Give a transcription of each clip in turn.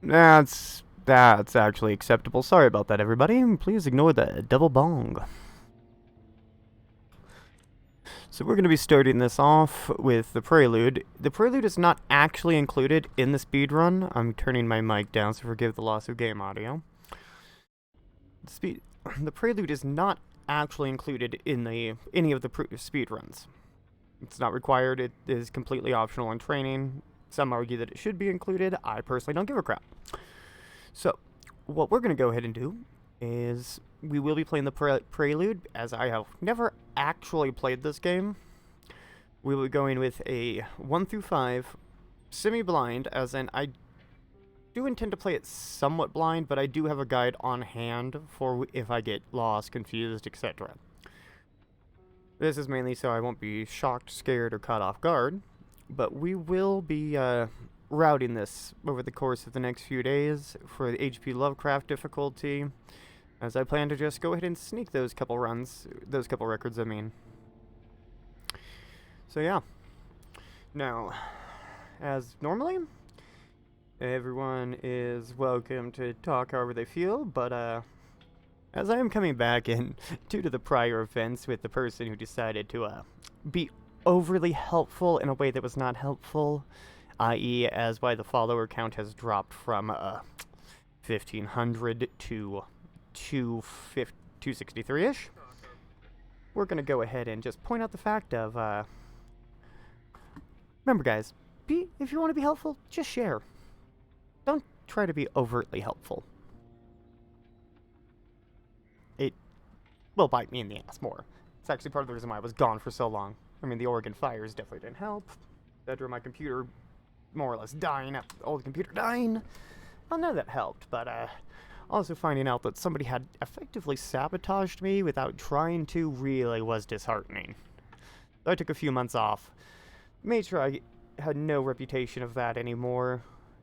That's actually acceptable. Sorry about that, everybody. Please ignore the double bong. So we're going to be starting this off with the prelude. The prelude is not actually included in the speedrun. I'm turning my mic down, so forgive the loss of game audio. The prelude is not actually included in any of the speedruns. It's not required. It is completely optional in training. Some argue that it should be included. I personally don't give a crap. So, what we're going to go ahead and do is we will be playing the prelude, as I have never actually played this game. We will be going with a 1 through 5 semi-blind, as in I do intend to play it somewhat blind, but I do have a guide on hand for if I get lost, confused, etc. This is mainly so I won't be shocked, scared, or caught off guard, but we will be routing this over the course of the next few days for the HP Lovecraft difficulty, as I plan to just go ahead and sneak those couple records, I mean. So yeah. Now, as normally, everyone is welcome to talk however they feel, but as I am coming back in due to the prior events with the person who decided to be overly helpful in a way that was not helpful, i.e. as why the follower count has dropped from 1,500 to 263-ish, we're going to go ahead and just point out the fact of, remember guys, if you want to be helpful, just share. Don't try to be overtly helpful. It will bite me in the ass more. It's actually part of the reason why I was gone for so long. I mean, the Oregon fires definitely didn't help. That drew my computer more or less dying, the old computer dying. Well, none of that helped, but also finding out that somebody had effectively sabotaged me without trying to really was disheartening. So I took a few months off, made sure I had no reputation of that anymore,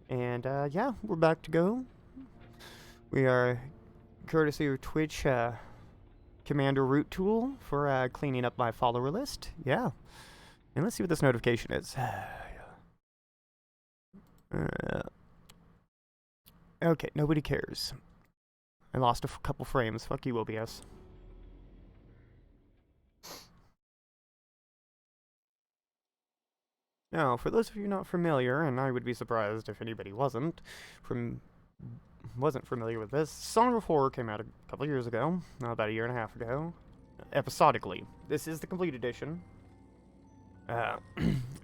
and yeah, we're back to go. We are courtesy of Twitch Commander Root Tool for cleaning up my follower list. Yeah. And let's see what this notification is. Okay, nobody cares. I lost a couple frames. Fuck you, OBS. Now, for those of you not familiar, and I would be surprised if anybody wasn't familiar with this, Song of Horror came out a couple years ago, about a year and a half ago, episodically. This is the complete edition.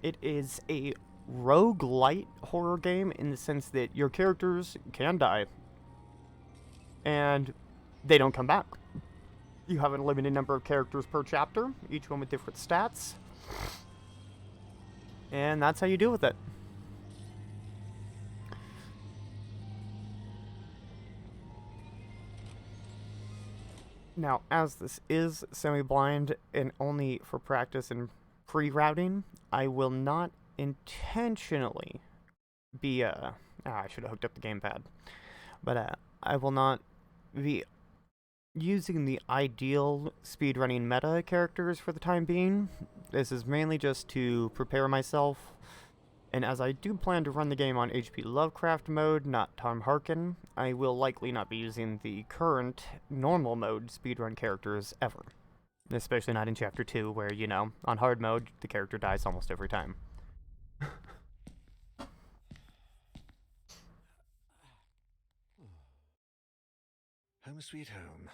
It is a roguelite horror game in the sense that your characters can die, and they don't come back. You have a limited number of characters per chapter, each one with different stats, and that's how you deal with it. Now, as this is semi-blind and only for practice and pre-routing, I will not intentionally be, I should have hooked up the gamepad. But, I will not be using the ideal speedrunning meta characters for the time being. This is mainly just to prepare myself. And as I do plan to run the game on HP Lovecraft mode, not Tom Harkin, I will likely not be using the current normal mode speedrun characters ever. Especially not in Chapter 2, where, you know, on hard mode, the character dies almost every time. Home sweet home.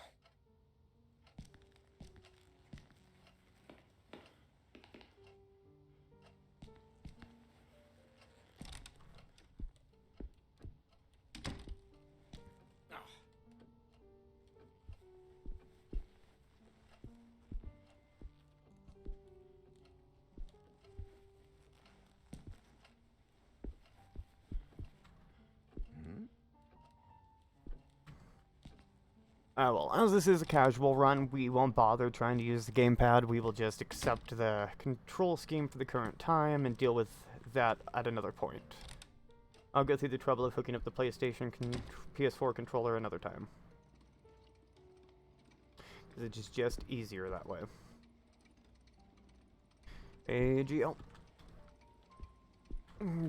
Well, as this is a casual run, we won't bother trying to use the gamepad. We will just accept the control scheme for the current time and deal with that at another point. I'll go through the trouble of hooking up the PlayStation PS4 controller another time. Because it's just easier that way. AGL.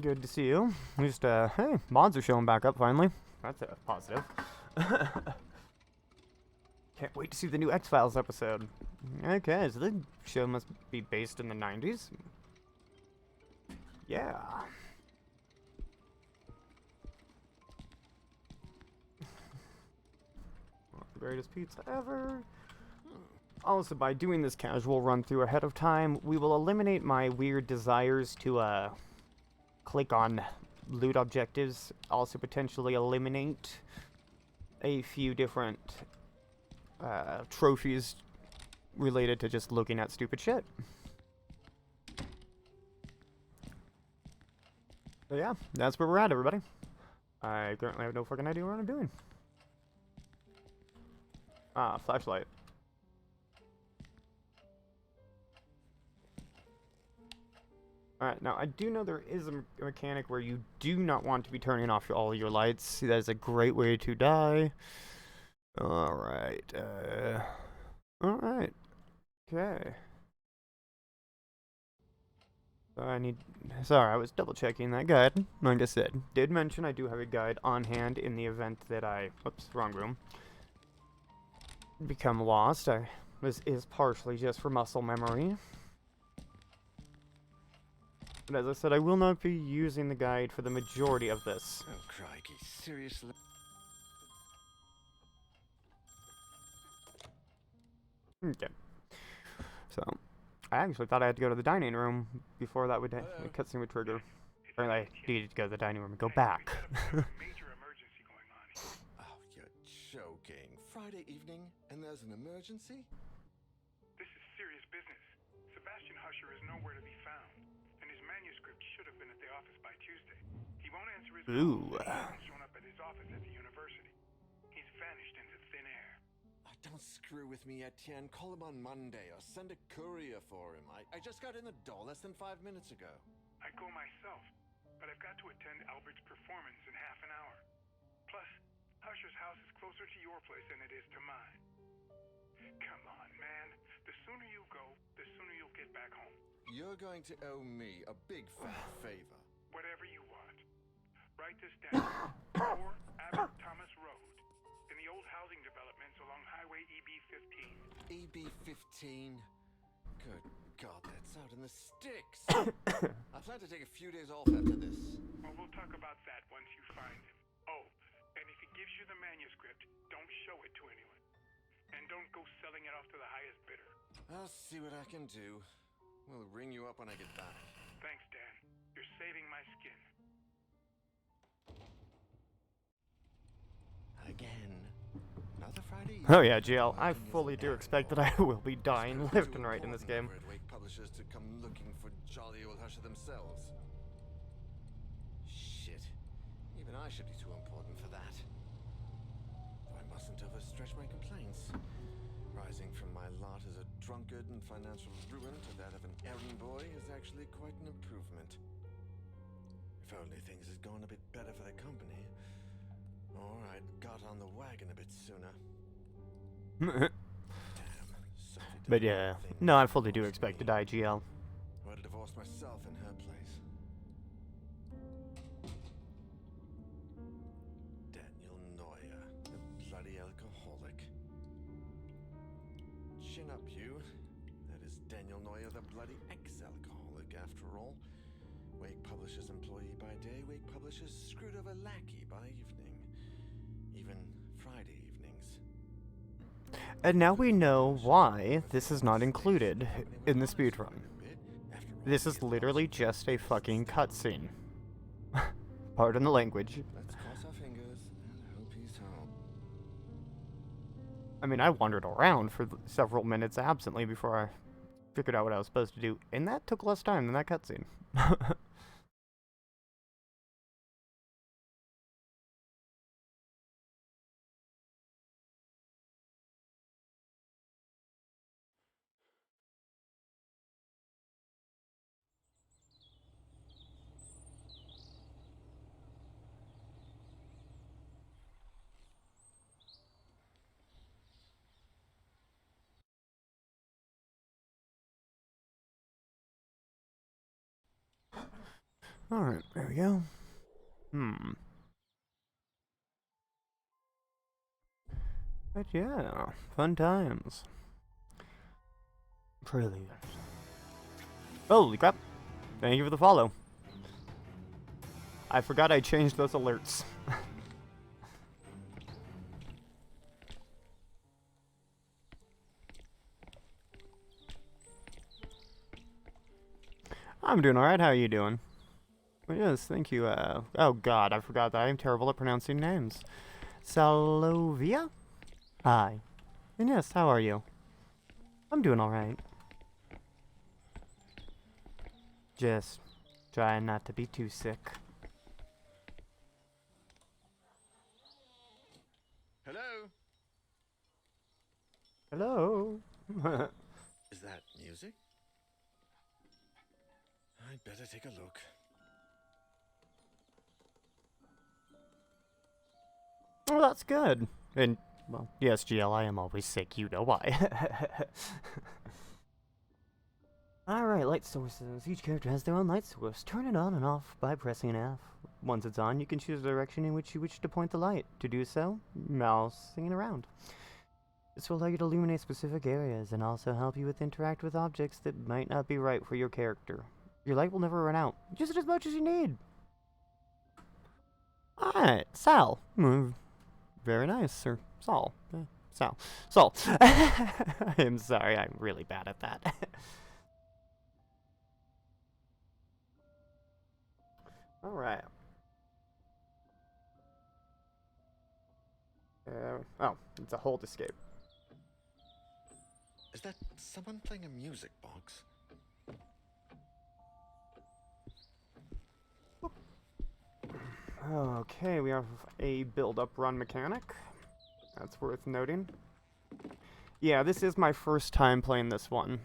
Good to see you. At least, hey, mods are showing back up finally. That's a positive. Can't wait to see the new X-Files episode. Okay, so the show must be based in the 90s. Yeah. Greatest pizza ever. Also, by doing this casual run through ahead of time, we will eliminate my weird desires to, click on loot objectives. Also, potentially eliminate a few different, trophies related to just looking at stupid shit. So yeah, that's where we're at, everybody. I currently have no fucking idea what I'm doing. Ah, flashlight. Alright, now I do know there is a mechanic where you do not want to be turning off all your lights. That is a great way to die. Alright, Alright. Okay. Sorry, I was double checking that guide. Like I said, did mention I do have a guide on hand in the event that oops, wrong room. Become lost. This is partially just for muscle memory. But as I said, I will not be using the guide for the majority of this. Oh, crikey, seriously? Okay. So, I actually thought I had to go to the dining room before that the cutscene would trigger. Or I needed to go to the dining room and go back. Major emergency going on here. Oh, you're joking. Friday evening, and there's an emergency? This is serious business. Sebastian Husher is nowhere to be found, and his manuscript should have been at the office by Tuesday. He won't answer his Ooh. phone. He hasn't shown up at his office at the university. He's vanished into thin air. Oh, don't screw with me, Etienne. Call him on Monday or send a courier for him. I just got in the door less than 5 minutes ago. I'd go myself, but I've got to attend Albert's performance in half an hour. Plus, Husher's house is closer to your place than it is to mine. Come on, man. The sooner you go, the sooner you'll get back home. You're going to owe me a big fat favor. Whatever you want. Write this down. 4 Abbott Thomas Road, in the old housing developments along Highway EB-15. EB-15? Good God, that's out in the sticks. I plan to take a few days off after this. Well, we'll talk about that once you find him. Oh, and if he gives you the manuscript, don't show it to anyone. And don't go selling it off to the highest bidder. I'll see what I can do. We'll ring you up when I get back. Thanks, Dan. You're saving my skin. Again. Another Friday. Oh yeah, GL, I fully do expect that I will be dying left and right in this game. Publishers to come looking for jolly old Husher themselves. Shit. Even I should be too important for that. Though I mustn't overstretch my complaints. Rising from my lot as a drunkard and financial ruin to that of an errand boy is actually quite an improvement. If only things had gone a bit better for the company, or I'd got on the wagon a bit sooner. Damn, Sophie did But the yeah, right thing no, I when she fully do divorced expect to me. die, GL. Or I'd divorce myself in her place. Daniel Neuer, the bloody alcoholic. Chin up, you. That is Daniel Neuer, the bloody ex-alcoholic, after all. Wake Publishers employee by day, Wake Publishers screwed over lackey by evening. Even Friday evenings. And now we know why this is not included in the speedrun. This is literally just a fucking cutscene. Pardon the language. Let's cross our fingers and hope he's home. I mean, I wandered around for several minutes absently before I figured out what I was supposed to do, and that took less time than that cutscene. Alright, there we go. Hmm. But yeah, fun times. Prelude. Holy crap. Thank you for the follow. I forgot I changed those alerts. I'm doing alright, how are you doing? Well, yes, thank you, oh god, I forgot that I am terrible at pronouncing names. Salovia? Hi. And yes, how are you? I'm doing alright. Just trying not to be too sick. Hello? Hello? Is that music? I'd better take a look. Well, that's good. And, well, yes, GL, I am always sick, you know why. Alright, light sources. Each character has their own light source. Turn it on and off by pressing F. Once it's on, you can choose the direction in which you wish to point the light. To do so, mousing around. This will allow you to illuminate specific areas and also help you with interact with objects that might not be right for your character. Your light will never run out. Use it as much as you need. Alright, Sal. Very nice, or Saul. Sal. Saul. I'm sorry, I'm really bad at that. Alright. Oh, it's a hold escape. Is that someone playing a music box? Okay, we have a build-up run mechanic. That's worth noting. Yeah, this is my first time playing this one.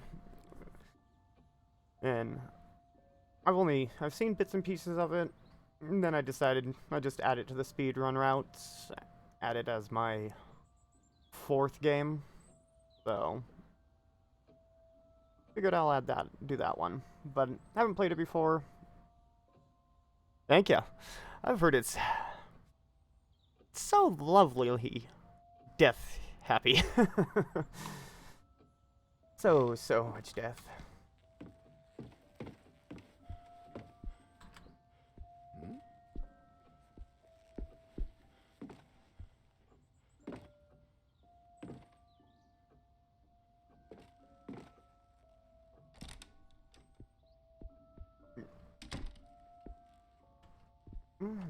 And I've seen bits and pieces of it, and then I decided I'd just add it to the speedrun routes, add it as my 4th game, so figured I'll do that one, but I haven't played it before. Thank you. I've heard it's so lovely, death happy. So much death.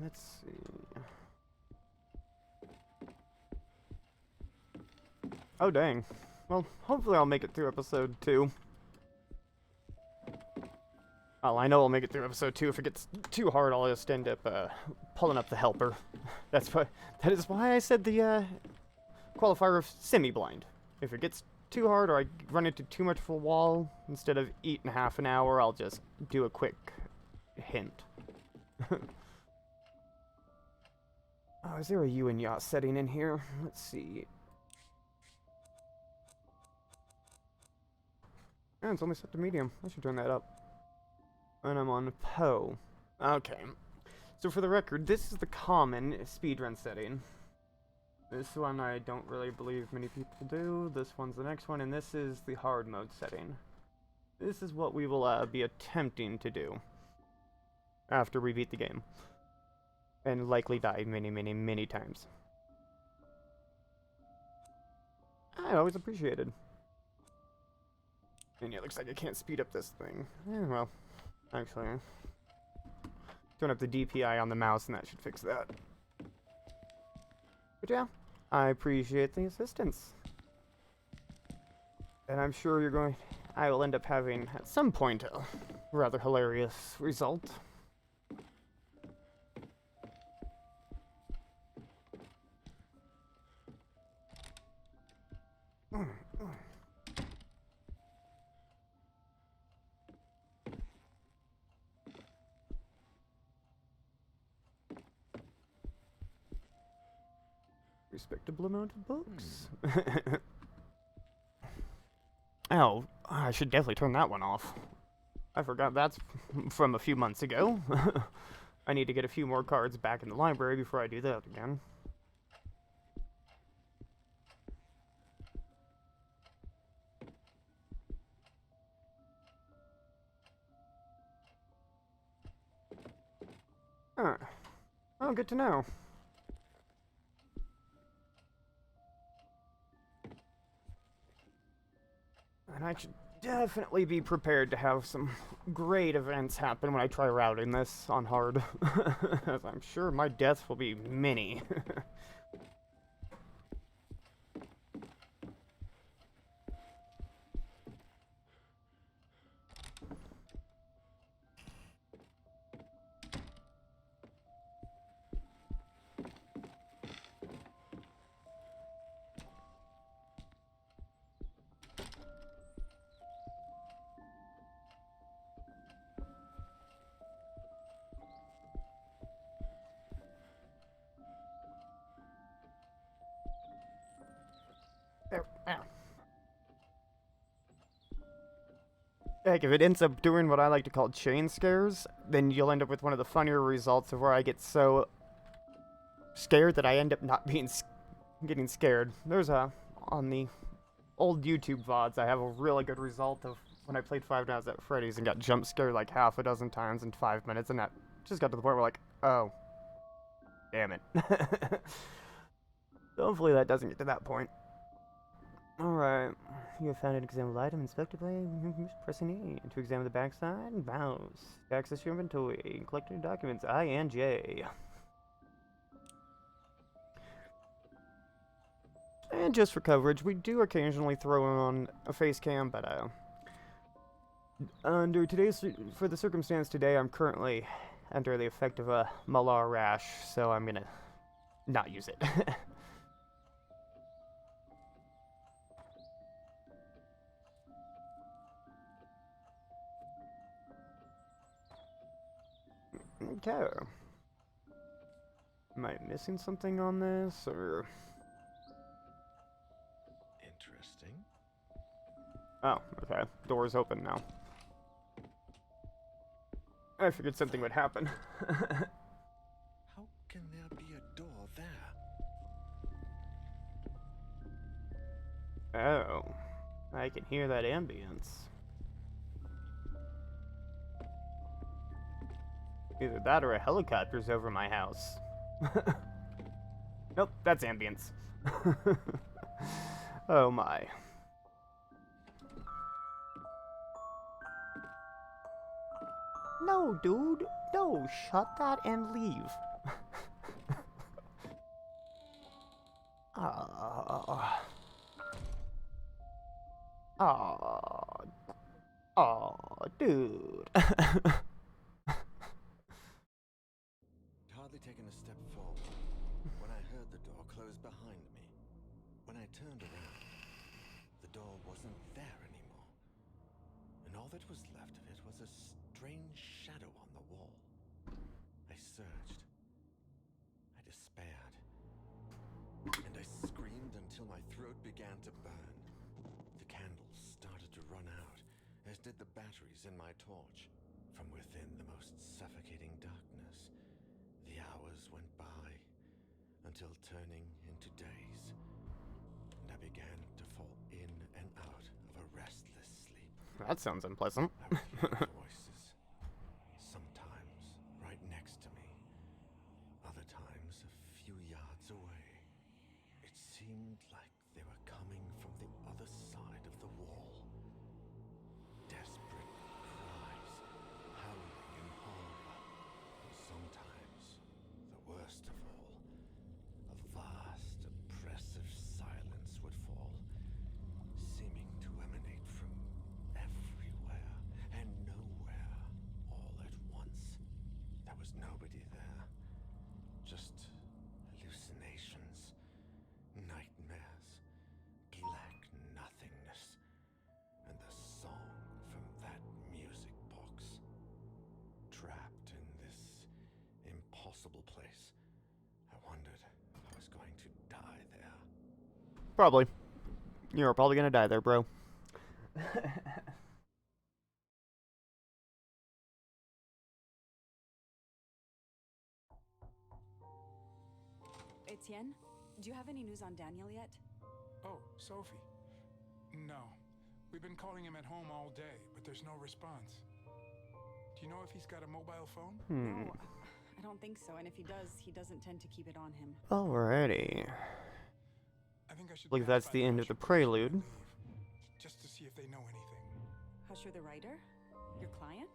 Let's see. Oh, dang. Well, hopefully I'll make it through episode 2. Well, I know I'll make it through episode 2. If it gets too hard, I'll just end up pulling up the helper. That is why I said the qualifier of semi-blind. If it gets too hard or I run into too much of a wall, instead of eating half an hour, I'll just do a quick hint. Oh, is there a U and yacht setting in here? Let's see. Yeah, it's only set to medium. I should turn that up. And I'm on Poe. Okay. So for the record, this is the common speedrun setting. This one I don't really believe many people do. This one's the next one, and this is the hard mode setting. This is what we will be attempting to do after we beat the game. And likely die many times. I always appreciated. And yeah, it looks like I can't speed up this thing. Well, actually, don't have the DPI on the mouse, and that should fix that. But yeah, I appreciate the assistance. And I'm sure I will end up having, at some point, a rather hilarious result. Respectable amount of books. Oh, I should definitely turn that one off. I forgot that's from a few months ago. I need to get a few more cards back in the library before I do that again. Huh. Oh, good to know. And I should definitely be prepared to have some great events happen when I try routing this on hard. As I'm sure my deaths will be many. There. Ow. Heck, if it ends up doing what I like to call chain scares, then you'll end up with one of the funnier results of where I get so scared that I end up not being getting scared. There's on the old YouTube VODs, I have a really good result of when I played Five Nights at Freddy's and got jump scared like half a dozen times in 5 minutes, and that just got to the point where like, oh, damn it. Hopefully that doesn't get to that point. Alright, you have found an examinable item inspected by pressing E to examine the backside and mouse. Access your inventory, collecting documents I and J. And just for coverage, we do occasionally throw on a face cam, but for the circumstance today, I'm currently under the effect of a malar rash, so I'm gonna not use it. Okay. Am I missing something on this, or? Interesting. Oh, okay. Door's open now. I figured something would happen. How can there be a door there? Oh. I can hear that ambience. Either that or a helicopter's over my house. Nope, that's ambience. Oh my. No, dude. No, shut that and leave. Ah. Oh, oh, dude. Hardly taken a step forward when I heard the door close behind me. When I turned around, the door wasn't there anymore. And all that was left of it was a strange shadow on the wall. I surged. I despaired. And I screamed until my throat began to burn. The candles started to run out, as did the batteries in my torch. From within the most suffocating darkness, the hours went by until turning into days, and I began to fall in and out of a restless sleep. That sounds unpleasant. I would hear voices, sometimes right next to me, other times a few yards away. It seemed like they were coming from the other side of the wall. Desperate cries, howling in horror, and sometimes, the worst of all, a vast, oppressive silence would fall, seeming to emanate from everywhere and nowhere all at once. There was nobody there, just hallucinations, nightmares, black nothingness, and the song from that music box. Trapped in this impossible place, I wondered if I was going to die there. Probably. You're probably gonna die there, bro. Etienne, do you have any news on Daniel yet? Oh, Sophie. No. We've been calling him at home all day, but there's no response. Do you know if he's got a mobile phone? No, I don't think so. And if he does, he doesn't tend to keep it on him. Alrighty. I think I should Believe pass that's by the end of Husher the before I prelude. leave, just to see if they know anything. Husher the writer? Your client?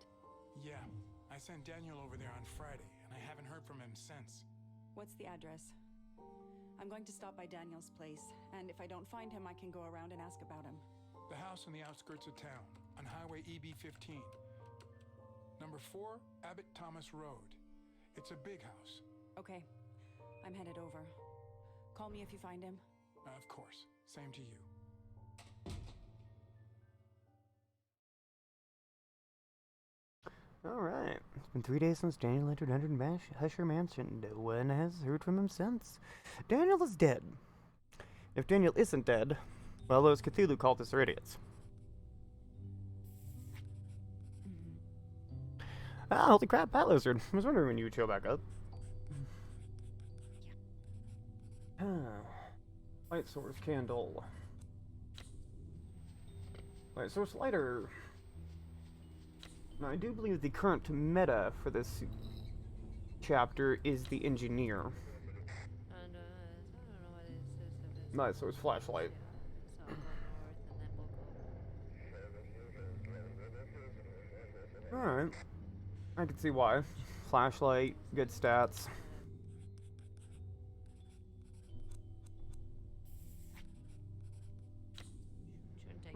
Yeah, I sent Daniel over there on Friday, and I haven't heard from him since. What's the address? I'm going to stop by Daniel's place, and if I don't find him, I can go around and ask about him. The house on the outskirts of town, on Highway EB-15. Number 4, Abbott Thomas Road. It's a big house. Okay, I'm headed over. Call me if you find him. Of course. Same to you. Alright. It's been 3 days since Daniel entered Husher Mansion. No one has heard from him since. Daniel is dead. If Daniel isn't dead, well, those Cthulhu cultists are idiots. Ah, holy crap, Bat Lizard. I was wondering when you would show back up. Light source candle. Light source lighter. Now, I do believe the current meta for this chapter is the engineer. Light source flashlight. Alright. I can see why. Flashlight, good stats.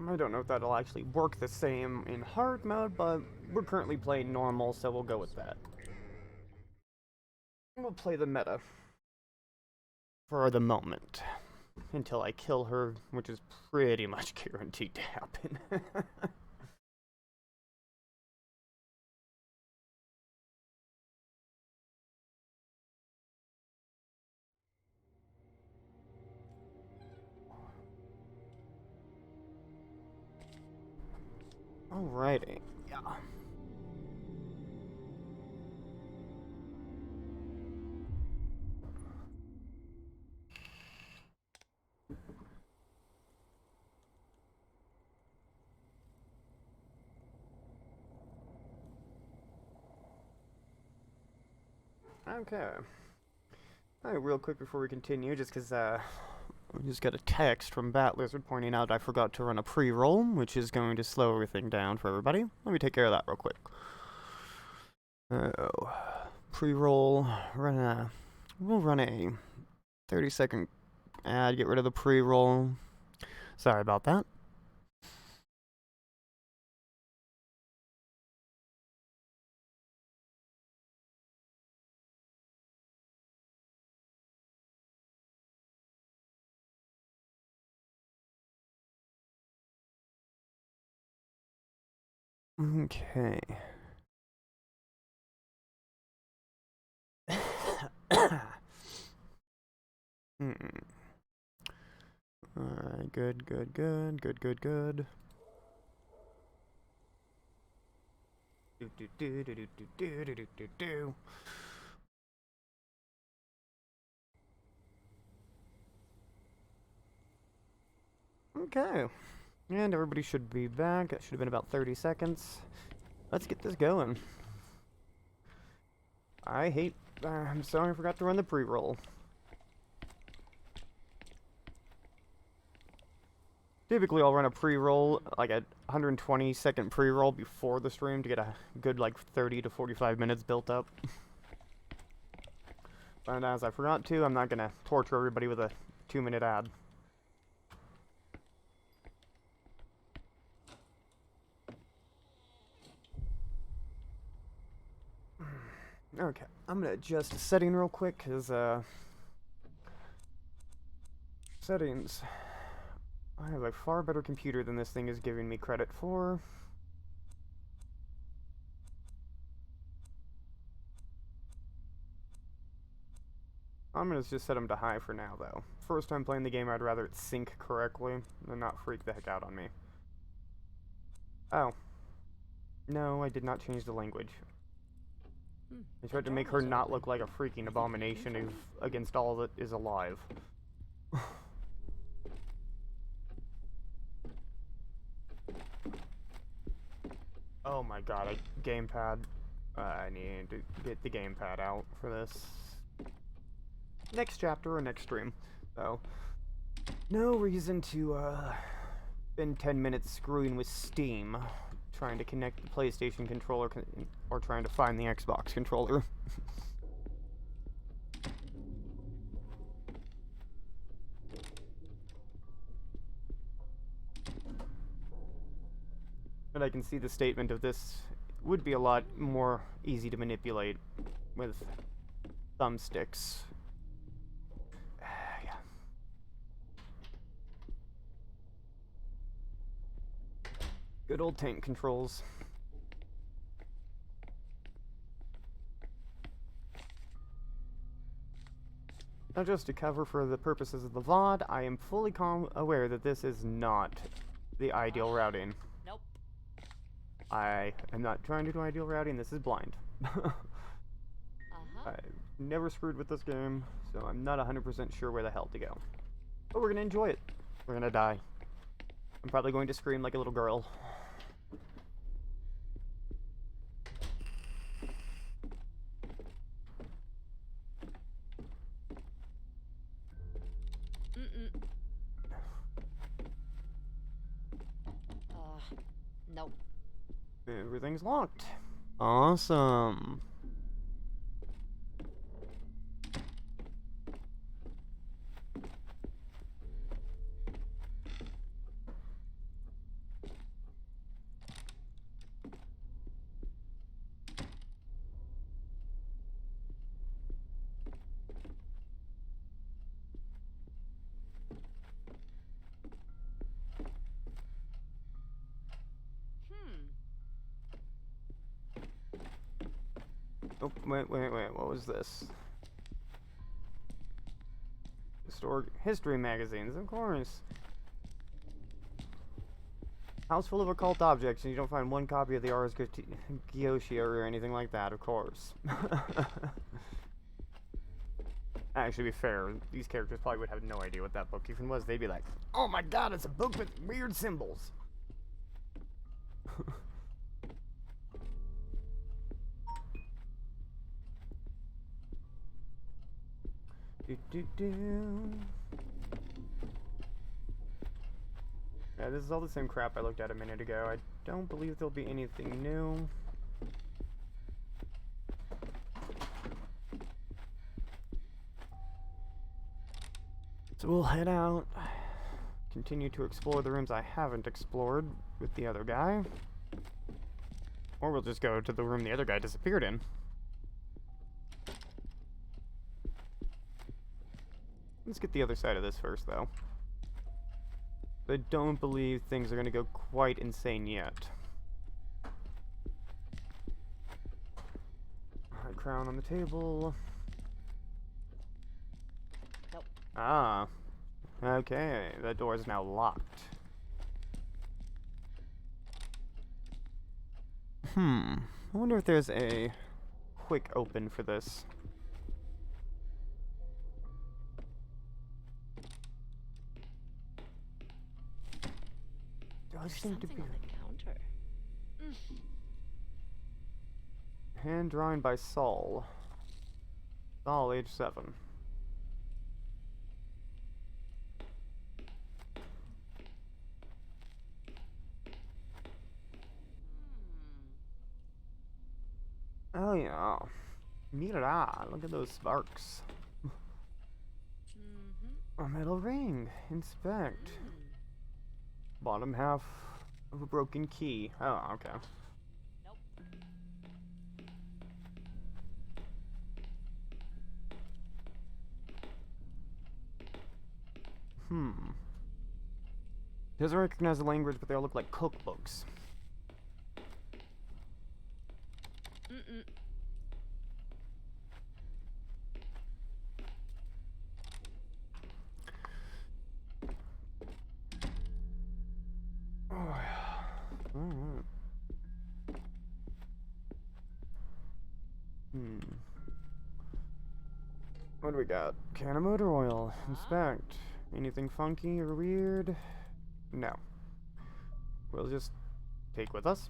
I don't know if that'll actually work the same in hard mode, but we're currently playing normal, so we'll go with that. We'll play the meta for the moment until I kill her, which is pretty much guaranteed to happen. Alrighty, yeah. Okay. Alright, real quick before we continue, just because, we just got a text from Bat Lizard pointing out I forgot to run a pre-roll, which is going to slow everything down for everybody. Let me take care of that real quick. Oh, pre-roll, we'll run a 30-second ad, get rid of the pre-roll. Sorry about that. Okay. Alright, good. Do. Okay. And everybody should be back. It should have been about 30 seconds. Let's get this going. I'm sorry I forgot to run the pre-roll. Typically I'll run a pre-roll, like a 120-second pre-roll before the stream to get a good, like, 30 to 45 minutes built up. And as I forgot to, I'm not gonna torture everybody with a 2-minute ad. Okay, I'm gonna adjust the setting real quick, because, settings. I have a far better computer than this thing is giving me credit for. I'm gonna just set them to high for now, though. First time playing the game, I'd rather it sync correctly and not freak the heck out on me. Oh. No, I did not change the language. They tried to make her not look like a freaking abomination against all that is alive. Oh my god, gamepad. I need to get the gamepad out for this next chapter or next stream. So, no reason to spend 10 minutes screwing with Steam, trying to connect the PlayStation controller or trying to find the Xbox controller. But I can see the statement of this would be a lot more easy to manipulate with thumbsticks. Yeah. Good old tank controls. Now, just to cover for the purposes of the VOD, I am fully aware that this is not the ideal routing. Nope. I am not trying to do ideal routing, this is blind. I've never screwed with this game, so I'm not 100% sure where the hell to go. But we're gonna enjoy it. We're gonna die. I'm probably going to scream like a little girl. Nope. Everything's locked. Awesome. Oh, wait, what was this? History magazines, of course. House full of occult objects, and you don't find one copy of the Ars Goetia or anything like that, of course. Actually, to be fair, these characters probably would have no idea what that book even was. They'd be like, oh my god, it's a book with weird symbols. Yeah, this is all the same crap I looked at a minute ago. I don't believe there'll be anything new. So we'll head out, continue to explore the rooms I haven't explored with the other guy. Or we'll just go to the room the other guy disappeared in. Let's get the other side of this first, though. I don't believe things are going to go quite insane yet. Alright, crown on the table. Nope. Ah. Okay, that door is now locked. I wonder if there's a quick open for this. There's something on the counter. Hand drawn by Saul. Saul, age 7. Oh yeah. Mira, look at those sparks. A metal ring. Inspect. Bottom half of a broken key. Oh, okay. Nope. Doesn't recognize the language, but they all look like cookbooks. What do we got? Can of motor oil. Inspect. Anything funky or weird? No. We'll just take with us.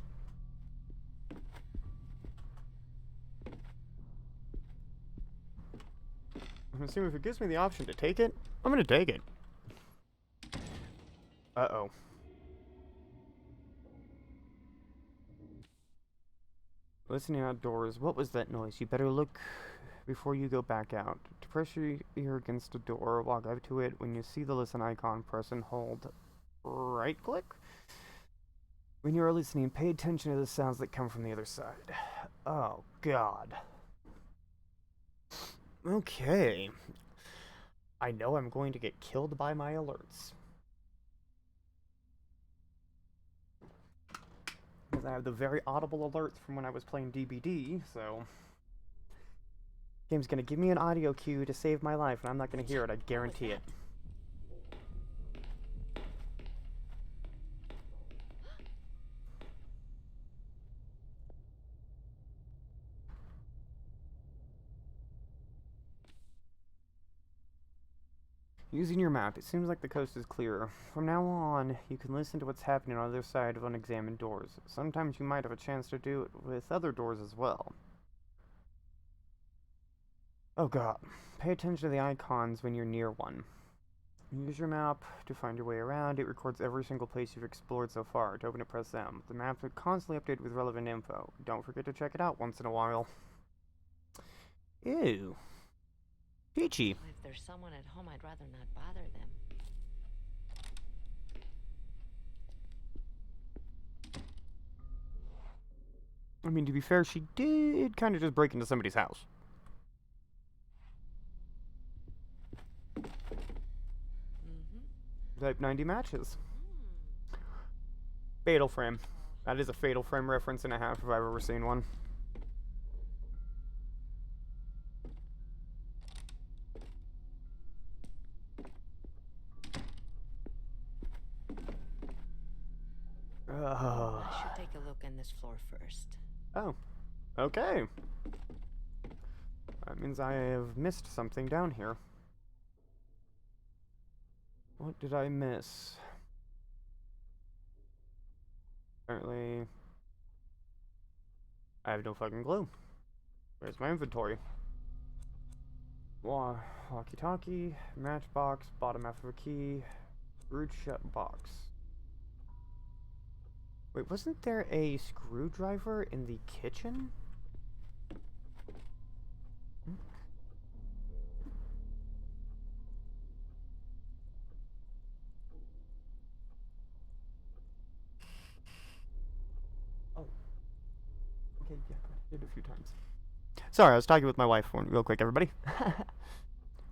I'm assuming if it gives me the option to take it, I'm gonna take it. Uh-oh. Listening outdoors. What was that noise? You better look before you go back out. To press your ear against a door, walk up to it. When you see the listen icon, press and hold right click. When you are listening, pay attention to the sounds that come from the other side. Oh, God. Okay. I know I'm going to get killed by my alerts. Because I have the very audible alerts from when I was playing DBD, so... Game's gonna give me an audio cue to save my life, and I'm not gonna hear it, I guarantee it. Using your map, it seems like the coast is clear. From now on, you can listen to what's happening on the other side of unexamined doors. Sometimes you might have a chance to do it with other doors as well. Oh god. Pay attention to the icons when you're near one. Use your map to find your way around. It records every single place you've explored so far. To open it, press M. The map is constantly updated with relevant info. Don't forget to check it out once in a while. Ew. Peachy. If there's someone at home, I'd rather not bother them. I mean, to be fair, she did kind of just break into somebody's house. Type 90 matches. Fatal Frame. That is a Fatal Frame reference and a half if I've ever seen one. I should take a look on this floor first. Oh. Okay. That means I have missed something down here. What did I miss? Apparently... I have no fucking clue. Where's my inventory? Walkie-talkie, matchbox, bottom half of a key, screwed shut box. Wait, wasn't there a screwdriver in the kitchen? Oh. Okay, yeah, I did it a few times. Sorry, I was talking with my wife real quick, everybody.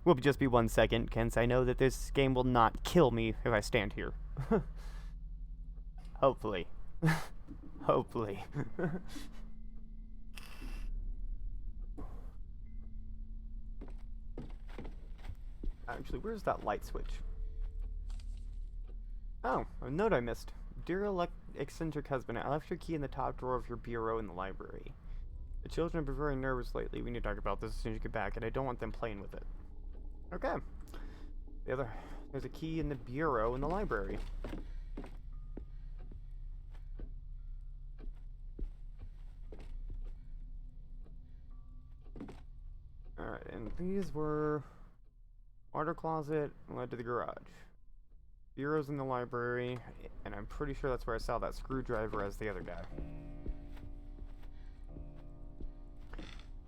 Will just be 1 second, since I know that this game will not kill me if I stand here. Hopefully. Hopefully. Actually, where's that light switch? Oh, a note I missed. Dear eccentric husband, I left your key in the top drawer of your bureau in the library. The children have been very nervous lately. We need to talk about this as soon as you get back, and I don't want them playing with it. Okay. There's a key in the bureau in the library. Alright, and these were water closet led to the garage. Bureau's in the library, and I'm pretty sure that's where I saw that screwdriver as the other guy.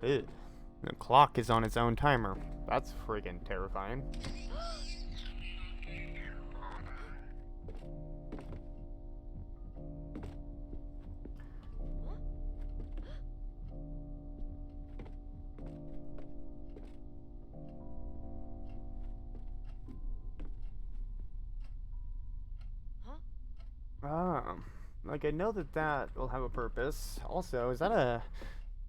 Ew. The clock is on its own timer. That's friggin' terrifying. Like I know that will have a purpose. Also, is that a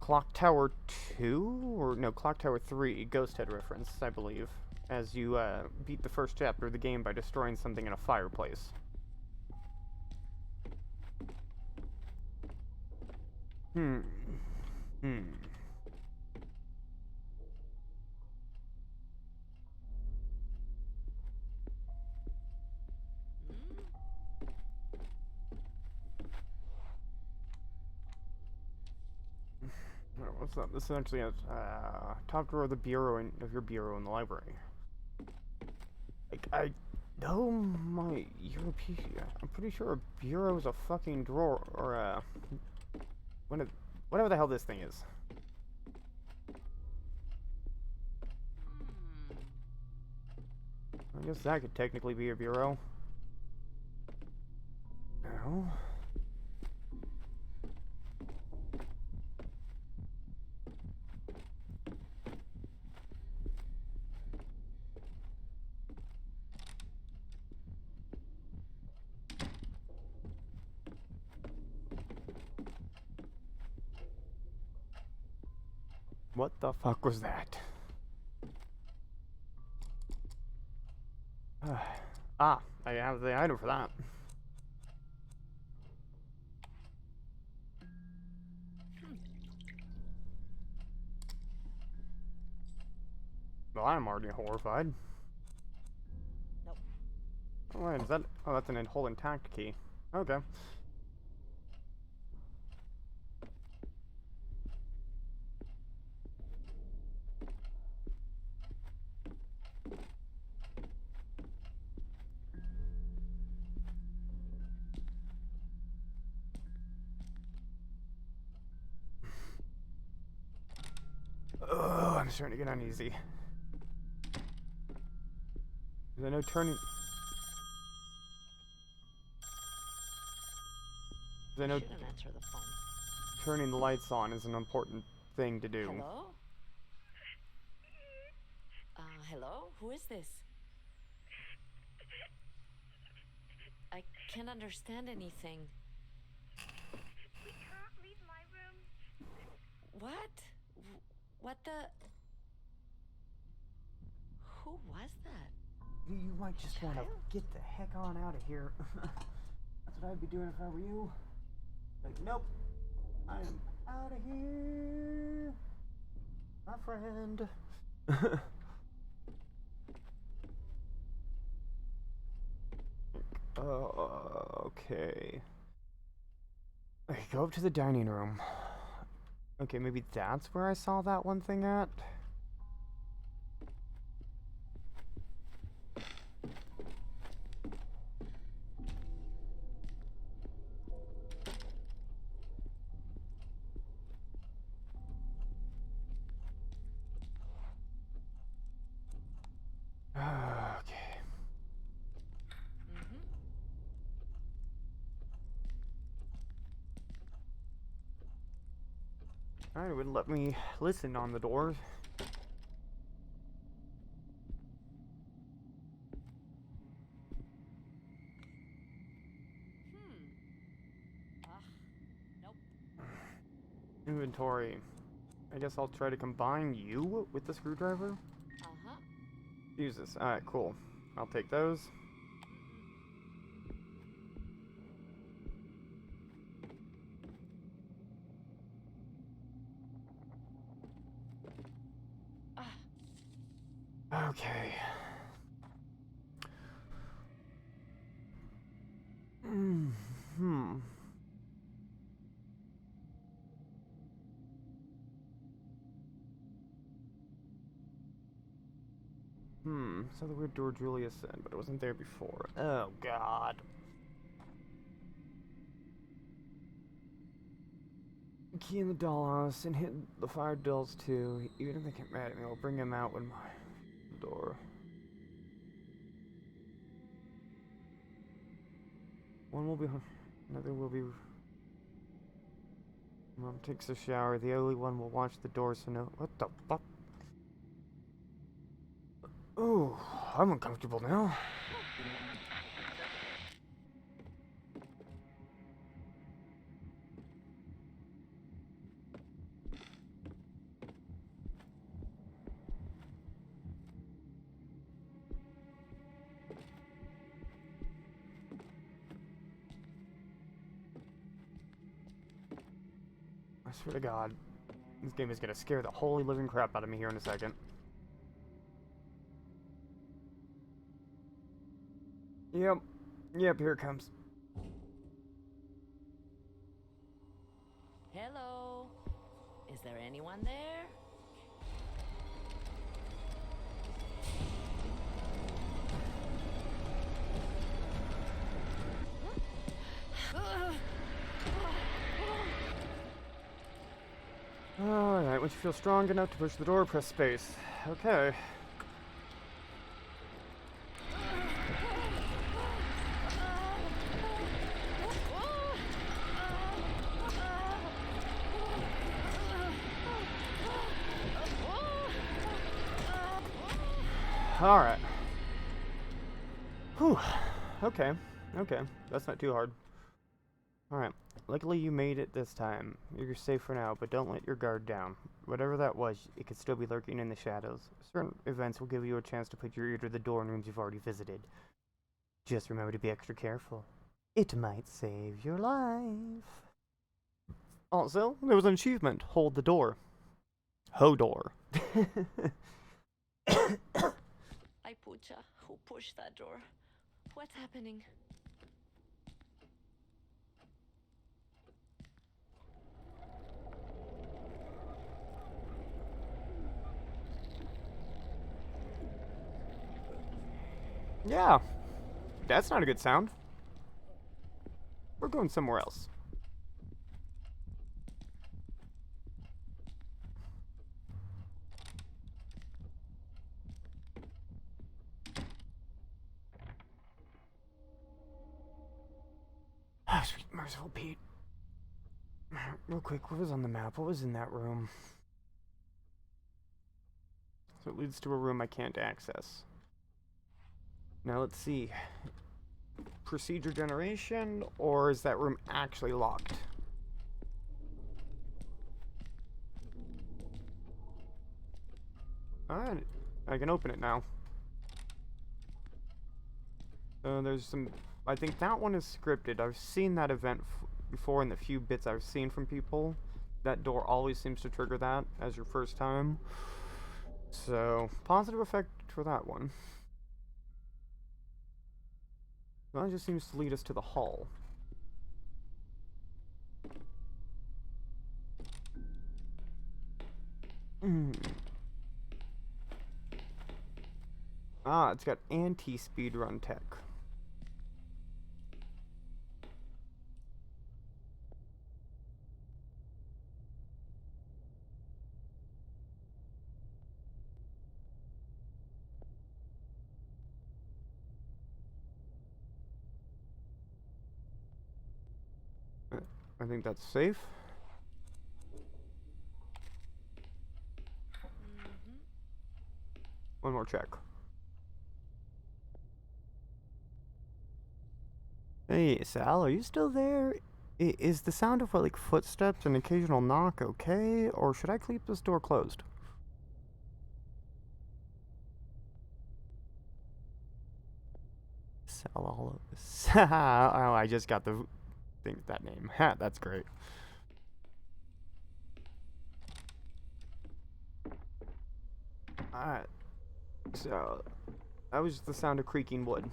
Clock Tower 2? Or no, Clock Tower 3 Ghost Head reference, I believe. As you beat the first chapter of the game by destroying something in a fireplace. what's that? This essentially has top drawer of the bureau of your bureau in the library. Like, I know my European. I'm pretty sure a bureau is a fucking drawer or a whatever the hell this thing is. I guess that could technically be a bureau. No. What the fuck was that? I have the item for that. Well, I'm already horrified. Nope. Oh, wait, is that? Oh, that's an whole intact key. Okay. Oh, I'm starting to get uneasy. 'Cause I know turning. 'Cause I know Shouldn't answer the phone. turning the lights on is an important thing to do. Hello? Hello? Who is this? I can't understand anything. We can't leave my room. What? What the? Who was that? You might just want to Child? get the heck on out of here. That's what I'd be doing if I were you. Like, nope. I am out of here. My friend. Okay. Okay, go up to the dining room. Okay, maybe that's where I saw that one thing at. Okay. Alright, it wouldn't let me listen on the doors. Nope. Inventory. I guess I'll try to combine you with the screwdriver. Uh-huh. Use this. Alright, cool. I'll take those. Okay. Hmm. So the weird door Julia said, but it wasn't there before. Oh, God. Key in the dollhouse and hit the fire dolls too. Even if they get mad at me, I'll bring them out when my door. One will be. Another will be. Mom takes a shower. The only one will watch the door, so no. What the fuck? Oh, I'm uncomfortable now. I swear to God, this game is gonna scare the holy living crap out of me here in a second. Yep, here it comes. Hello. Is there anyone there? Alright, once you feel strong enough to push the door, press space. Okay. Alright. Whew. Okay. Okay. That's not too hard. Alright. Luckily you made it this time. You're safe for now, but don't let your guard down. Whatever that was, it could still be lurking in the shadows. Certain events will give you a chance to put your ear to the door in rooms you've already visited. Just remember to be extra careful. It might save your life. Also, there was an achievement. Hold the door. Hodor. I Pucha, who pushed that door? What's happening? Yeah. That's not a good sound. We're going somewhere else. Ah, sweet merciful Pete. Real quick, what was on the map? What was in that room? So it leads to a room I can't access. Now let's see. Procedure generation, or is that room actually locked? Alright, I can open it now. There's some... I think that one is scripted. I've seen that event before in the few bits I've seen from people. That door always seems to trigger that as your first time. So, positive effect for that one. That just seems to lead us to the hall. Ah, it's got anti-speedrun tech. I think that's safe. One more check. Hey, Sal, are you still there? Is the sound of like footsteps and occasional knock okay, or should I keep this door closed? Sal all of this. Oh, I just got the thing with that name. Ha, that's great. Alright. So, that was the sound of creaking wood.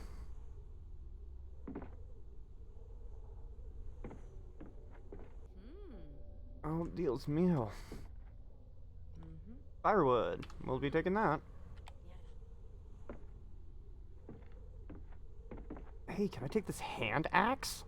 Oh, Dios mío. Firewood. We'll be taking that. Hey, can I take this hand axe?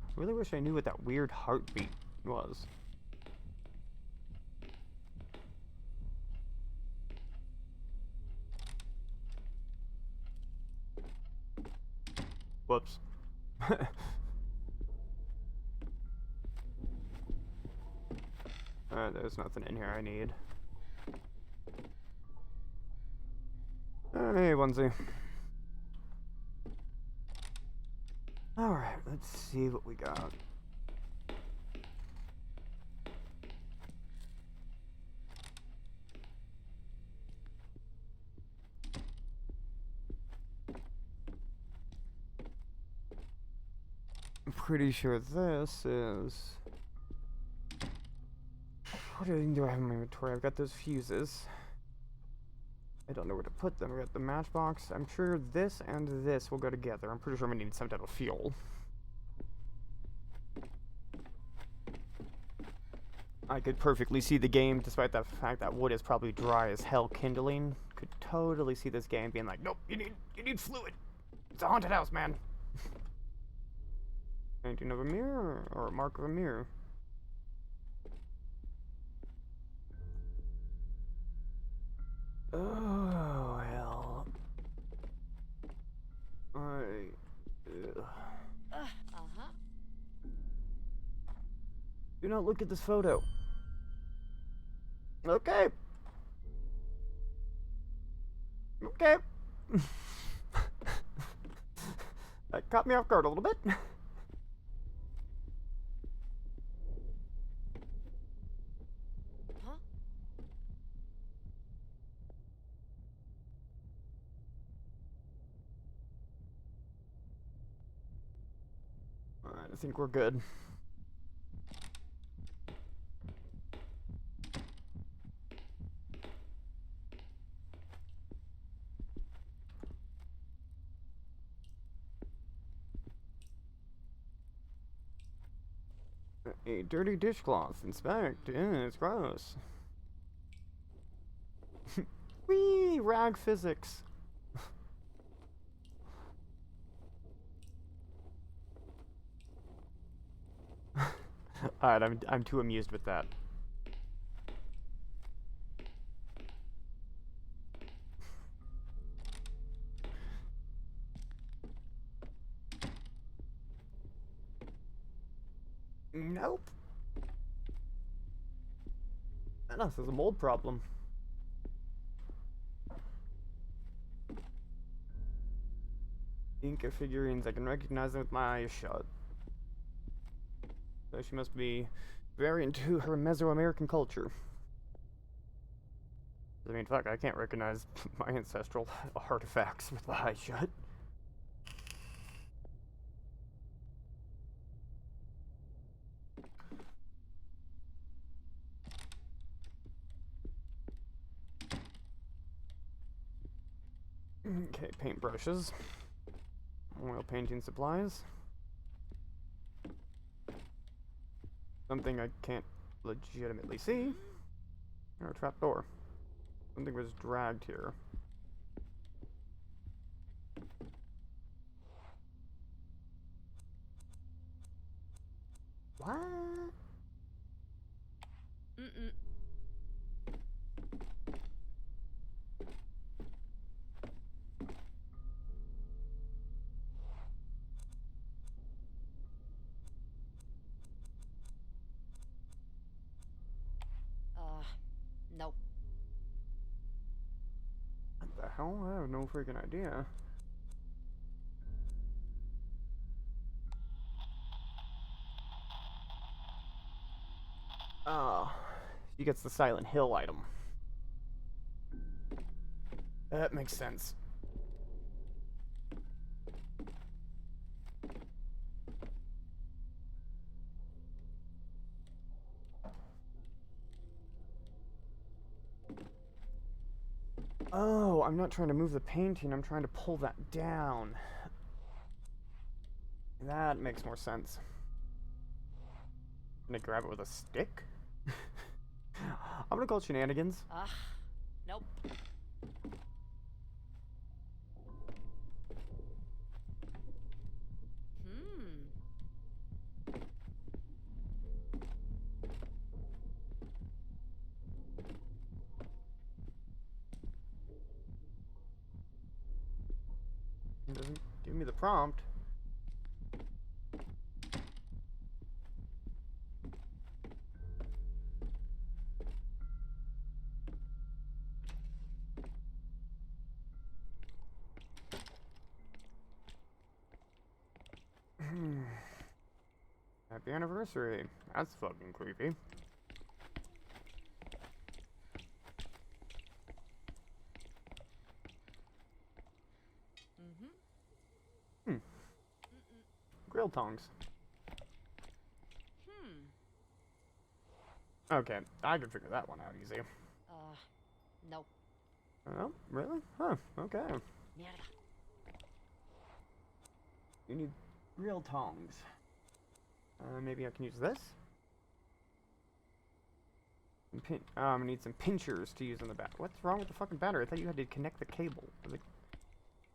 I really wish I knew what that weird heartbeat was. Whoops. There's nothing in here I need. Hey, onesie. Alright, let's see what we got. I'm pretty sure this is... What do I have in my inventory? I've got those fuses. I don't know where to put them. I got the matchbox. I'm sure this and this will go together. I'm pretty sure I'm gonna need some type of fuel. I could perfectly see the game, despite the fact that wood is probably dry as hell kindling. Could totally see this game being like, nope, you need fluid. It's a haunted house, man. Painting of a mirror or a mark of a mirror. Oh hell. Do not look at this photo. Okay. Okay. That caught me off guard a little bit. Huh? Alright, I think we're good. A dirty dishcloth. Inspect. Yeah, it's gross. Whee! Rag physics. Alright, I'm too amused with that. Nope. This is a mold problem. Inca figurines, I can recognize them with my eyes shut. So she must be very into her Mesoamerican culture. I mean, fuck, I can't recognize my ancestral artifacts with my eyes shut. Okay, paintbrushes. Oil painting supplies. Something I can't legitimately see. Or a trapdoor. Something was dragged here. What? Mm-mm. Nope. What the hell? I have no freaking idea. Oh, she gets the Silent Hill item. That makes sense. Oh, I'm not trying to move the painting, I'm trying to pull that down. That makes more sense. Gonna grab it with a stick? I'm gonna call it shenanigans. Nope. It doesn't give me the prompt. Happy anniversary. That's fucking creepy. Grill tongs. Okay, I can figure that one out easy. No. Oh, really? Huh, okay. Mierda. You need real tongs. Maybe I can use this? I need some pinchers to use on the back. What's wrong with the fucking battery? I thought you had to connect the cable.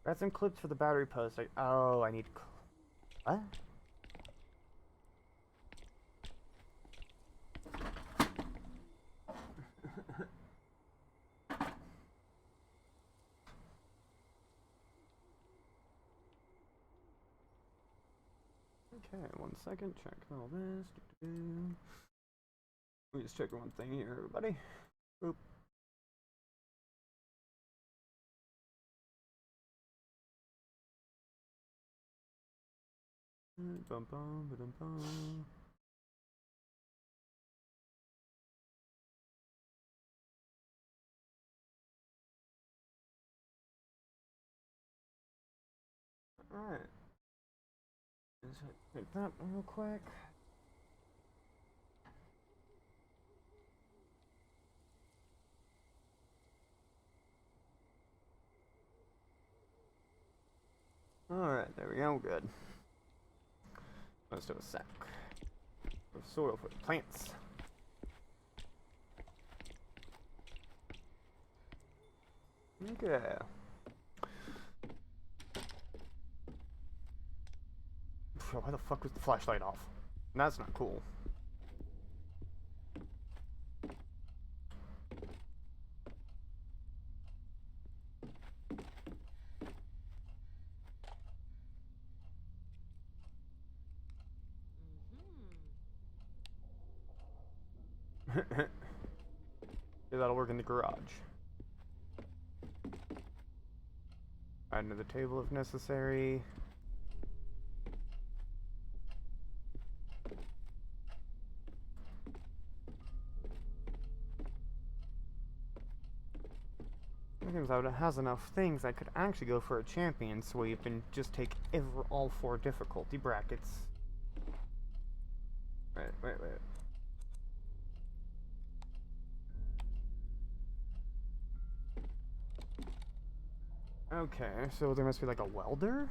Got some clips for the battery post. Oh, I need... What? Okay, 1 second. Check all this. Let me just check one thing here, everybody. Oop. Bum bum ba dum bum. Alright. Let's take that real quick. Alright, there we go, good. Let's do a sack of soil for the plants. Okay. Why the fuck was the flashlight off? That's not cool. Yeah, that'll work in the garage. Add another table if necessary. Seems out it has enough things I could actually go for a champion sweep and just take all 4 difficulty brackets. Wait. Okay, so there must be like a welder?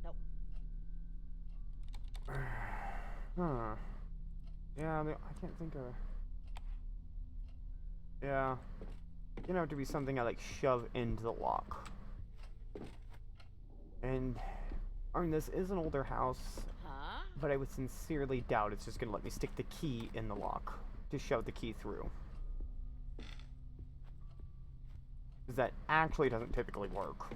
Nope. Huh. Yeah, I can't think of... Yeah. It's gonna have to be something I like shove into the lock. And... I mean, this is an older house, Huh? but I would sincerely doubt it's just gonna let me stick the key in the lock to shove the key through. Because that actually doesn't typically work.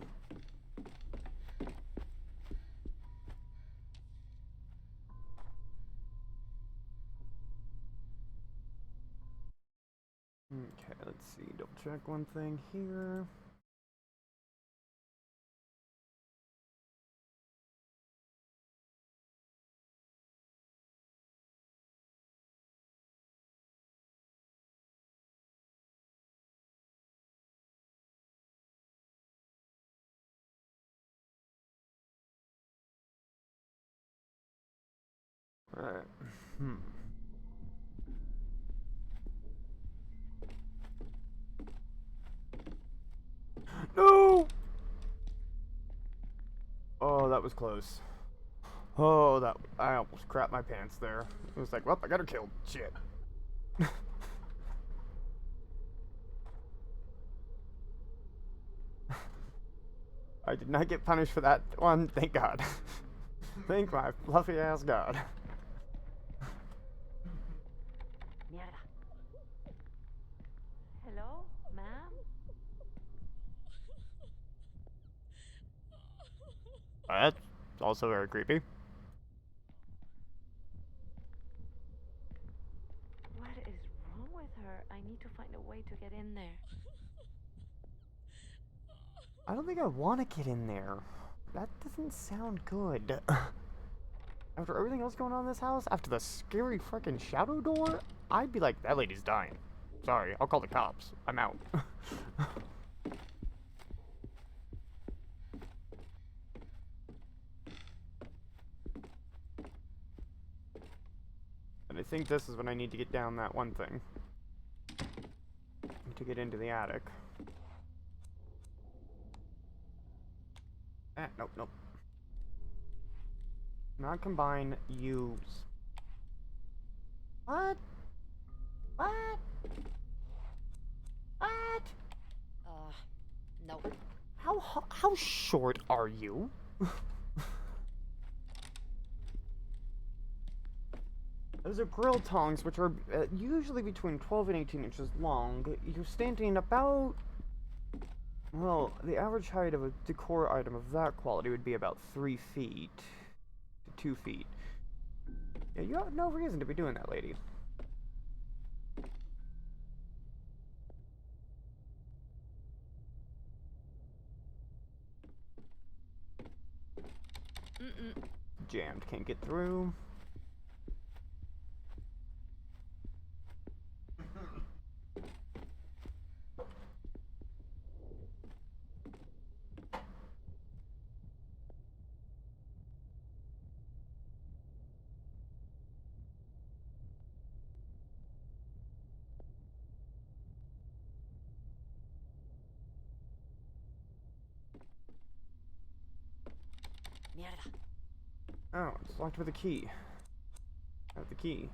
Okay, let's see. Double check one thing here. Alright. No! Oh, that was close. Oh, I almost crapped my pants there. It was like, well, I got her killed. Shit. I did not get punished for that one, thank God. Thank my fluffy ass God. Mierda. Hello, ma'am? That's also very creepy. What is wrong with her? I need to find a way to get in there. I don't think I want to get in there. That doesn't sound good. After everything else going on in this house, after the scary freaking shadow door, I'd be like, that lady's dying. Sorry, I'll call the cops. I'm out. think this is when I need to get down that one thing. To get into the attic. Nope, nope. Not combine, use. What? What? What? No. How short are you? Those are grill tongs, which are usually between 12 and 18 inches long. You're standing about... Well, the average height of a decor item of that quality would be about 3 feet to 2 feet. Yeah, you have no reason to be doing that, lady. Jammed, can't get through. Mierda. Oh, it's locked with a key. I have the key.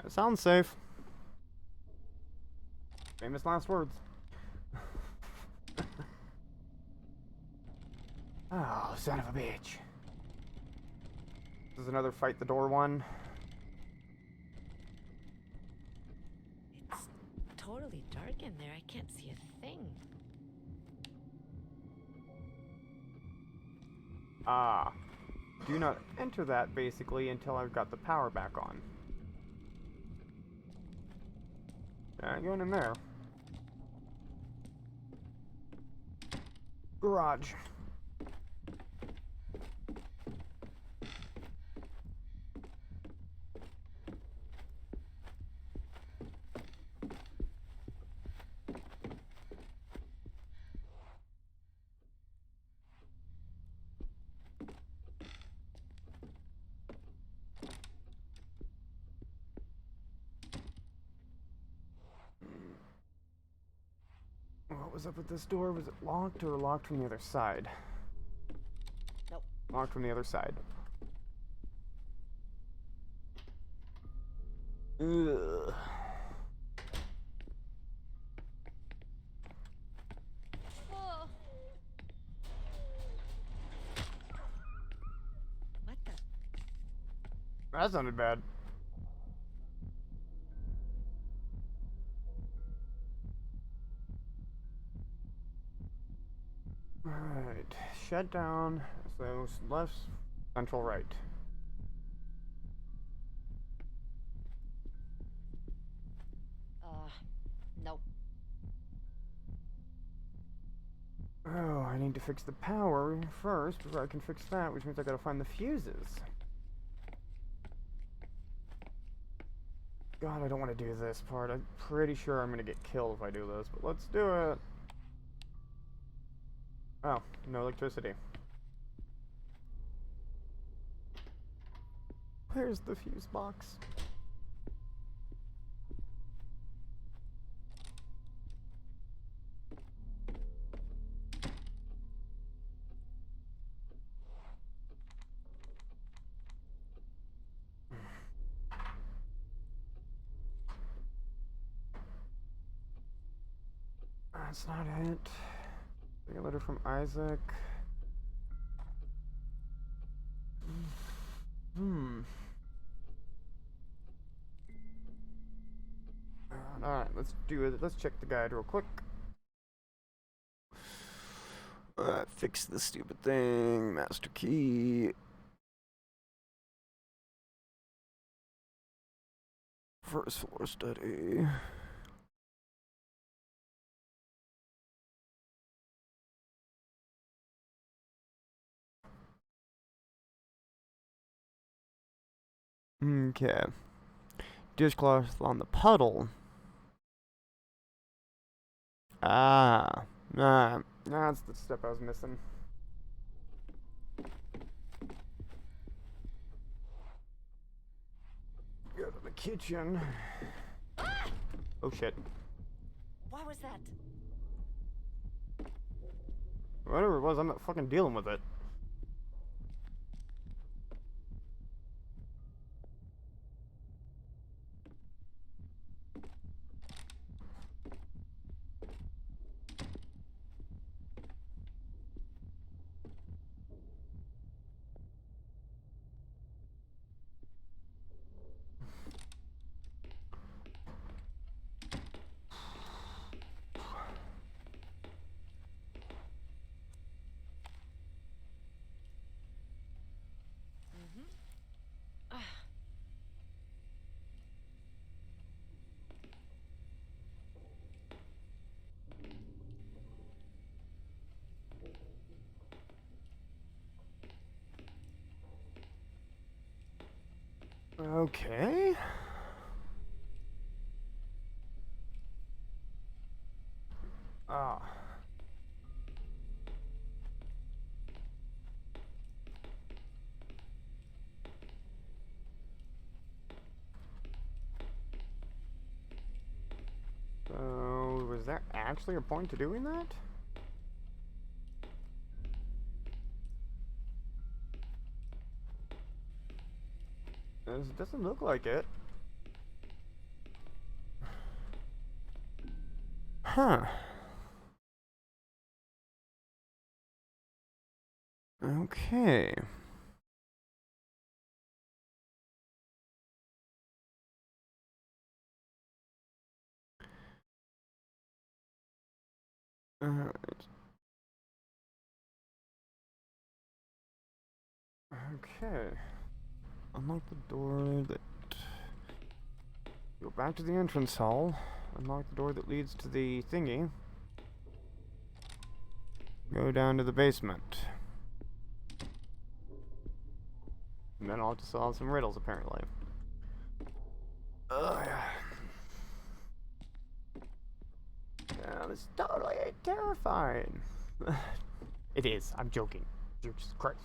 That sounds safe. Famous last words. Oh, son of a bitch. This is another fight the door one. It's totally dark in there. I can't see a thing. Ah. Do not enter that, basically, until I've got the power back on. Going in there. Garage. What was up with this door? Was it locked or locked from the other side? Nope. Locked from the other side. Ugh. Oh. What the? That sounded bad. Alright, shut down, so left, central, right. Nope. Oh, I need to fix the power first before I can fix that, which means I gotta find the fuses. God, I don't want to do this part. I'm pretty sure I'm gonna get killed if I do this, but let's do it. Oh, no electricity. Where's the fuse box? That's not it. A letter from Isaac. Alright, let's do it. Let's check the guide real quick. Fix the stupid thing. Master key. First floor study. Okay. Dishcloth on the puddle. Ah, That's the step I was missing. Go to the kitchen. Oh shit. What was that? Whatever it was, I'm not fucking dealing with it. Okay. Ah. So, was there actually a point to doing that? It doesn't look like it. Huh. Okay. Alright. Okay. Unlock the door that... Go back to the entrance hall. Unlock the door that leads to the thingy. Go down to the basement. And then I'll have to solve some riddles, apparently. Ugh. Yeah, this is totally terrifying. It is. I'm joking. Jesus Christ.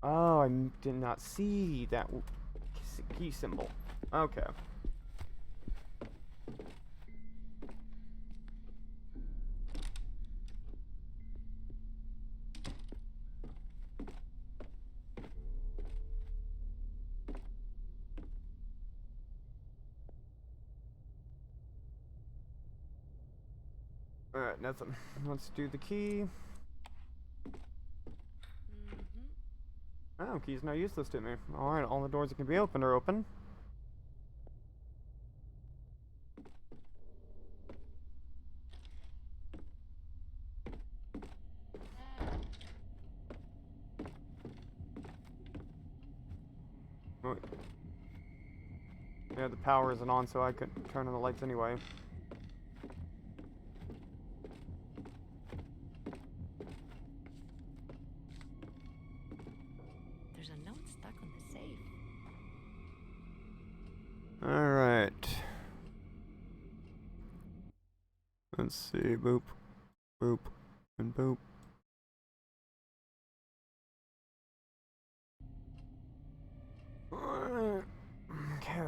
Oh, I did not see that key symbol. Okay. Alright, nothing. Let's do the key. Oh, key's now useless to me. Alright, all the doors that can be opened are open. Oh, yeah, the power isn't on, so I couldn't turn on the lights anyway. There's a note stuck on the safe. Alright. Let's see. Boop. Boop. And boop. Alright. Okay.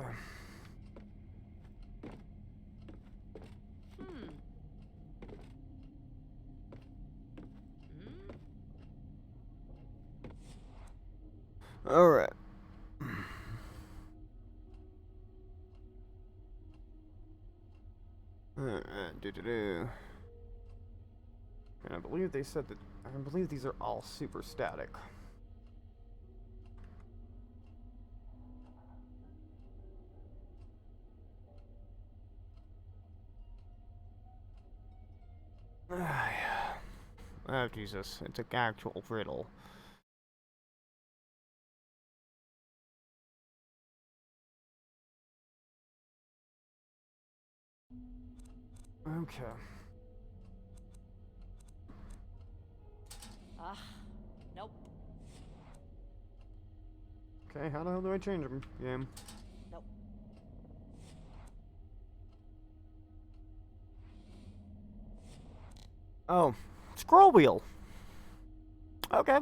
Alright. Do. And I believe they said that. I believe these are all super static. Oh, Jesus. It's an actual riddle. Okay. Ah, nope. Okay, how the hell do I change them? Game. Nope. Oh, scroll wheel. Okay.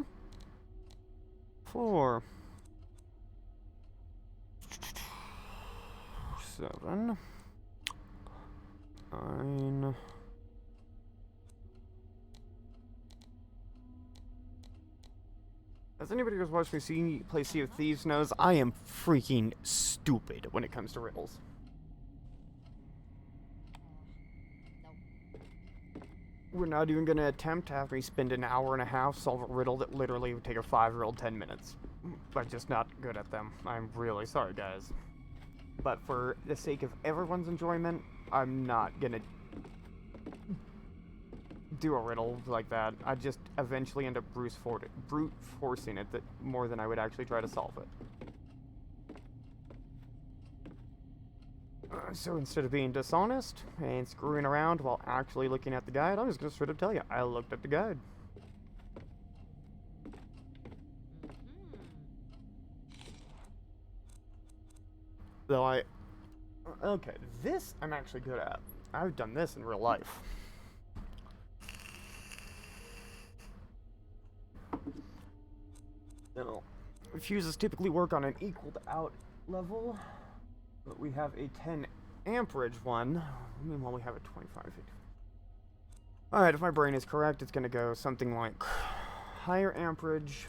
4, 7, 9. As anybody who's watched me play Sea of Thieves knows, I am freaking stupid when it comes to riddles. We're not even going to attempt to have me spend an hour and a half solve a riddle that literally would take a 5-year-old 10 minutes. I'm just not good at them. I'm really sorry, guys. But for the sake of everyone's enjoyment, I'm not going to do a riddle like that. I just eventually end up brute forcing it more than I would actually try to solve it. So instead of being dishonest and screwing around while actually looking at the guide, I'm just going to straight up tell you, I looked at the guide. Though okay, this I'm actually good at. I've done this in real life. Now, fuses typically work on an equal to out level. But we have a 10 amperage one. Meanwhile, we have a 25. Alright, if my brain is correct, it's going to go something like higher amperage,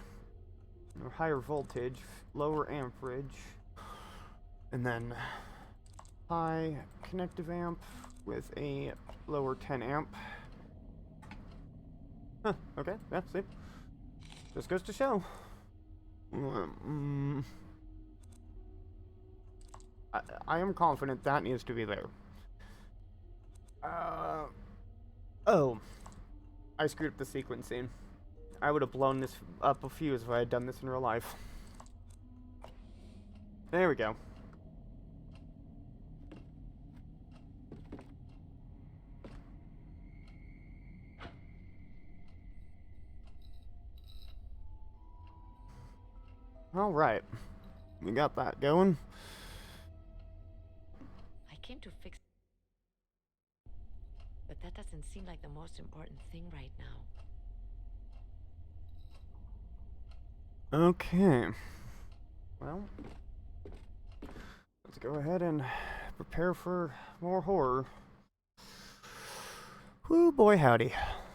or higher voltage, lower amperage, and then high connective amp with a lower 10 amp. Huh, okay, yeah, see. Just goes to show. I am confident that needs to be there. Oh. I screwed up the sequencing. I would have blown this up a fuse if I had done this in real life. There we go. Alright. We got that going. I came to fix... But that doesn't seem like the most important thing right now. Okay. Well, let's go ahead and prepare for more horror. Whoo, boy howdy.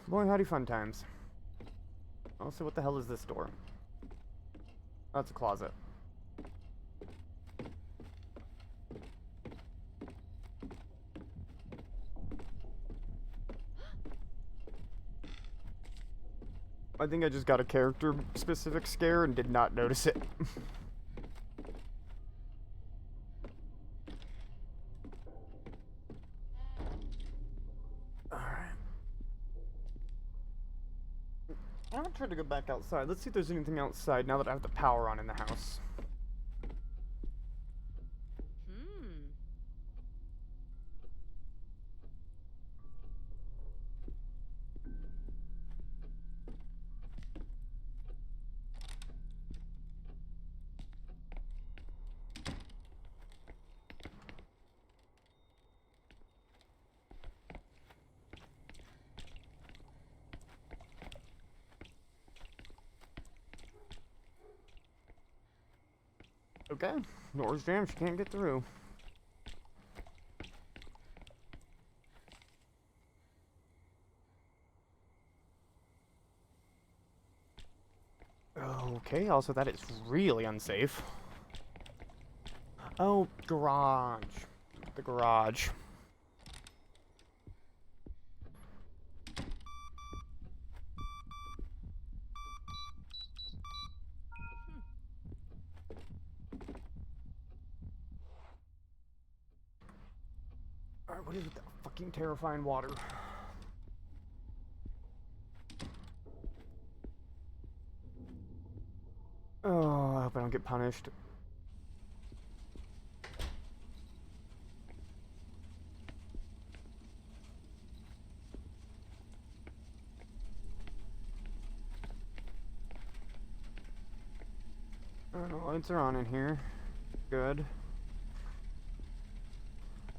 Boy howdy fun times. Also, what the hell is this door? That's a closet. I think I just got a character-specific scare and did not notice it. Alright. I'm gonna try to go back outside. Let's see if there's anything outside now that I have the power on in the house. Okay, door's jammed, she can't get through. Okay, also that is really unsafe. Oh, garage. The garage. Alright, what is it? That fucking terrifying water. Oh, I hope I don't get punished. Oh, lights are on in here. Good.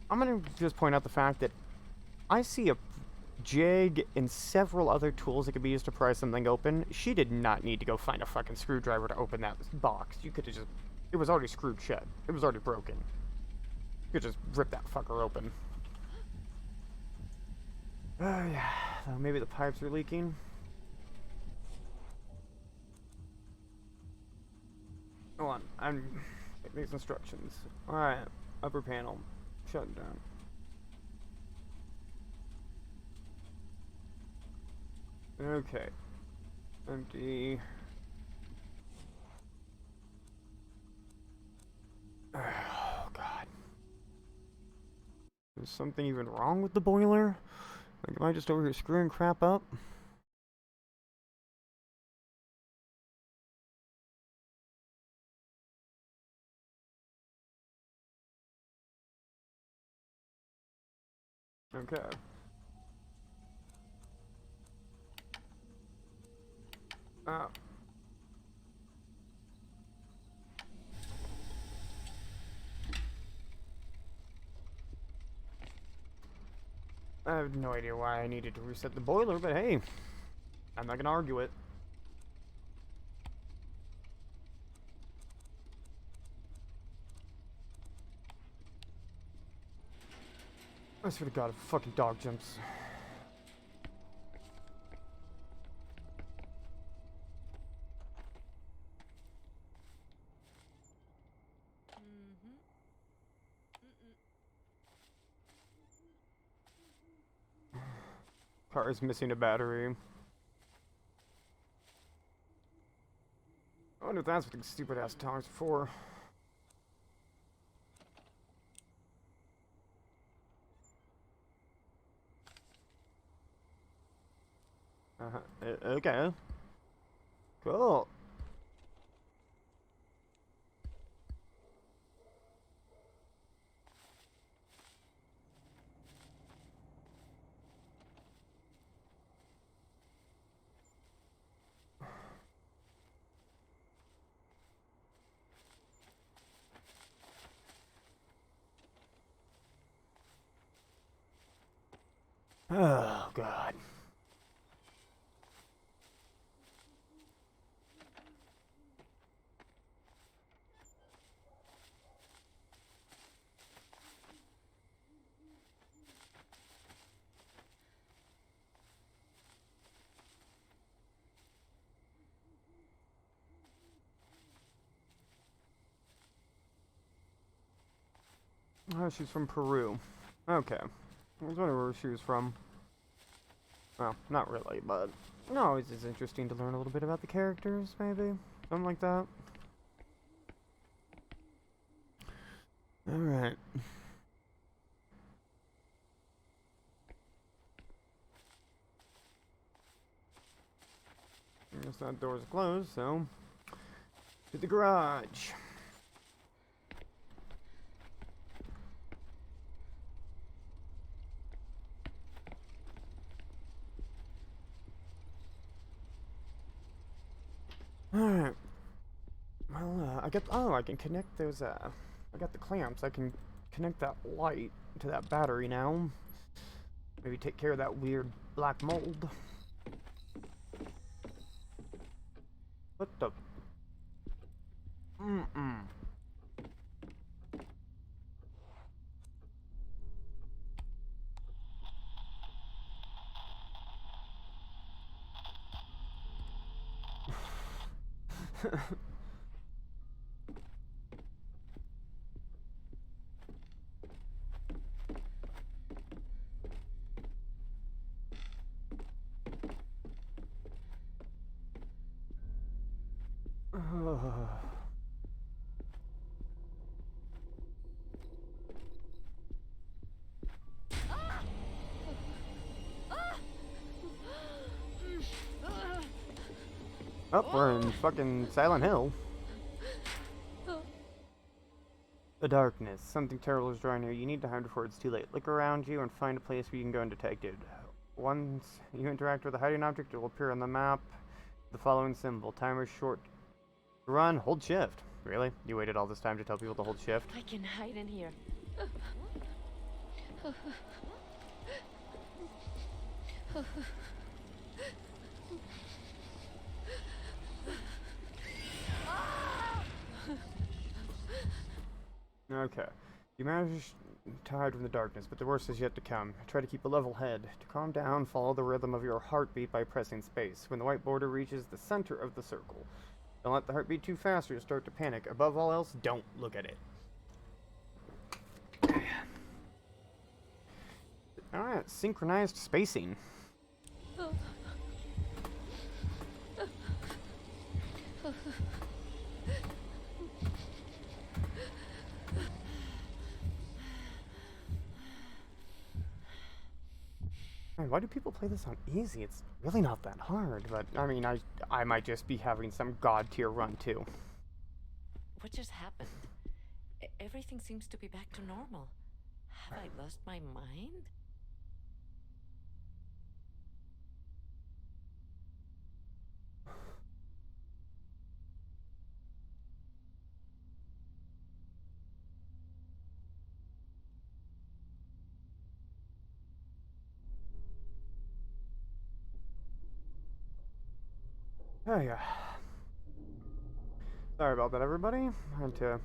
I'm gonna just point out the fact that I see a jig and several other tools that could be used to pry something open. She did not need to go find a fucking screwdriver to open that box. You could have just... It was already screwed shut. It was already broken. You could just rip that fucker open. Oh, yeah. Maybe the pipes are leaking. Hold on. I'm... These instructions. Alright. Upper panel. Shut down. Okay. Empty. Oh, God. Is something even wrong with the boiler? Like, am I just over here screwing crap up? Okay. Oh. I have no idea why I needed to reset the boiler, but hey, I'm not gonna argue it. I swear to God, if a fucking dog jumps. Car is missing a battery. I wonder if that's what the stupid ass tires are for. Okay. Cool. Oh, God. Oh, she's from Peru. Okay. I was wondering where she was from. Well, not really, but... No, it's interesting to learn a little bit about the characters, maybe? Something like that. Alright. I guess that door's closed, so... To the garage. Alright. Well, I got... Oh, I can connect those, I got the clamps. I can connect that light to that battery now. Maybe take care of that weird black mold. What the... Mm-mm. Oh, we're in fucking Silent Hill. The darkness. Something terrible is drawing near. You need to hide before it's too late. Look around you and find a place where you can go undetected. Once you interact with a hiding object, it will appear on the map. The following symbol. Timer short. Run. Hold shift. Really? You waited all this time to tell people to hold shift? I can hide in here. Okay. You managed to hide from the darkness, but the worst is yet to come. Try to keep a level head. To calm down, follow the rhythm of your heartbeat by pressing space. When the white border reaches the center of the circle, don't let the heart beat too fast or you'll start to panic. Above all else, don't look at it. Alright, synchronized spacing. Man, why do people play this on easy? It's really not that hard, but I mean, I might just be having some god tier run too. What just happened? Everything seems to be back to normal. Have I lost my mind? Oh yeah. Sorry about that, everybody. I had to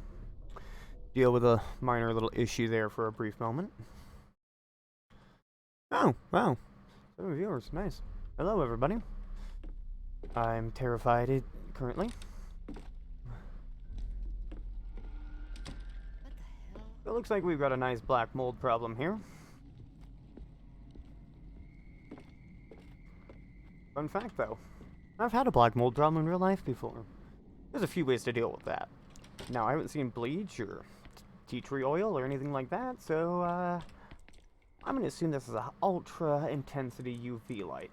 deal with a minor little issue there for a brief moment. Oh, wow. 7 viewers, nice. Hello, everybody. I'm terrified currently. It looks like we've got a nice black mold problem here. Fun fact, though. I've had a black mold problem in real life before. There's a few ways to deal with that. Now, I haven't seen bleach or tea tree oil or anything like that, so, I'm gonna assume this is a ultra intensity UV light.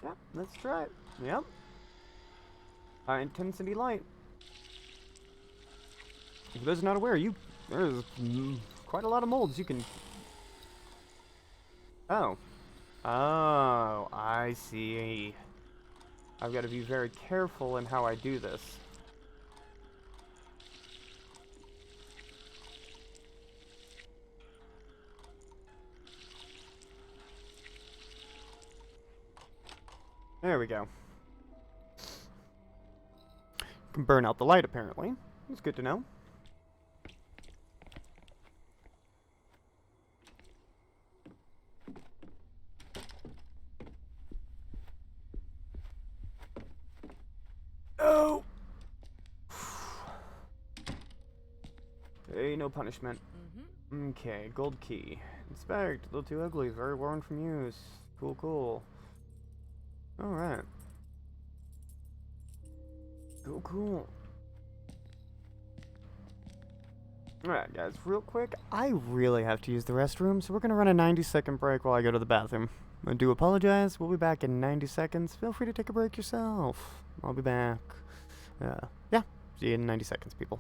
Yep, let's try it. Yep. High intensity light. For those not aware, there's quite a lot of molds you can. Oh. Oh, I see. I've got to be very careful in how I do this. There we go. Can burn out the light, apparently. That's good to know. Oh! Hey, no punishment. Okay, gold key. Inspect. A little too ugly. Very worn from use. Cool, cool. Alright. Cool, cool. Alright, guys, real quick, I really have to use the restroom, so we're gonna run a 90-second break while I go to the bathroom. I do apologize. We'll be back in 90 seconds. Feel free to take a break yourself. I'll be back. Yeah, see you in 90 seconds, people.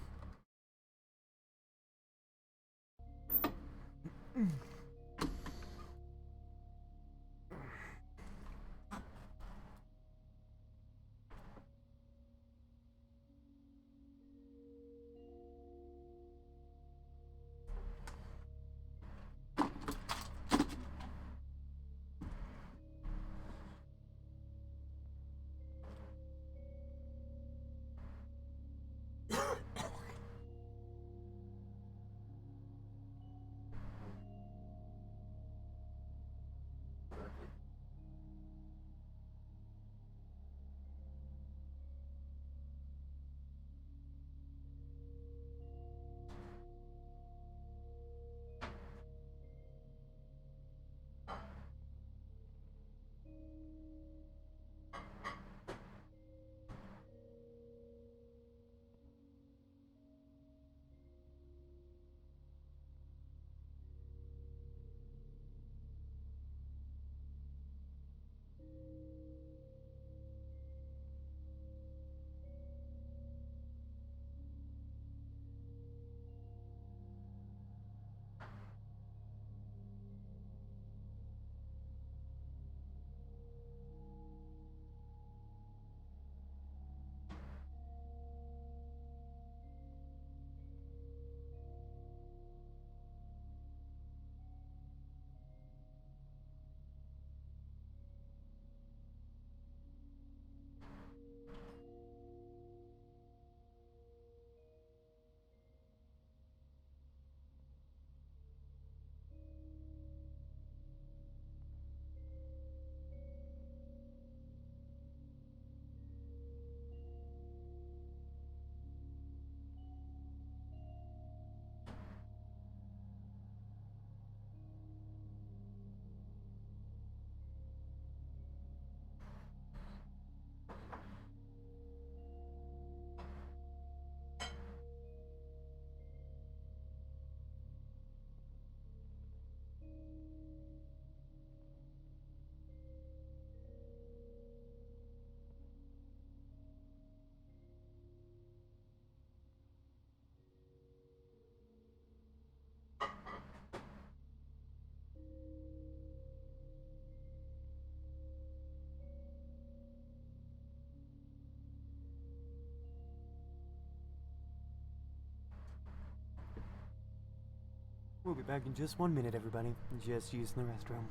We'll be back in just 1 minute, everybody. Just using the restroom.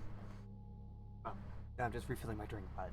Oh, I'm just refilling my drink, but...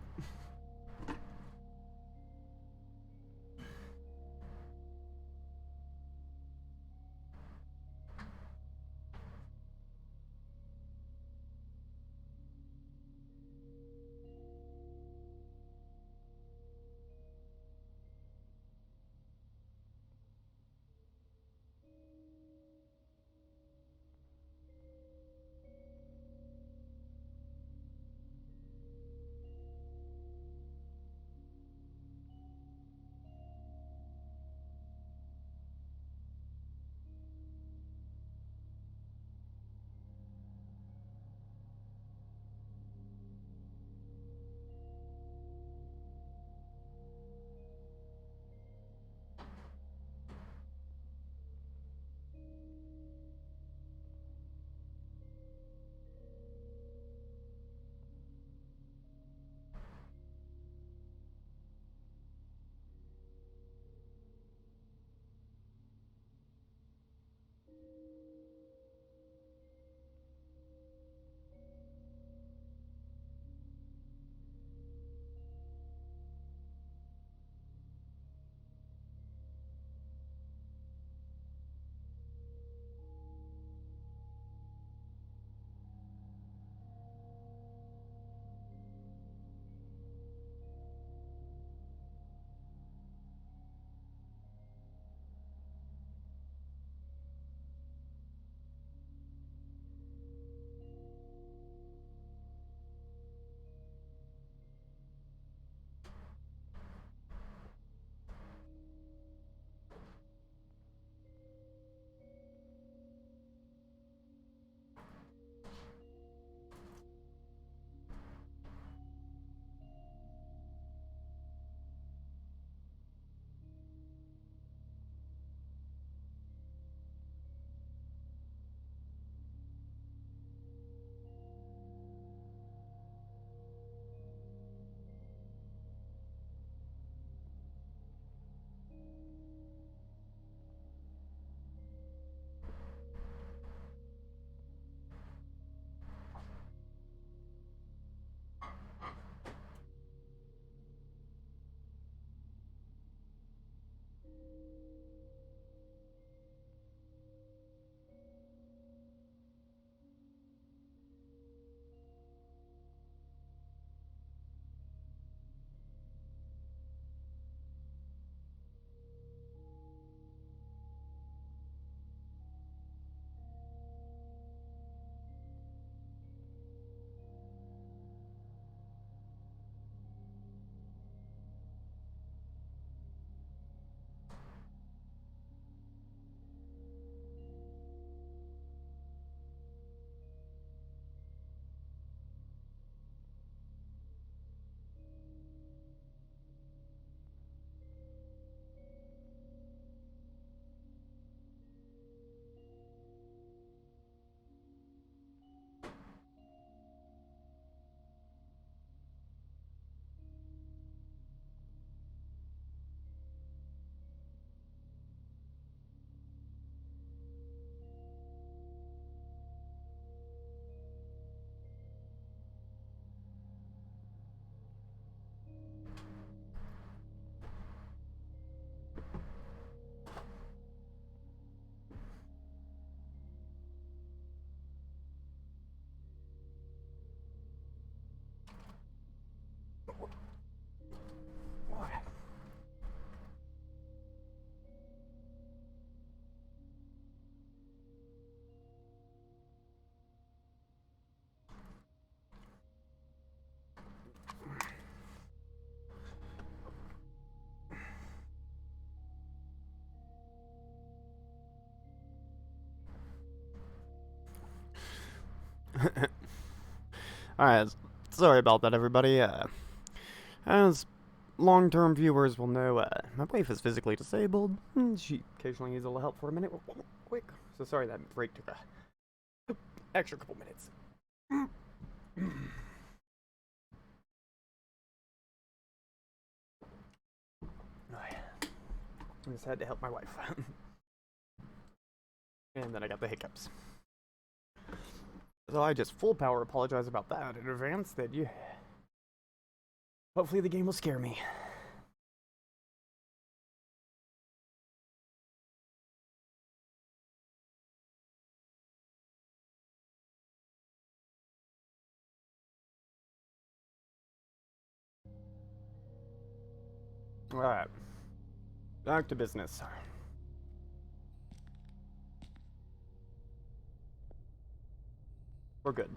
Alright, sorry about that, everybody. As long-term viewers will know, my wife is physically disabled. She occasionally needs a little help for a minute. Quick. So sorry that break took a extra couple minutes. I just had to help my wife. And then I got the hiccups. So I just full power apologize about that in advance. That you. Hopefully the game will scare me. Alright. Back to business. We're good.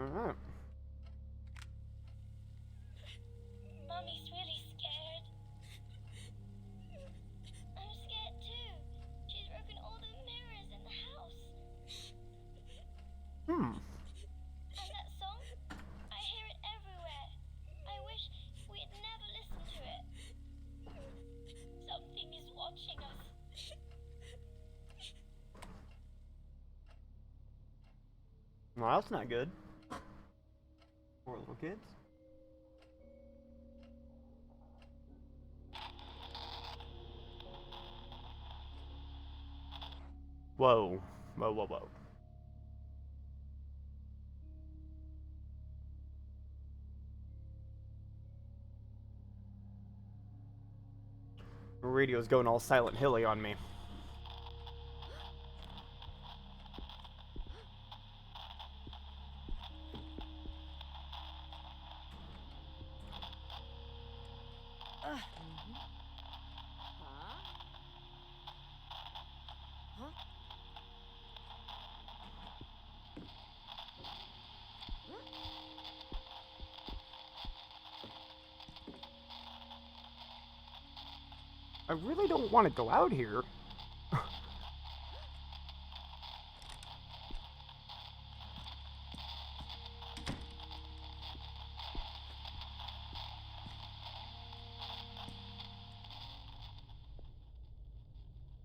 Alright. Mommy's really scared. I'm scared too. She's broken all the mirrors in the house. Hmm. And that song? I hear it everywhere. I wish we'd never listened to it. Something is watching us. Well, that's not good. Poor little kids. Whoa. Whoa, whoa, whoa. The radio's going all Silent Hilly on me. I really don't want to go out here.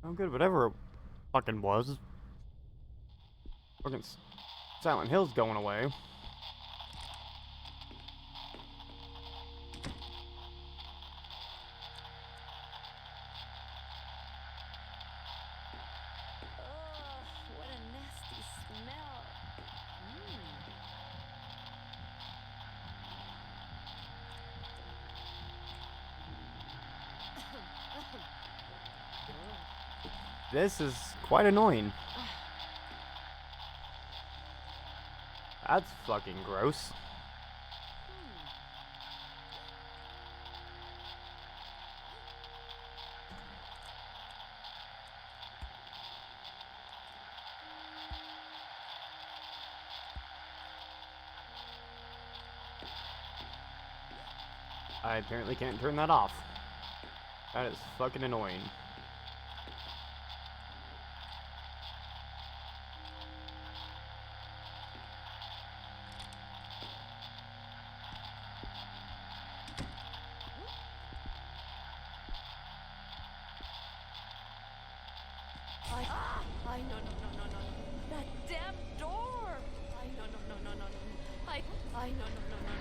Oh good, whatever it fucking was. Fucking Silent Hill's going away. What a nasty smell. This is quite annoying. That's fucking gross. I apparently can't turn that off. That is fucking annoying. I no no no no no no. That damn door. I no no no no no no. I no no no no.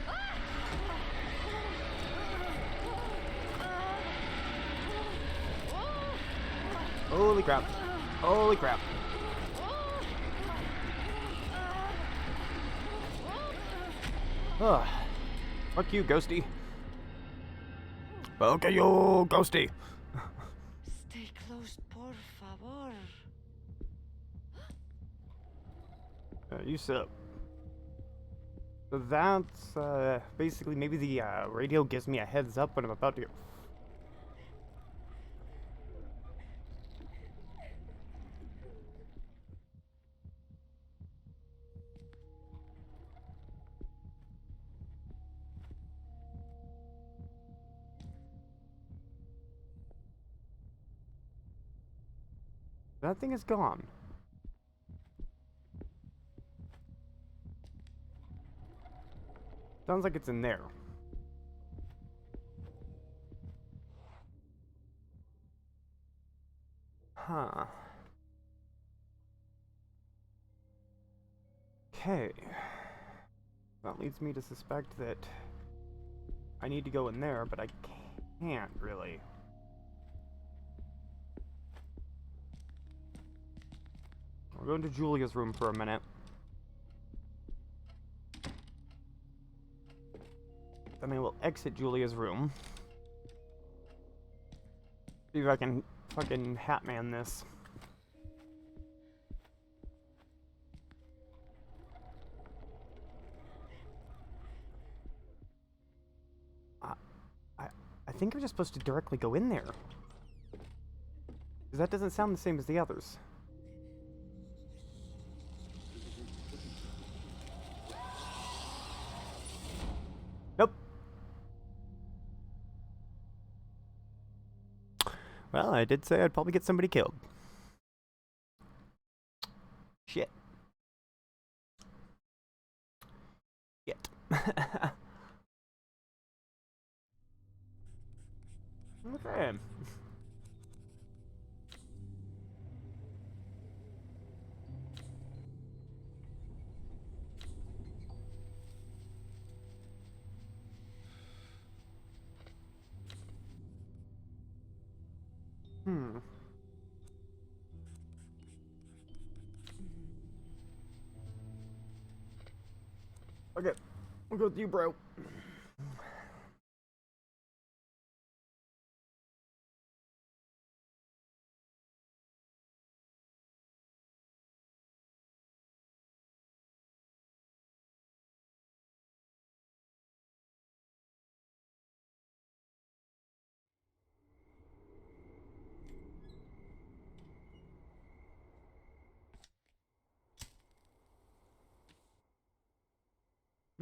Holy crap. Holy crap. Ugh. Fuck you, Ghosty. Okay, you, Ghosty. Stay close, por favor. You said. So that's basically maybe the radio gives me a heads up when I'm about to go. That thing is gone. Sounds like it's in there. Huh. Okay. So that leads me to suspect that I need to go in there, but I can't really. We'll go into Julia's room for a minute. Then I will exit Julia's room. See if I can fucking Hatman this. I think I'm just supposed to directly go in there. Because that doesn't sound the same as the others. Nope. Well, I did say I'd probably get somebody killed. Shit. Shit. Okay. Okay, we'll go with you, bro.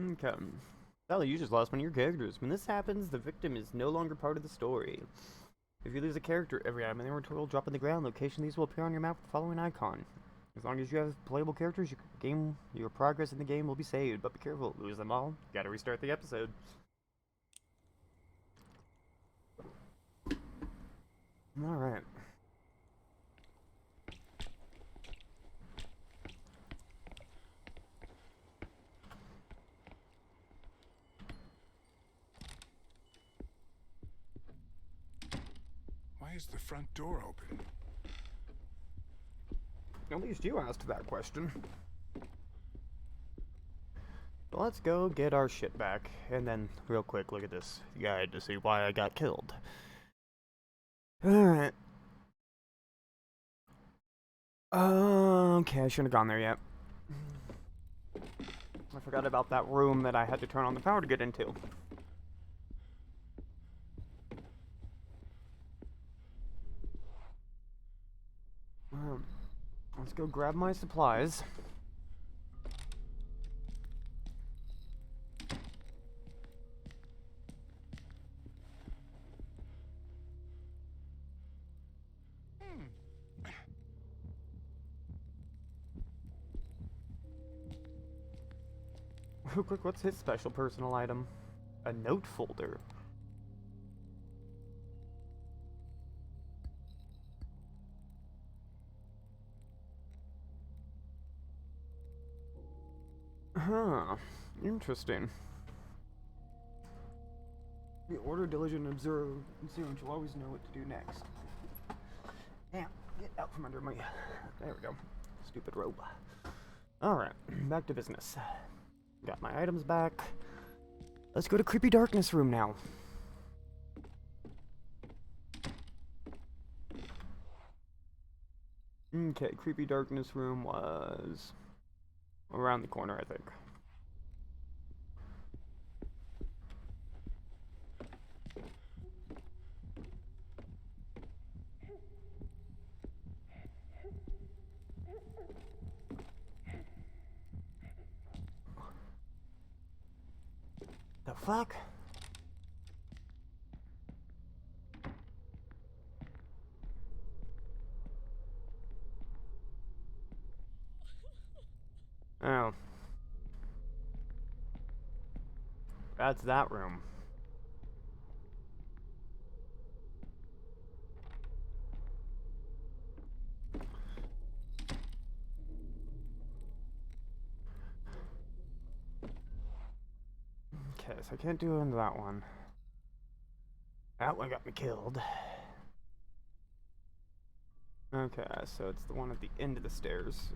Okay. Sally, you just lost one of your characters. When this happens, the victim is no longer part of the story. If you lose a character, every item in the inventory will drop on the ground. Location these will appear on your map with the following icon. As long as you have playable characters, your progress in the game will be saved. But be careful, lose them all, you gotta restart the episode. Alright. Why is the front door open? At least you asked that question. Well, let's go get our shit back, and then, real quick, look at this guide to see why I got killed. Alright. Okay, I shouldn't have gone there yet. I forgot about that room that I had to turn on the power to get into. Let's go grab my supplies. Real quick, what's his special personal item? A note folder. Huh. Interesting. Be order, diligent, and observe, and see what you'll always know what to do next. Damn, get out from under me. There we go. Stupid rope. Alright, back to business. Got my items back. Let's go to Creepy Darkness room now. Okay, Creepy Darkness room was around the corner, I think. The fuck? Oh. That's that room. Okay, so I can't do into that one. That one got me killed. Okay, so it's the one at the end of the stairs.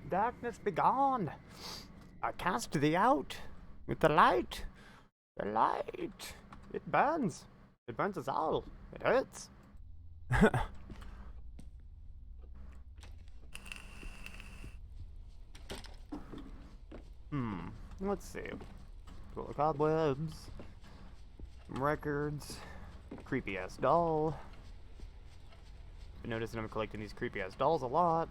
Darkness be gone. I cast thee out with the light. The light. It burns. It burns us all. It hurts. Let's see. Full of cobwebs. Some records. Creepy ass doll. Been noticing I'm collecting these creepy ass dolls a lot.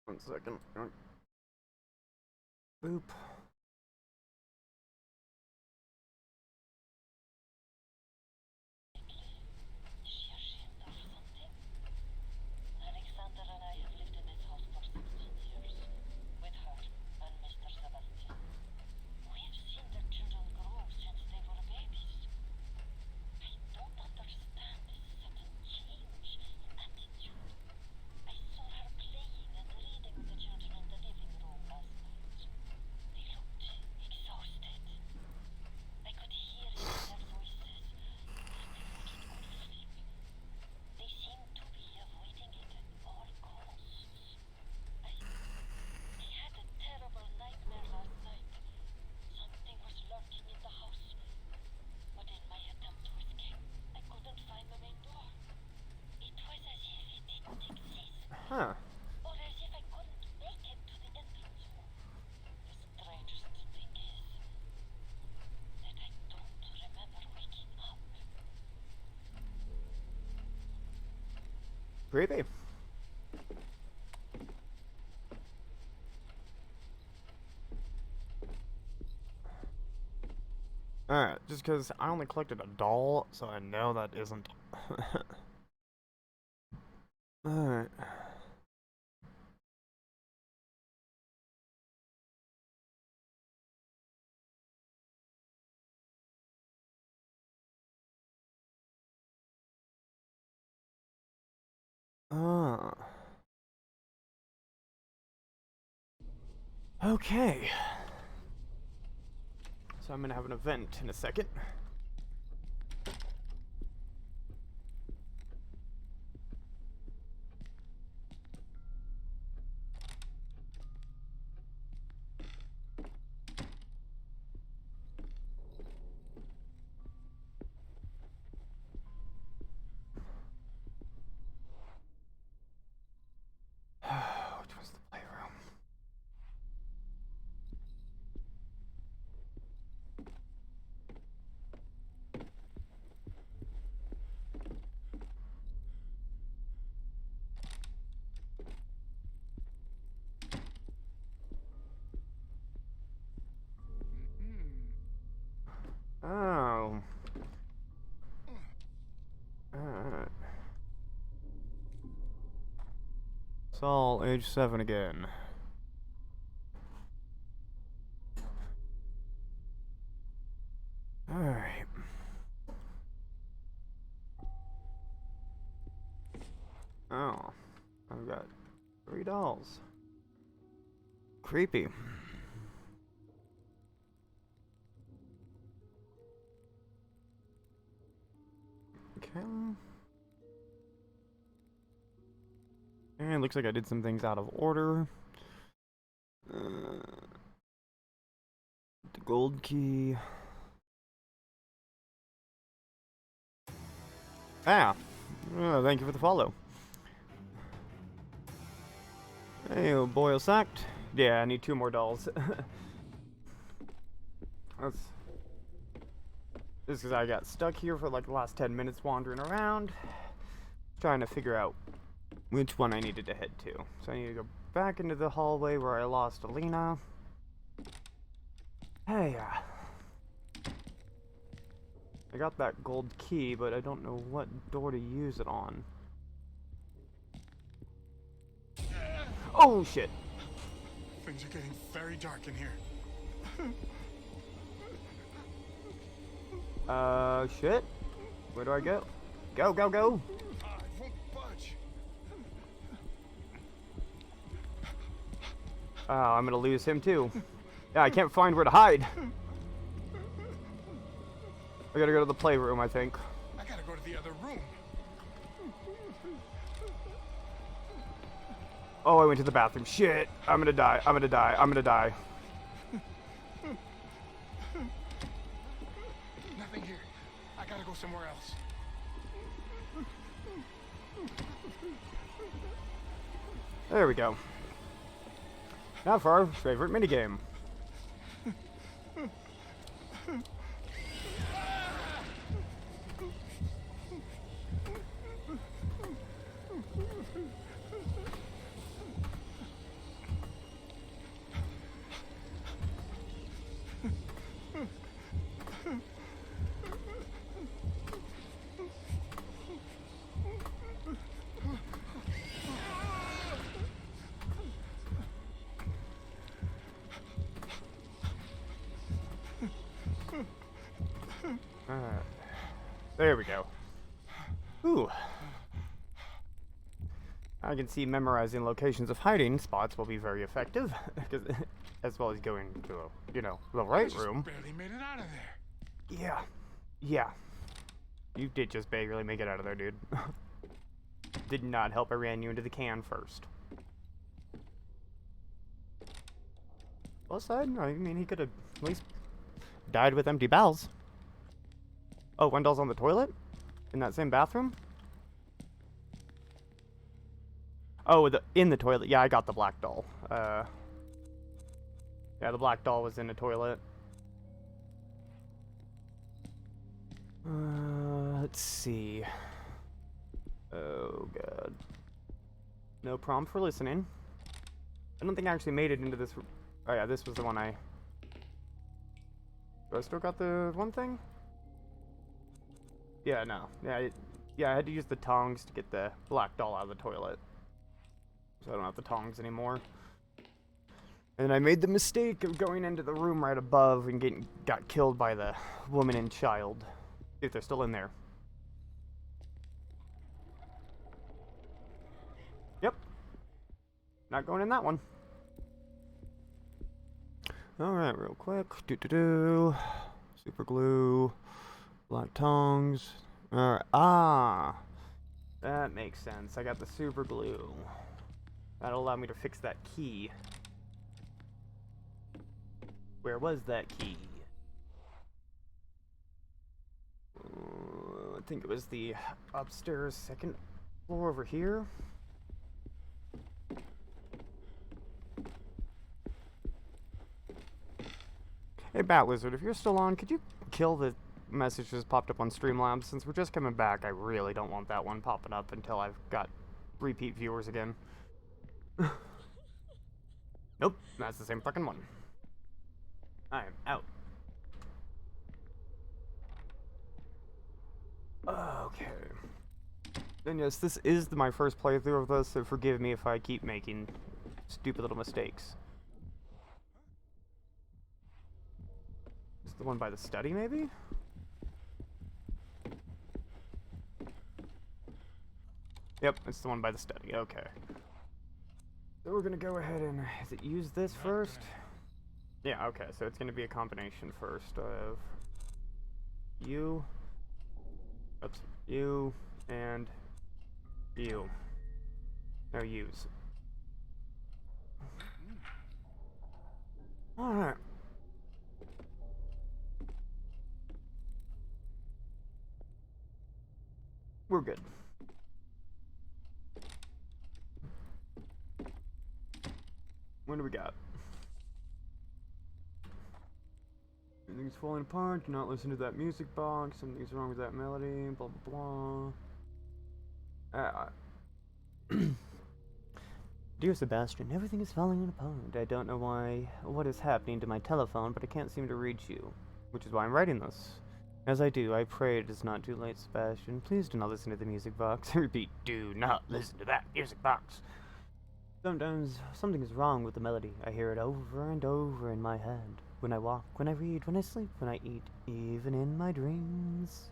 One second. Boop. Huh. Or as if I couldn't make it to the entrance hall. The strangest thing is that I don't remember waking up. Creepy. Alright, just because I only collected a doll, so I know that isn't. Alright. Okay. So I'm gonna have an event in a second. Which was the playroom? Oh. Alright. Saul, age 7 again. Alright. Oh. I've got 3 dolls. Creepy. Okay. And it looks like I did some things out of order. The gold key. Ah! Thank you for the follow. Hey, oh boy, sacked. Yeah, I need 2 more dolls. That's... This is because I got stuck here for like the last 10 minutes wandering around, trying to figure out which one I needed to head to. So I need to go back into the hallway where I lost Alina. Hey, I got that gold key, but I don't know what door to use it on. Oh, shit. Things are getting very dark in here. Shit. Where do I go? Go, go, go! I won't budge. Oh, I'm gonna lose him too. Yeah, I can't find where to hide. I gotta go to the playroom, I think. I gotta go to the other room. Oh, I went to the bathroom. Shit! I'm gonna die. I'm gonna die. I'm gonna die. Nothing here. I gotta go somewhere else. There we go. Now for our favorite minigame. There we go. Ooh. I can see memorizing locations of hiding spots will be very effective, as well as going to, the right room. Barely made it out of there. Yeah. Yeah. You did just barely make it out of there, dude. Did not help I ran you into the can first. Plus side, I mean, he could have at least died with empty bowels. Oh, Wendell's on the toilet? In that same bathroom? Oh, in the toilet. Yeah, I got the black doll. Yeah, the black doll was in the toilet. Let's see. Oh, God. No prompt for listening. I don't think I actually made it into this... Oh, yeah, this was the one I... Do I still got the one thing? Yeah, no. Yeah, I had to use the tongs to get the black doll out of the toilet. So I don't have the tongs anymore. And I made the mistake of going into the room right above and got killed by the woman and child. If they're still in there. Yep. Not going in that one. Alright, real quick. Super glue. Black tongs. Alright. Ah! That makes sense. I got the super glue. That'll allow me to fix that key. Where was that key? I think it was the upstairs second floor over here. Hey, Bat Wizard, if you're still on, could you kill the message that just popped up on Streamlabs? Since we're just coming back, I really don't want that one popping up until I've got repeat viewers again. Nope, that's the same fucking one. I am out. Okay. And yes, this is my first playthrough of this, so forgive me if I keep making stupid little mistakes. Is the one by the study, maybe? Yep, it's the one by the study. Okay. So we're gonna go ahead and use this first. Yeah, okay, so it's gonna be a combination first of you, oops, you, and you. No, use. Alright. We're good. What do we got? Everything's falling apart. Do not listen to that music box. Something's wrong with that melody. Blah blah blah. Dear Sebastian, everything is falling apart. I don't know what is happening to my telephone, but I can't seem to reach you, which is why I'm writing this. As I do, I pray it is not too late, Sebastian. Please do not listen to the music box. I repeat, do not listen to that music box. Sometimes something is wrong with the melody. I hear it over and over in my head. When I walk, when I read, when I sleep, when I eat, even in my dreams.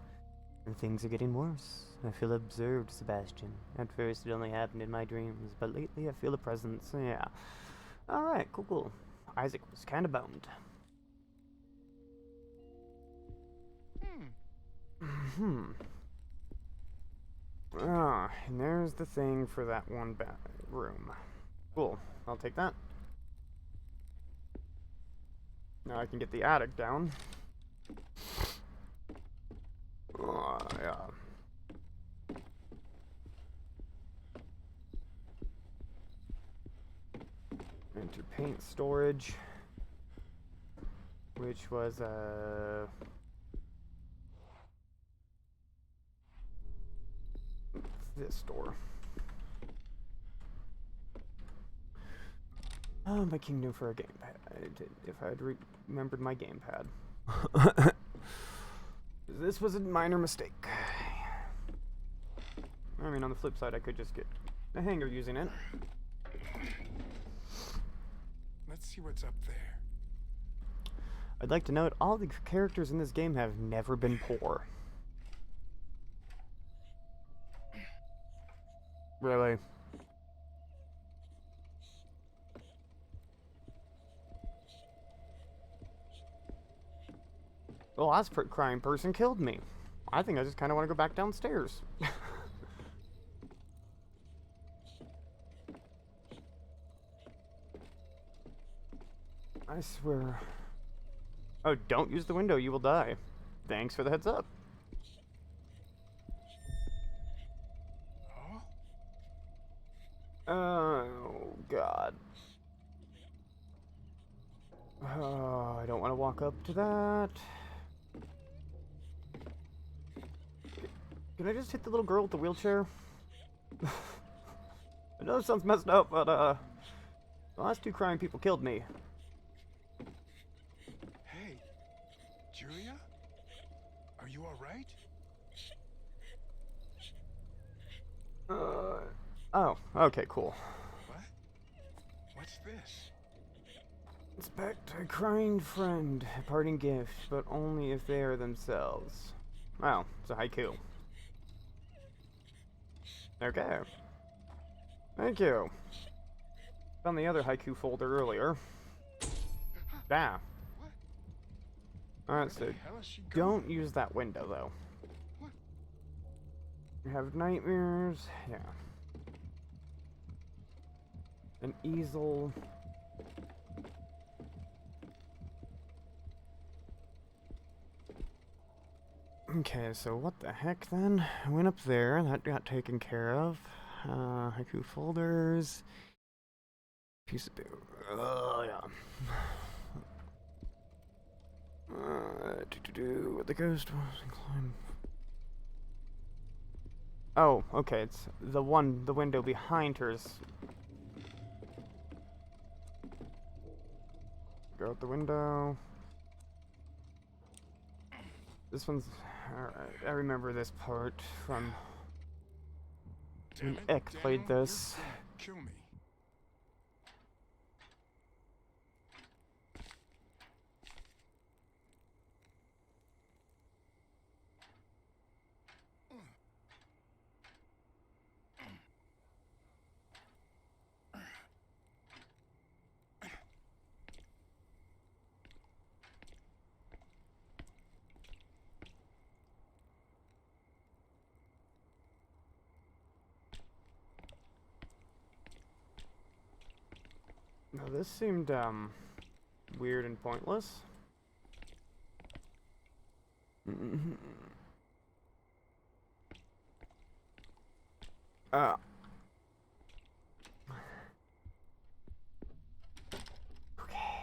And things are getting worse. I feel observed, Sebastian. At first it only happened in my dreams, but lately I feel a presence. Yeah. Alright, cool. Isaac was kinda bummed. Ah, and there's the thing for that one room. Cool. I'll take that. Now I can get the attic down. Yeah. Enter paint storage, which was this door. Oh, my kingdom for a gamepad. If I had remembered my gamepad. This was a minor mistake. I mean, on the flip side, I could just get a hanger using it. Let's see what's up there. I'd like to note, all the characters in this game have never been poor. Really? The last crying person killed me. I think I just kind of want to go back downstairs. I swear. Oh, don't use the window, you will die. Thanks for the heads up. Oh, God. Oh, I don't want to walk up to that. Can I just hit the little girl with the wheelchair? I know it sounds messed up, but, the last two crying people killed me. Hey, Julia? Are you alright? Oh, okay, cool. What? What's this? Expect a crying friend, a parting gift, but only if they are themselves. Wow, it's a haiku. Okay. Thank you. Found the other haiku folder earlier. Ah. Alright, so don't use that window, though. You have nightmares. Yeah. An easel. Okay, so what the heck then? I went up there, that got taken care of. Haiku folders. Piece of paper. Oh, yeah. What the ghost was inclined. Oh, okay, it's the window behind her's. Go out the window. This one's. Alright, I remember this part from when Ek played this. Kill me. Now this seemed weird and pointless. Okay.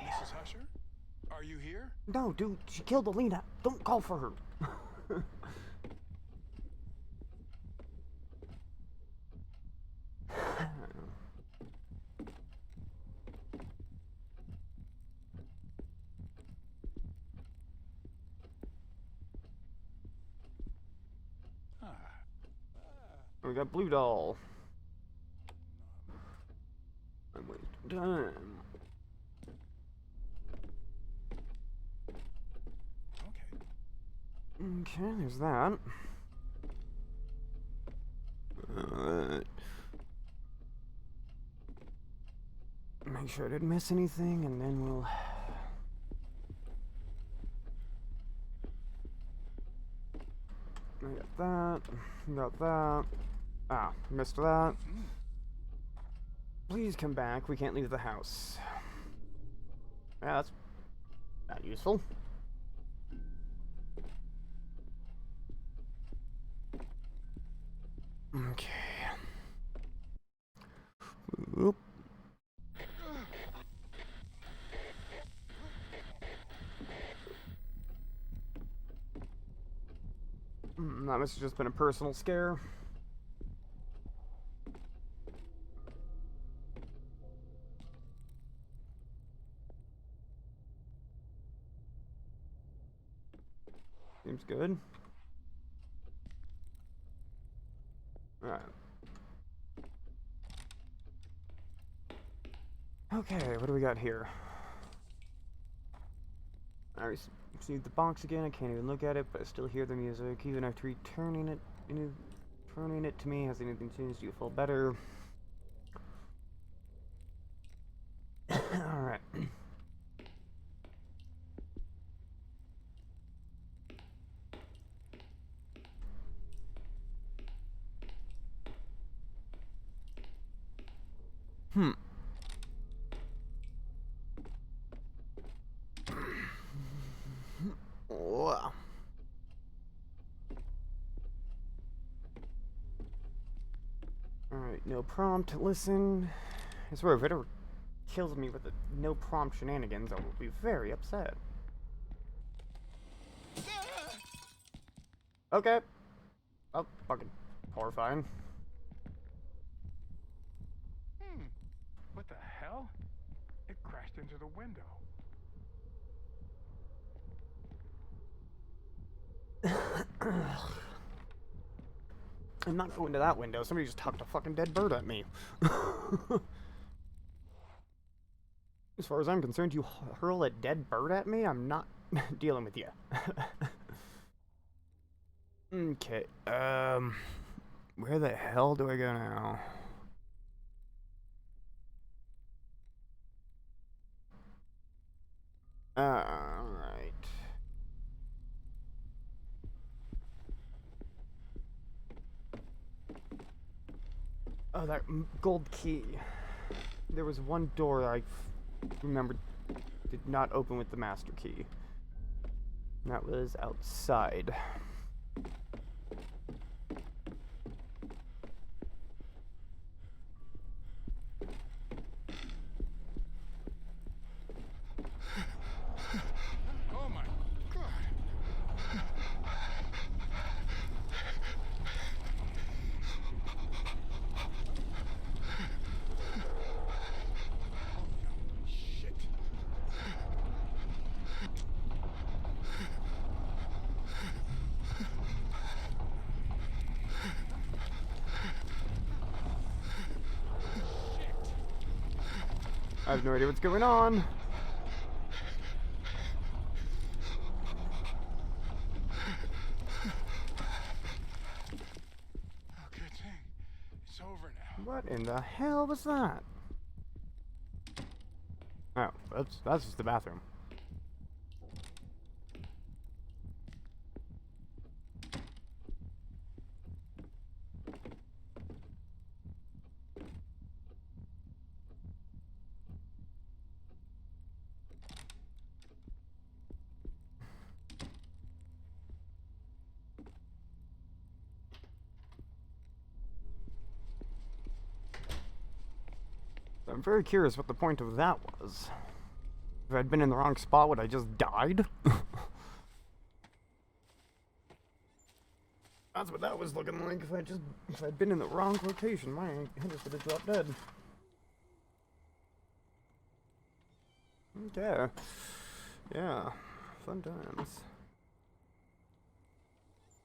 Mrs. Husher? Are you here? No, dude, she killed Alina. Don't call for her. we got Blue Doll. I'm wasting time. Okay, there's that. Make sure I didn't miss anything, and then we'll... I got that. Got that. Ah, missed that. Please come back. We can't leave the house. Yeah, that's not useful. Okay. Oop. That must have just been a personal scare. Seems good. Alright. Okay, what do we got here? I received the box again. I can't even look at it, but I still hear the music. Even after returning it to me, has anything changed? Do you feel better? Alright. Wow. Alright, no prompt. Listen. I swear, if it ever kills me with the no prompt shenanigans, I will be very upset. Okay. Oh, fucking horrifying. What the hell? It crashed into the window. I'm not going to that window. Somebody just hucked a fucking dead bird at me. As far as I'm concerned, you hurl a dead bird at me? I'm not dealing with you. Okay, where the hell do I go now? Alright. Oh, that gold key. There was one door I remembered did not open with the master key. That was outside. Oh my god. Shit. I have no idea what's going on. Oh, good thing. It's over now. What in the hell was that? Oh, that's just the bathroom. I'm very curious what the point of that was. If I'd been in the wrong spot, would I just died? That's what that was looking like. If I'd been in the wrong location, my head just would have dropped dead. Okay. Yeah. Fun times.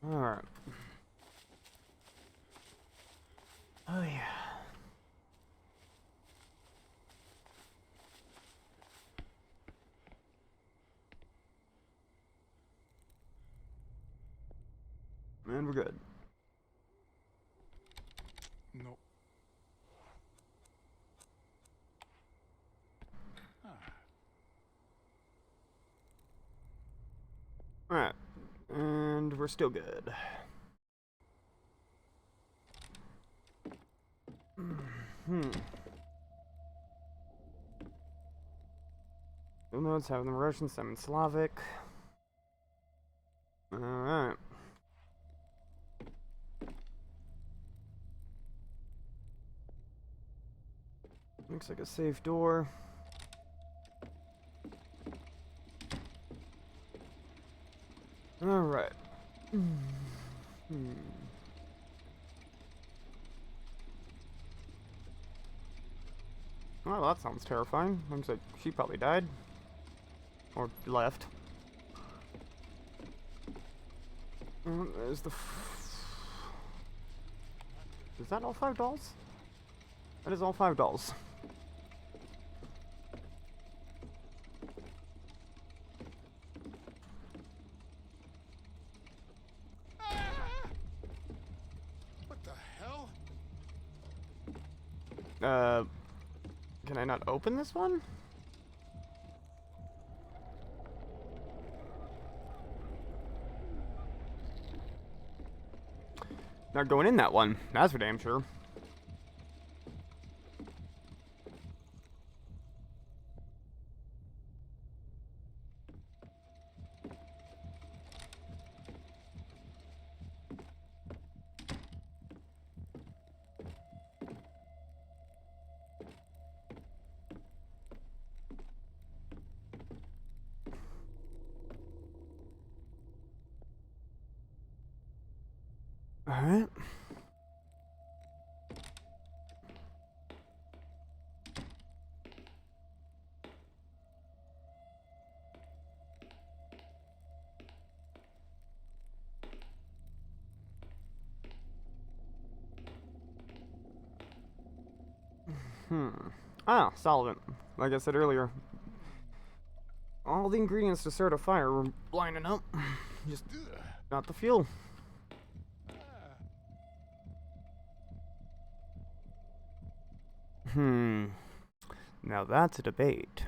Alright. Oh yeah. And we're good. Nope. Alright. And we're still good. You'll notice having the Russian, some in Slavic. Alright. Looks like a safe door. Alright. Well, that sounds terrifying. Looks like she probably died. Or left. There's the... Is that all 5 dolls? That is all 5 dolls. What the hell? Can I not open this one? Not going in that one. That's for damn sure. Alright. Ah, solvent. Like I said earlier, all the ingredients to start a fire were lining up. Just not the fuel. Now that's a debate.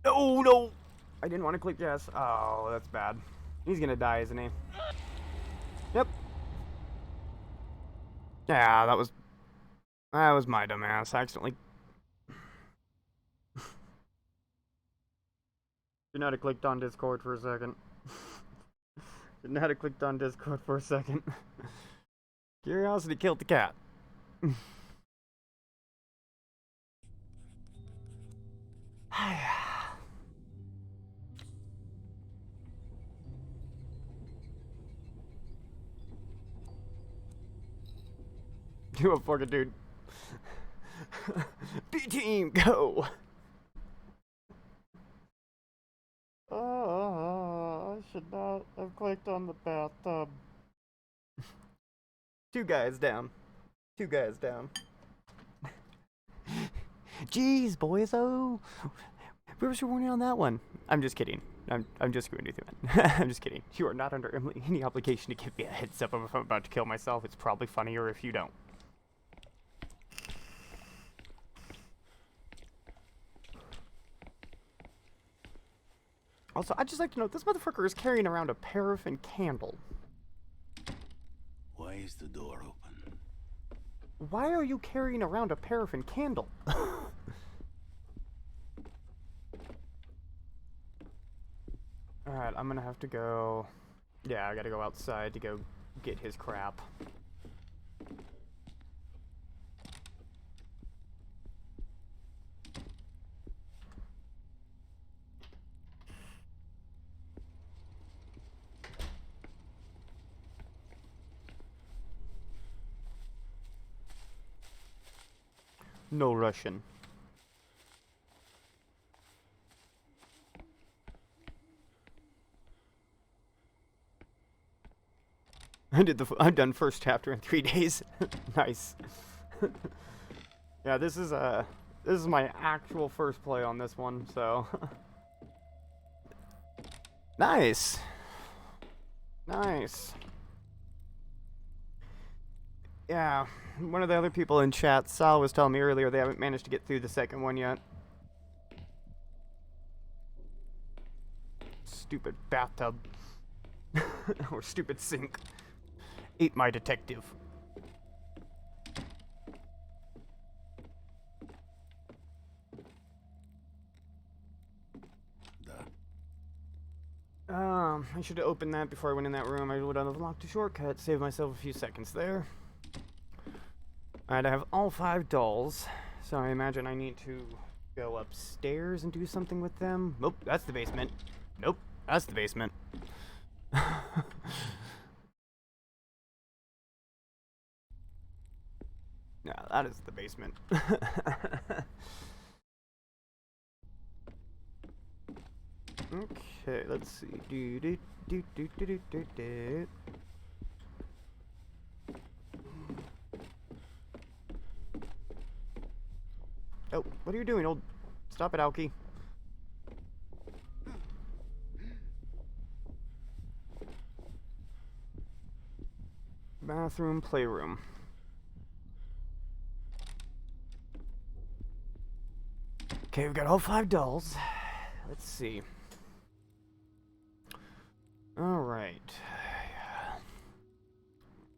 Oh no! I didn't want to click yes. Oh, that's bad. He's gonna die, isn't he? Yep. Yeah, that was my dumbass. I accidentally. Should not have clicked on Discord for a second. Should not have clicked on Discord for a second. Curiosity killed the cat. You a fucking dude. B-team, go! I should not have clicked on the bathtub. 2 guys down. 2 guys down. Jeez, boys, oh. Where was your warning on that one? I'm just kidding. I'm just going to do that. I'm just kidding. You are not under any obligation to give me a heads up if I'm about to kill myself. It's probably funnier if you don't. Also, I'd just like to note, this motherfucker is carrying around a paraffin candle. Why is the door open? Why are you carrying around a paraffin candle? Alright, I'm gonna have to go... Yeah, I gotta go outside to go get his crap. No Russian. I've done first chapter in 3 days. Nice. Yeah, this is my actual first play on this one, so nice. Nice. Yeah, one of the other people in chat, Sal, was telling me earlier they haven't managed to get through the second one yet. Stupid bathtub. Or stupid sink. Ate my detective. I should have opened that before I went in that room. I would have unlocked a shortcut, saved myself a few seconds there. Alright, I have all 5 dolls, so I imagine I need to go upstairs and do something with them. Nope, that's the basement. Nope, that's the basement. Yeah, that is the basement. Okay, let's see. Oh, what are you doing, old? Stop it, Alki. Bathroom, playroom. Okay, we've got all 5 dolls. Let's see. Alright.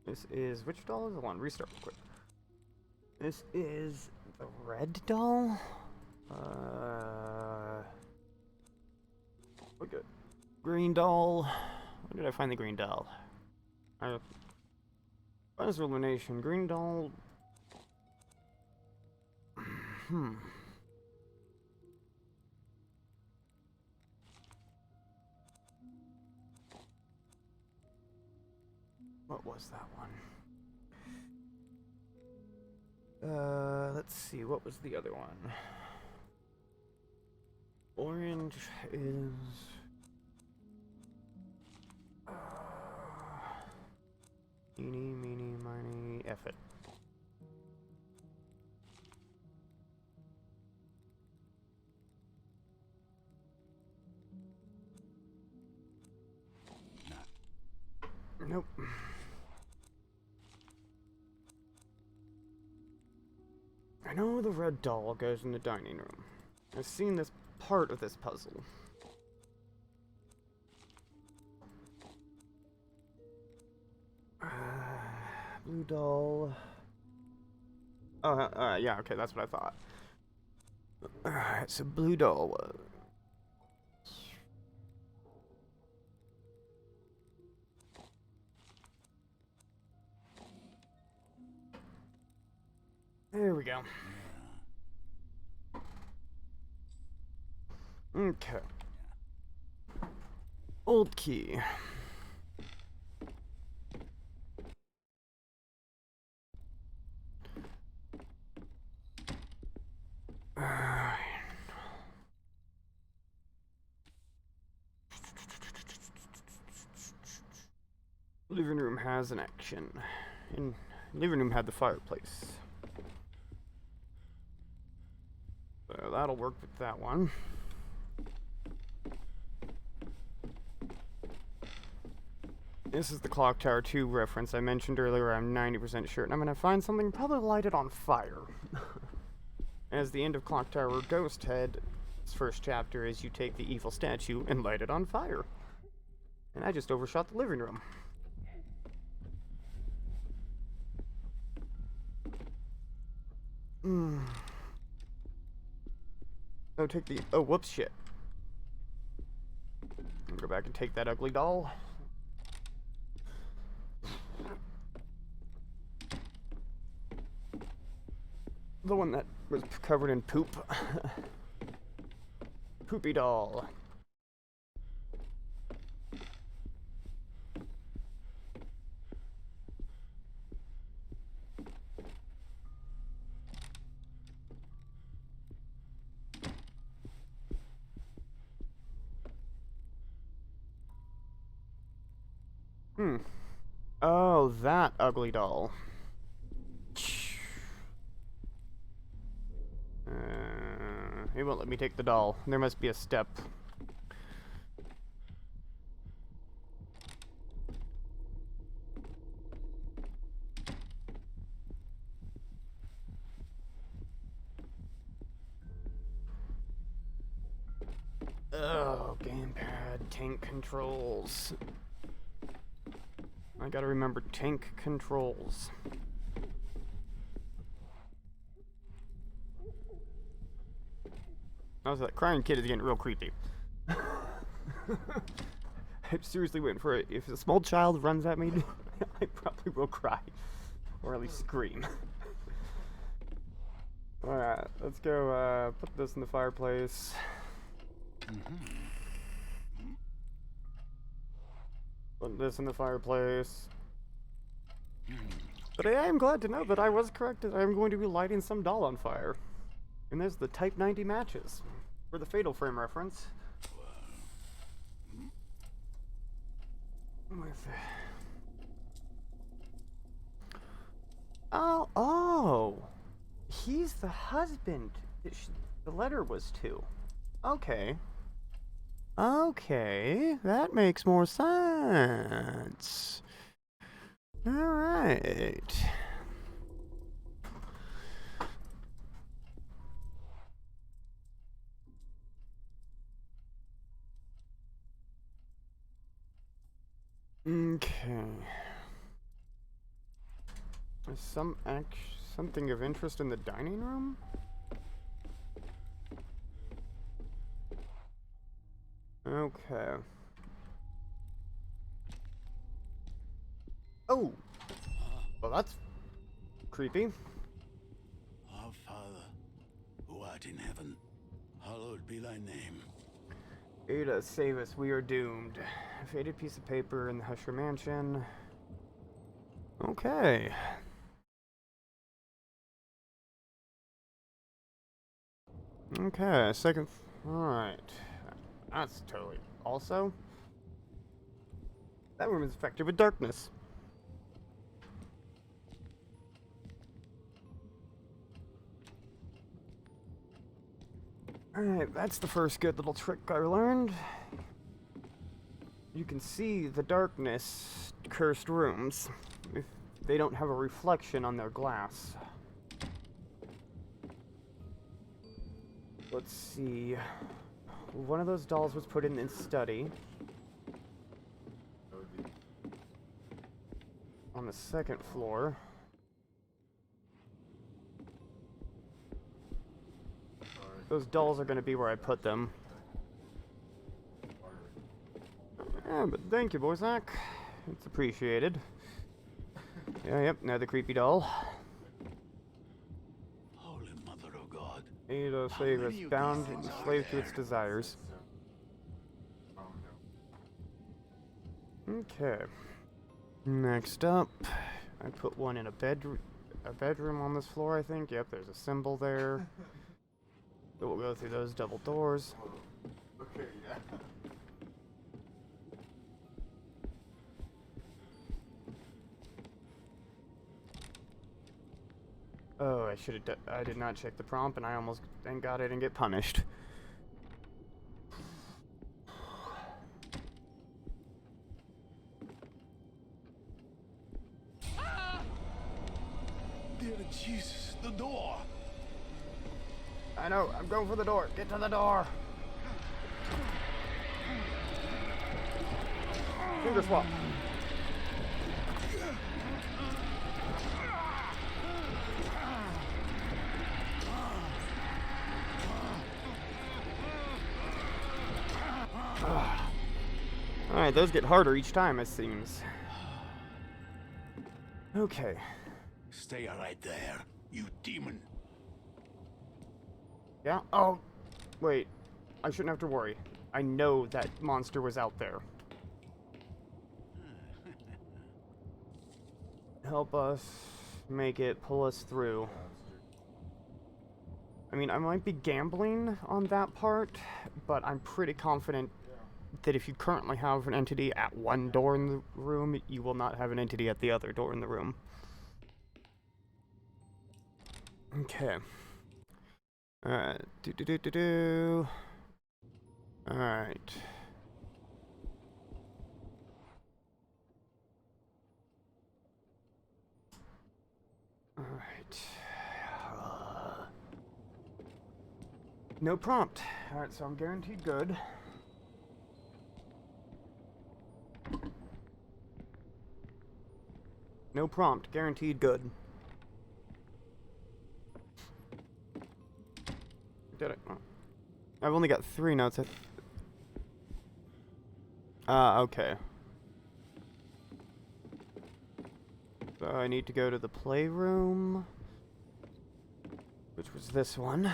This is... which doll is the one? Restart real quick. This is the red doll? Okay. Green doll. Where did I find the green doll? Bonus elimination. Green doll... What was that one? Let's see, what was the other one? Orange is... Eeny, meeny, miny, F it. Nope. I know the red doll goes in the dining room. I've seen this part of this puzzle. Blue doll. Oh, yeah, okay, that's what I thought. Alright, so blue doll was... There we go. Okay. Old key. Living room has an action. And living room had the fireplace. So that'll work with that one. This is the Clock Tower 2 reference I mentioned earlier. I'm 90% sure. And I'm gonna find something, probably light it on fire. As the end of Clock Tower Ghost Head's first chapter is you take the evil statue and light it on fire. And I just overshot the living room. Oh, take the... oh, whoops, shit. Go back and take that ugly doll. The one that was covered in poop. Poopy doll. Oh, Oh, that ugly doll. He won't let me take the doll. There must be a step. Oh, gamepad, tank controls. I gotta remember tank controls. That crying kid is getting real creepy. I'm seriously waiting for it. If a small child runs at me, I probably will cry. Or at least scream. Alright, let's go put this in the fireplace. Put this in the fireplace. But I am glad to know that I was correct. I am going to be lighting some doll on fire. And there's the Type 90 matches. For the Fatal Frame reference. Oh! He's the husband the letter was to. Okay. Okay, that makes more sense. Alright. Okay. Is something of interest in the dining room? Okay. Oh! Well, that's creepy. Our Father, who art in heaven, hallowed be thy name. Ada, save us, we are doomed. A faded piece of paper in the Husher mansion. Okay. Okay, second. Alright. That's totally. Also, that room is affected with darkness. Alright, that's the first good little trick I learned. You can see the darkness cursed rooms if they don't have a reflection on their glass. Let's see. One of those dolls was put in study. On the second floor. Those dolls are going to be where I put them. Yeah, but thank you, Boyzak. It's appreciated. Yeah, yep, another creepy doll. Holy Mother of God. Ada, save us, bound and slave to its desires. Okay. Next up, I put one in a bedroom on this floor, I think. Yep, there's a symbol there. So we'll go through those double doors. Okay, yeah. Oh, I did not check the prompt, and I almost thank God I didn't get punished. Dear Jesus, the door! I know, I'm going for the door. Get to the door. Finger swap. Alright, those get harder each time, it seems. Okay. Stay right there, you demon. Yeah? Oh, wait. I shouldn't have to worry. I know that monster was out there. Help us make it, pull us through. I mean, I might be gambling on that part, but I'm pretty confident that if you currently have an entity at one door in the room, you will not have an entity at the other door in the room. Okay. Alright. Alright. Alright. No prompt. Alright, so I'm guaranteed good. No prompt. Guaranteed good. Did it? Oh. I've only got 3 notes. Okay. So I need to go to the playroom, which was this one.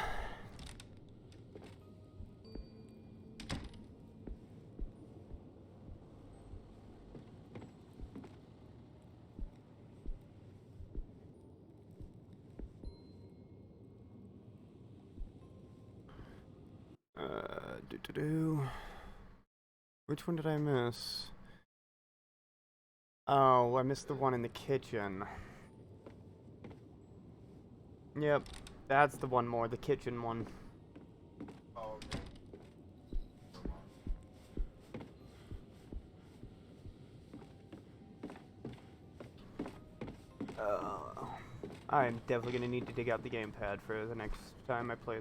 Which one did I miss? Oh, I missed the one in the kitchen. Yep, that's the one more, the kitchen one. Oh, okay. I'm definitely gonna need to dig out the gamepad for the next time I play,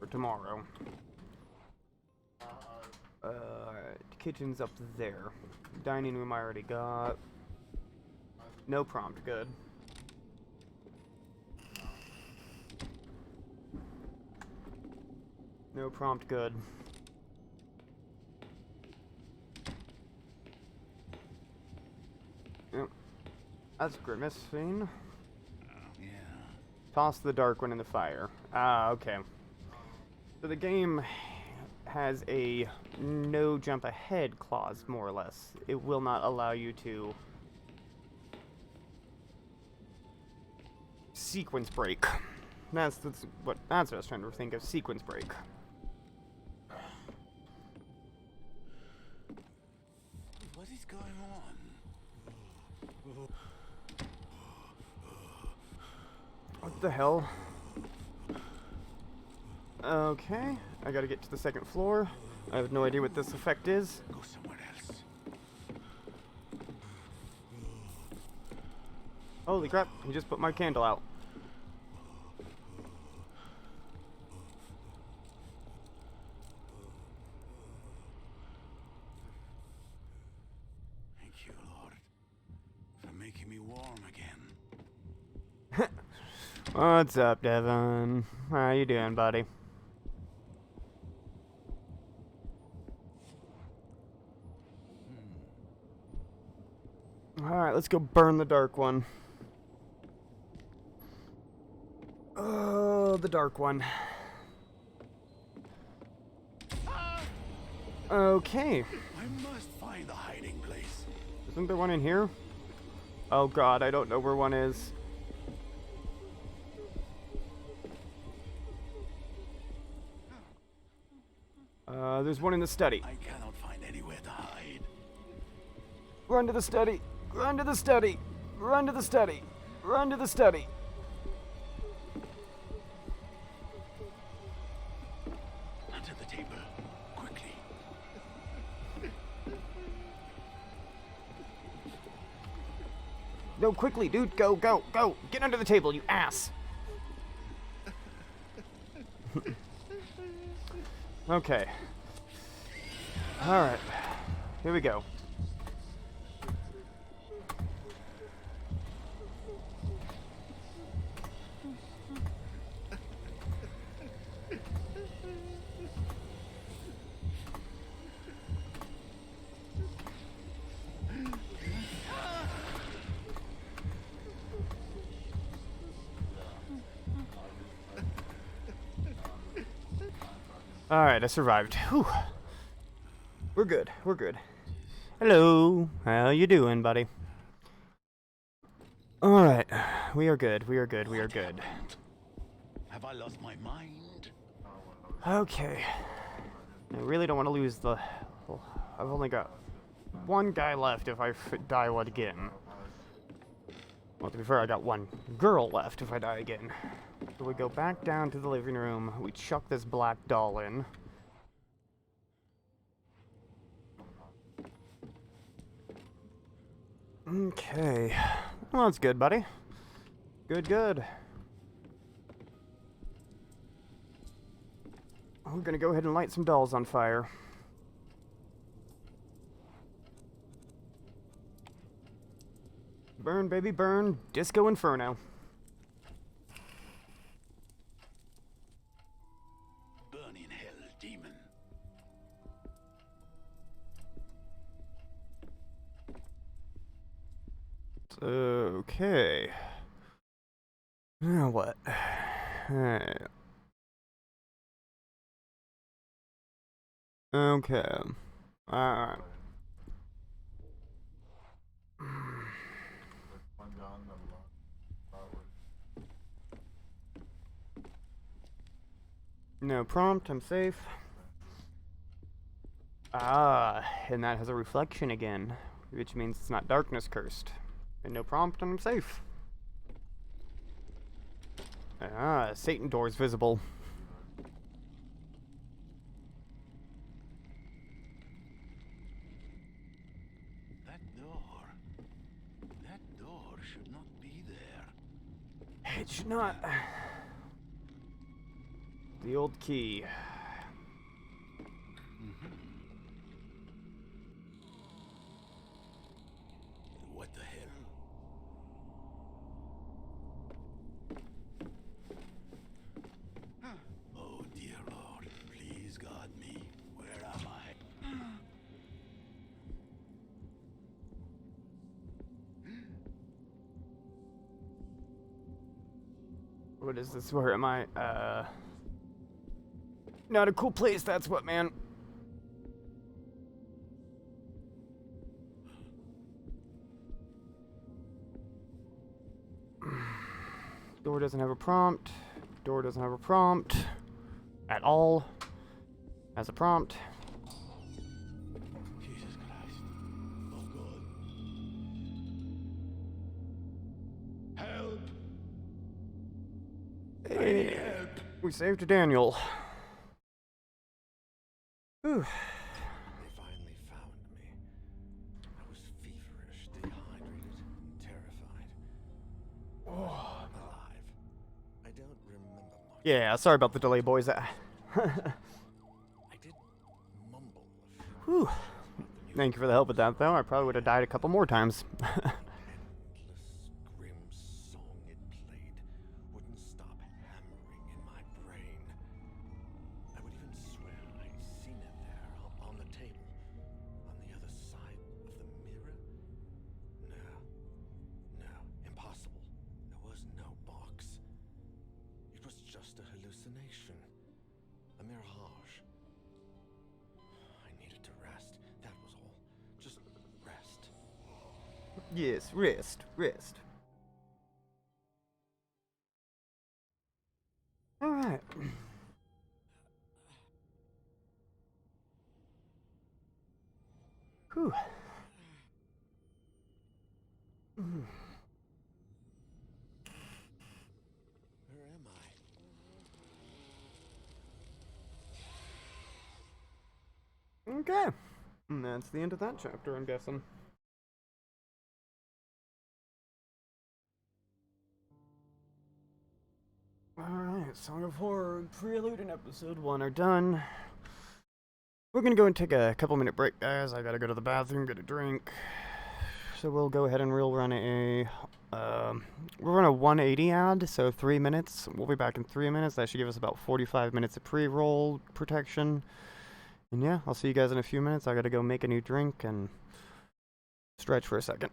for tomorrow. Kitchen's up there. Dining room I already got. No prompt, good. No prompt, good. Yep. That's grimacing. Yeah. Toss the dark one in the fire. Ah, okay. So the game has a no jump ahead clause, more or less. It will not allow you to sequence break. That's what I was trying to think of. Sequence break. What is going on? What the hell? Okay, I gotta get to the 2nd floor. I have no idea what this effect is. Go somewhere else. Holy crap, he just put my candle out. Thank you, Lord, for making me warm again. What's up, Devin? How you doing, buddy? Alright, let's go burn the dark one. Oh, the dark one. Okay. I must find a hiding place. Isn't there one in here? Oh god, I don't know where one is. There's one in the study. I cannot find anywhere to hide. Run to the study! Run to the study! Run to the study! Run to the study! Under the table. Quickly. No, quickly, dude! Go, go, go! Get under the table, you ass! Okay. Alright. Here we go. Alright, I survived. Whew. We're good. We're good. Hello. How you doing, buddy? Alright. We are good. We are good. We are good. Have I lost my mind? Okay. I really don't want to lose the Well, I've only got one guy left if I die again. Well, to be fair, I got one girl left if I die again. So we go back down to the living room. We chuck this black doll in. Okay. Well, that's good, buddy. Good, good. We're gonna go ahead and light some dolls on fire. Burn, baby, burn. Disco Inferno. Burn in hell, demon. Okay. Now what? Okay. Alright. No prompt, I'm safe. Ah, and that has a reflection again, which means it's not darkness cursed. And no prompt, and I'm safe. Ah, Satan door is visible. That door should not be there. It should not. The old key. What the hell? Oh dear Lord, please guard me. Where am I? What is this? Where am I? Not a cool place, that's what, man. Door doesn't have a prompt. Door doesn't have a prompt. At all. As a prompt. Jesus Christ. Oh God. Help! Hey, Help! we saved Daniel. Whew. They finally found me. I was feverish, dehydrated, and terrified. I'm alive. I don't remember much. Yeah, sorry about the delay, boys. I did mumble a few Whew. words about the new Thank you for the help with that, though. I probably would have died a couple more times. endless, grim song it played wouldn't stop hammering in my brain. I would even swear I'd seen it there on the table, on the other side of the mirror. No, impossible. There was no box. It was just a hallucination, a mirage. I needed to rest, that was all. Just rest. Yes, rest, rest. Alright. Whew. Where am I? Okay. And that's the end of that chapter, I'm guessing. Alright, Song of Horror, Prelude, and Episode 1 are done. We're gonna go and take a couple-minute break, guys. I gotta go to the bathroom, get a drink. So we'll go ahead and we'll run we'll run a 180 ad, so 3 minutes. We'll be back in 3 minutes. That should give us about 45 minutes of pre-roll protection. And yeah, I'll see you guys in a few minutes. I gotta go make a new drink and stretch for a second.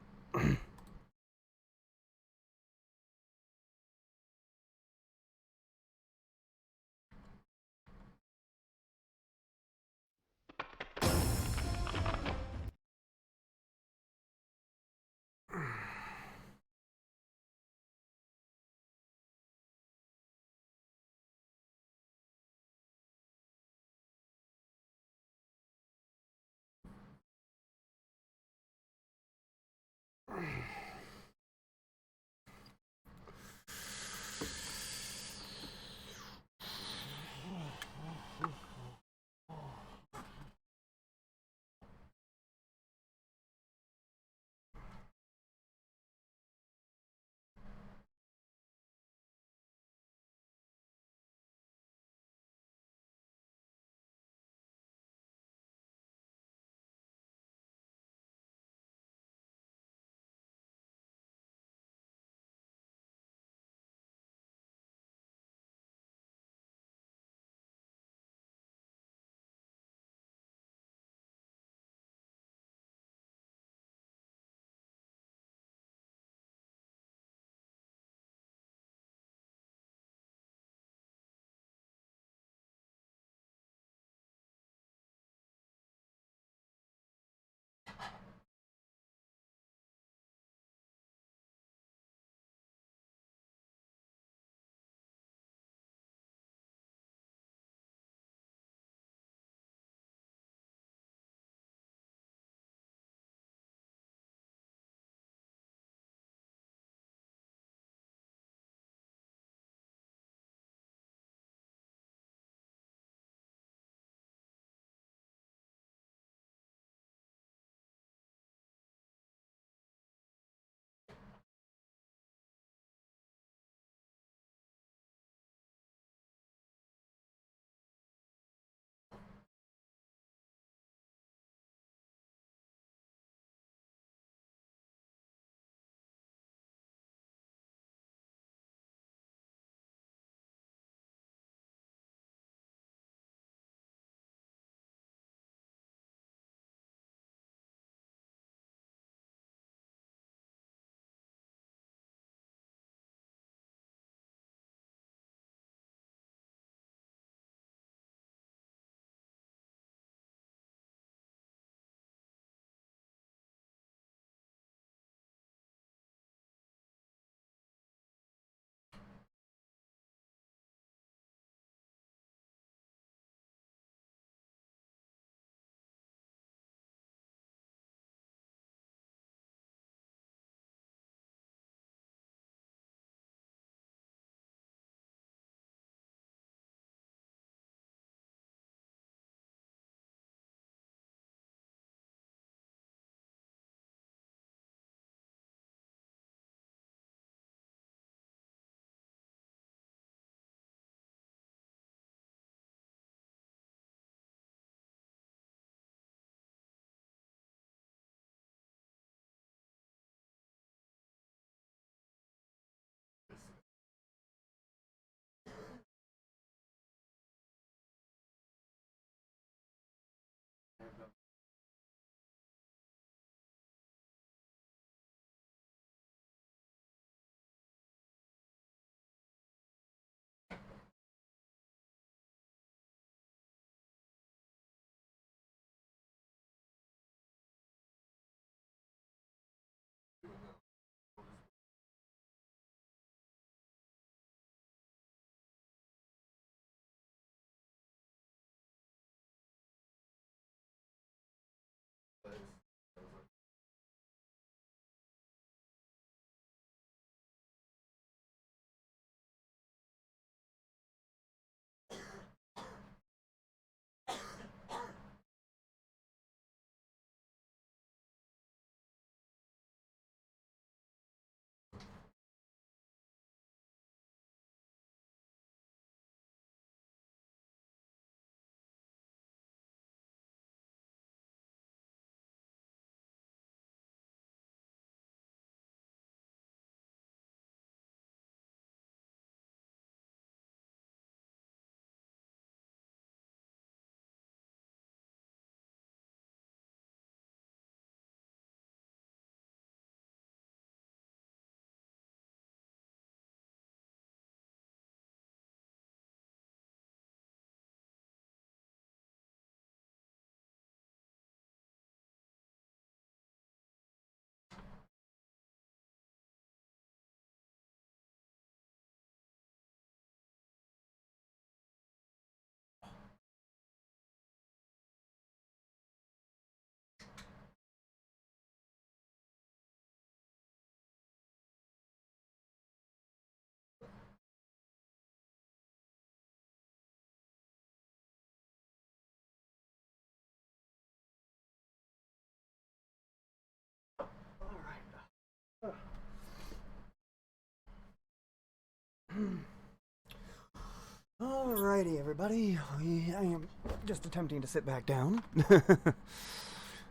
Alrighty, everybody. I am just attempting to sit back down.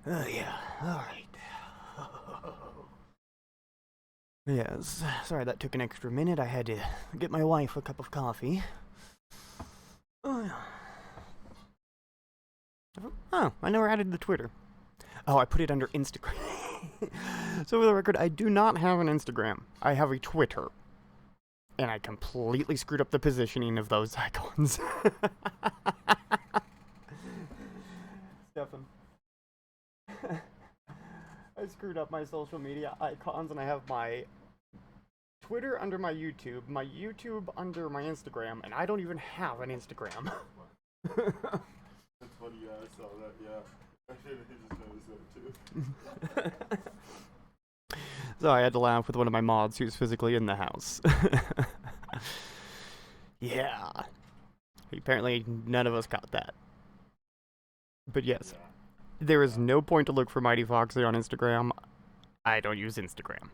Yeah, alright. Yes, sorry that took an extra minute. I had to get my wife a cup of coffee. Oh, I never added the Twitter. Oh, I put it under Instagram. So for the record, I do not have an Instagram. I have a Twitter. And I completely screwed up the positioning of those icons. Stefan. I screwed up my social media icons and I have my Twitter under my YouTube under my Instagram, and I don't even have an Instagram. That's funny, yeah, I saw that, yeah. I should have just noticed that too. So I had to laugh with one of my mods who's physically in the house. Yeah. Apparently none of us got that. But yes, there is no point to look for Mighty Foxy on Instagram. I don't use Instagram.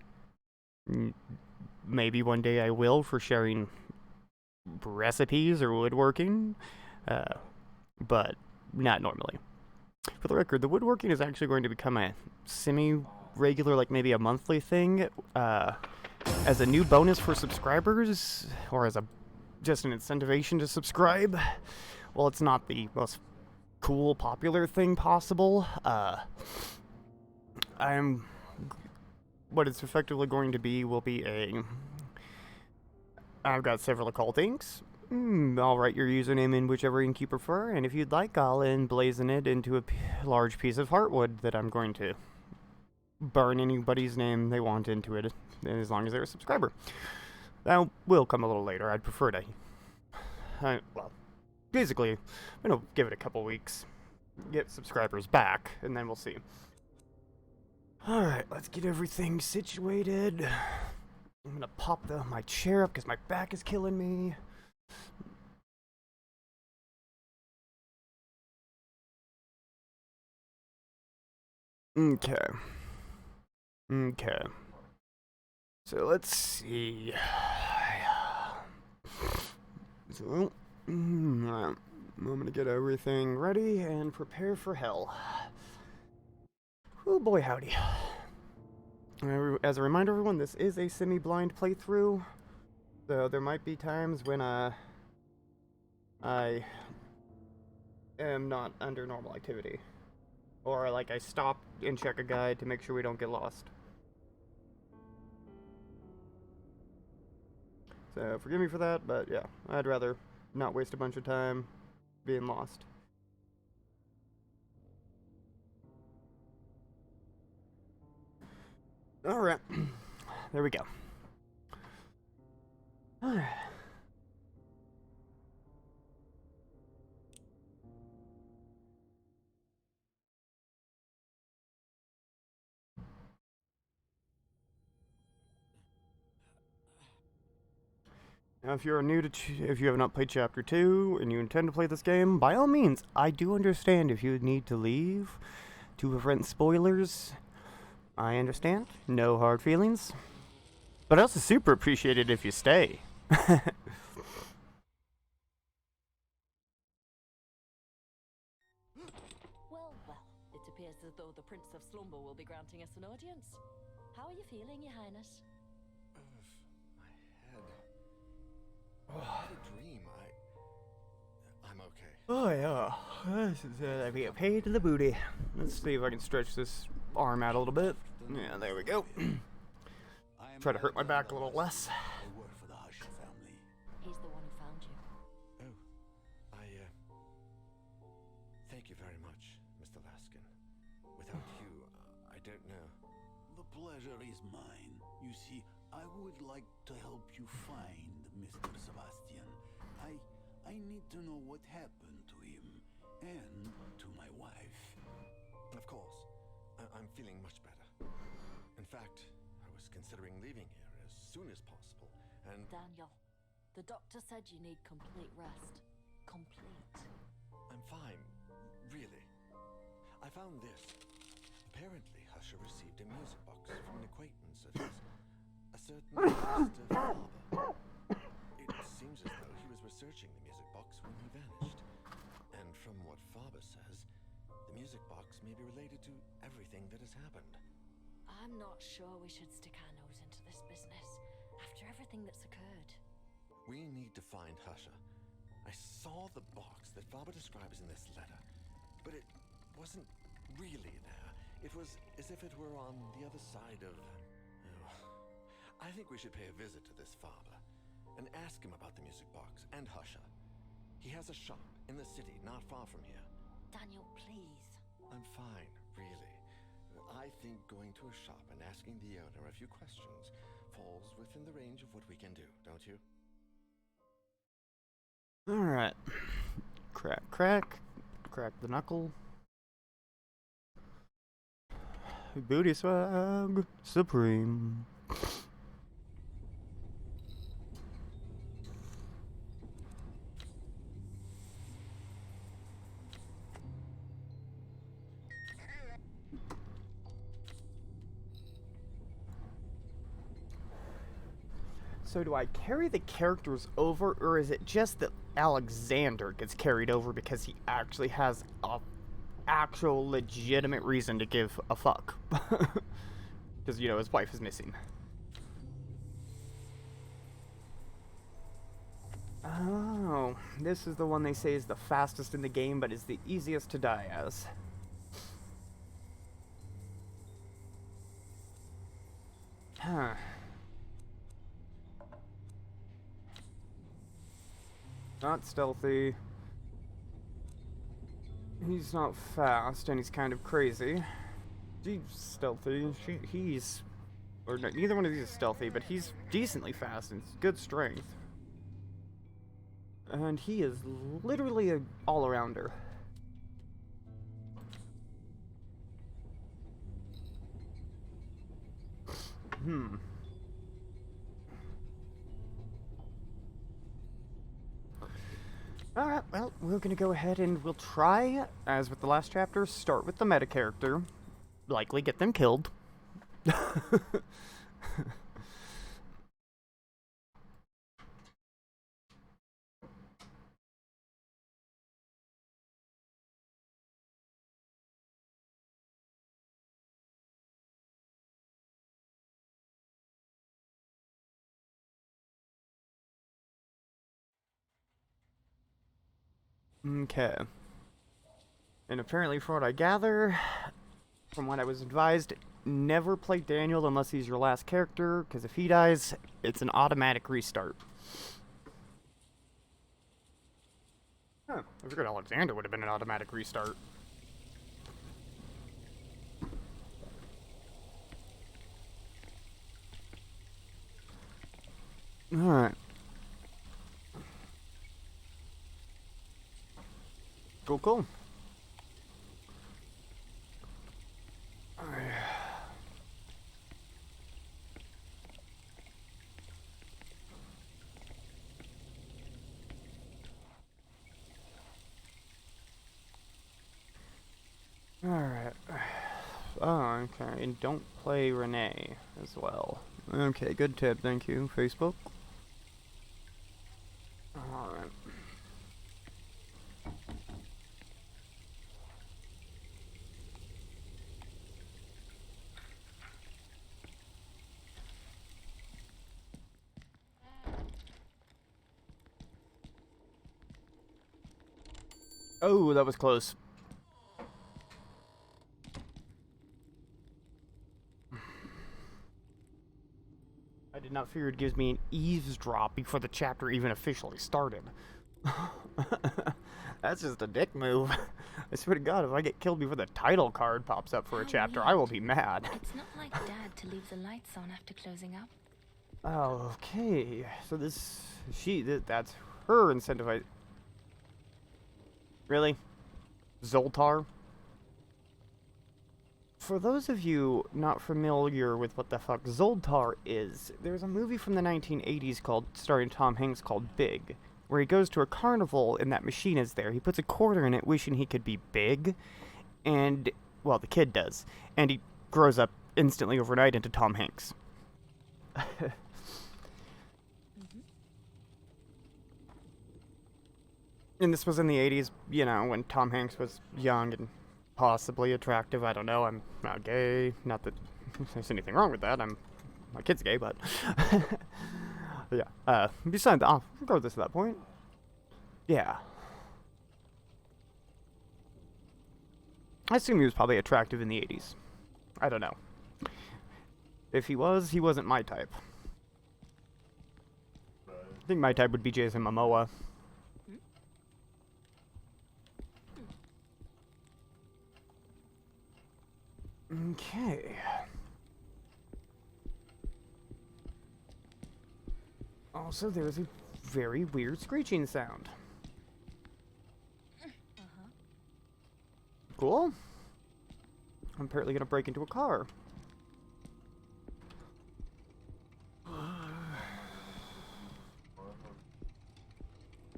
Maybe one day I will for sharing recipes or woodworking, but not normally. For the record, the woodworking is actually going to become a semi-regular, like maybe a monthly thing, as a new bonus for subscribers, or as just an incentivation to subscribe. Well, it's not the most cool, popular thing possible. What it's effectively going to be will be I've got several occultings. I'll write your username in whichever ink you prefer, and if you'd like, I'll emblazon it into a large piece of heartwood that I'm going to burn anybody's name they want into it, as long as they're a subscriber. That will come a little later. I'd prefer to... well, basically, I'm going to give it a couple weeks, get subscribers back, and then we'll see. Alright, let's get everything situated. I'm going to pop my chair up because my back is killing me. Okay. So let's see. So, I'm gonna get everything ready and prepare for hell. Oh boy, howdy. As a reminder, everyone, this is a semi-blind playthrough, so there might be times when I am not under normal activity. Or, like, I stop and check a guide to make sure we don't get lost. So, forgive me for that, but yeah, I'd rather not waste a bunch of time being lost. Alright, there we go. Alright. Now, if you're new to, if you have not played Chapter 2 and you intend to play this game, by all means, I do understand if you need to leave to prevent spoilers. I understand. No hard feelings. But I also super appreciate it if you stay. Well, it appears as though the Prince of Slumber will be granting us an audience. How are you feeling, Your Highness? My head. Oh, a dream. I'm okay. Oh yeah, this is I get paid to the booty. Let's see if I can stretch this arm out a little bit. Yeah, there we go. Try to hurt my back a little less. I work for the Hush family. He's the one who found you. Oh, thank you very much, Mr. Laskin. Without you, I don't know. The pleasure is mine. You see, I would like to help you find Mr. Sebastian. I need to know what happened to him and to my wife. Of course. I'm feeling much better. In fact, I was considering leaving here as soon as possible, and... Daniel, the doctor said you need complete rest. Complete. I'm fine. Really. I found this. Apparently, Husher received a music box from an acquaintance of his. A certain Mr. Faber. It seems as though he was searching the music box when he vanished. And from what Faber says, the music box may be related to everything that has happened. I'm not sure we should stick our nose into this business after everything that's occurred. We need to find Husha. I saw the box that Faber describes in this letter, but it wasn't really there. It was as if it were on the other side of... Oh. I think we should pay a visit to this Faber and ask him about the music box and Husha. He has a shop in the city not far from here. Daniel, please. I'm fine, really. I think going to a shop and asking the owner a few questions falls within the range of what we can do, don't you? Alright. Crack, crack. Crack the knuckle. Booty swag supreme. So do I carry the characters over, or is it just that Alexander gets carried over because he actually has a actual legitimate reason to give a fuck? Because, you know, his wife is missing. Oh, this is the one they say is the fastest in the game, but is the easiest to die as. Huh. Not stealthy. He's not fast, and he's kind of crazy. He's stealthy. He's... Or no, neither one of these is stealthy, but he's decently fast and good strength. And he is literally an all-arounder. Alright, well, we're gonna go ahead and we'll try, as with the last chapter, start with the meta character. Likely get them killed. Okay. And apparently, from what I gather, from what I was advised, never play Daniel unless he's your last character, because if he dies, it's an automatic restart. Huh. I figured Alexander would have been an automatic restart. Alright. Cool. Alright. Oh, okay. And don't play Renee as well. Okay, good tip, thank you, Facebook. Alright. Oh, that was close. I did not figure it gives me an eavesdrop before the chapter even officially started. That's just a dick move. I swear to God, if I get killed before the title card pops up for a chapter, I will be mad. It's not like Dad to leave the lights on after closing up. Oh, okay. So that's her incentivized. Really? Zoltar? For those of you not familiar with what the fuck Zoltar is, there's a movie from the 1980s starring Tom Hanks called Big, where he goes to a carnival and that machine is there. He puts a quarter in it wishing he could be big, and, well, the kid does, and he grows up instantly overnight into Tom Hanks. And this was in the 80s, you know, when Tom Hanks was young and possibly attractive. I don't know. I'm not gay. Not that there's anything wrong with that. My kid's gay, but yeah. Besides, I'll go this to that point. Yeah. I assume he was probably attractive in the 80s. I don't know. If he wasn't my type. I think my type would be Jason Momoa. Okay. Also, there's a very weird screeching sound. Cool. I'm apparently gonna break into a car.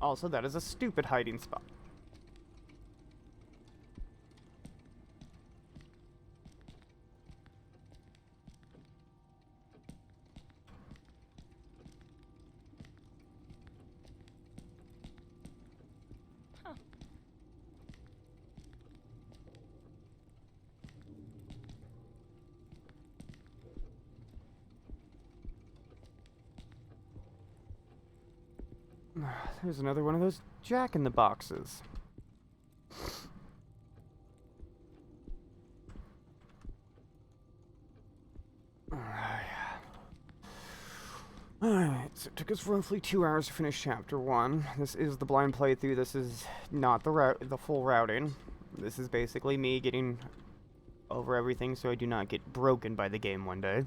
Also, that is a stupid hiding spot. There's another one of those jack-in-the-boxes. Alright, so it took us roughly 2 hours to finish chapter 1. This is the blind playthrough. This is not the full routing. This is basically me getting over everything so I do not get broken by the game one day.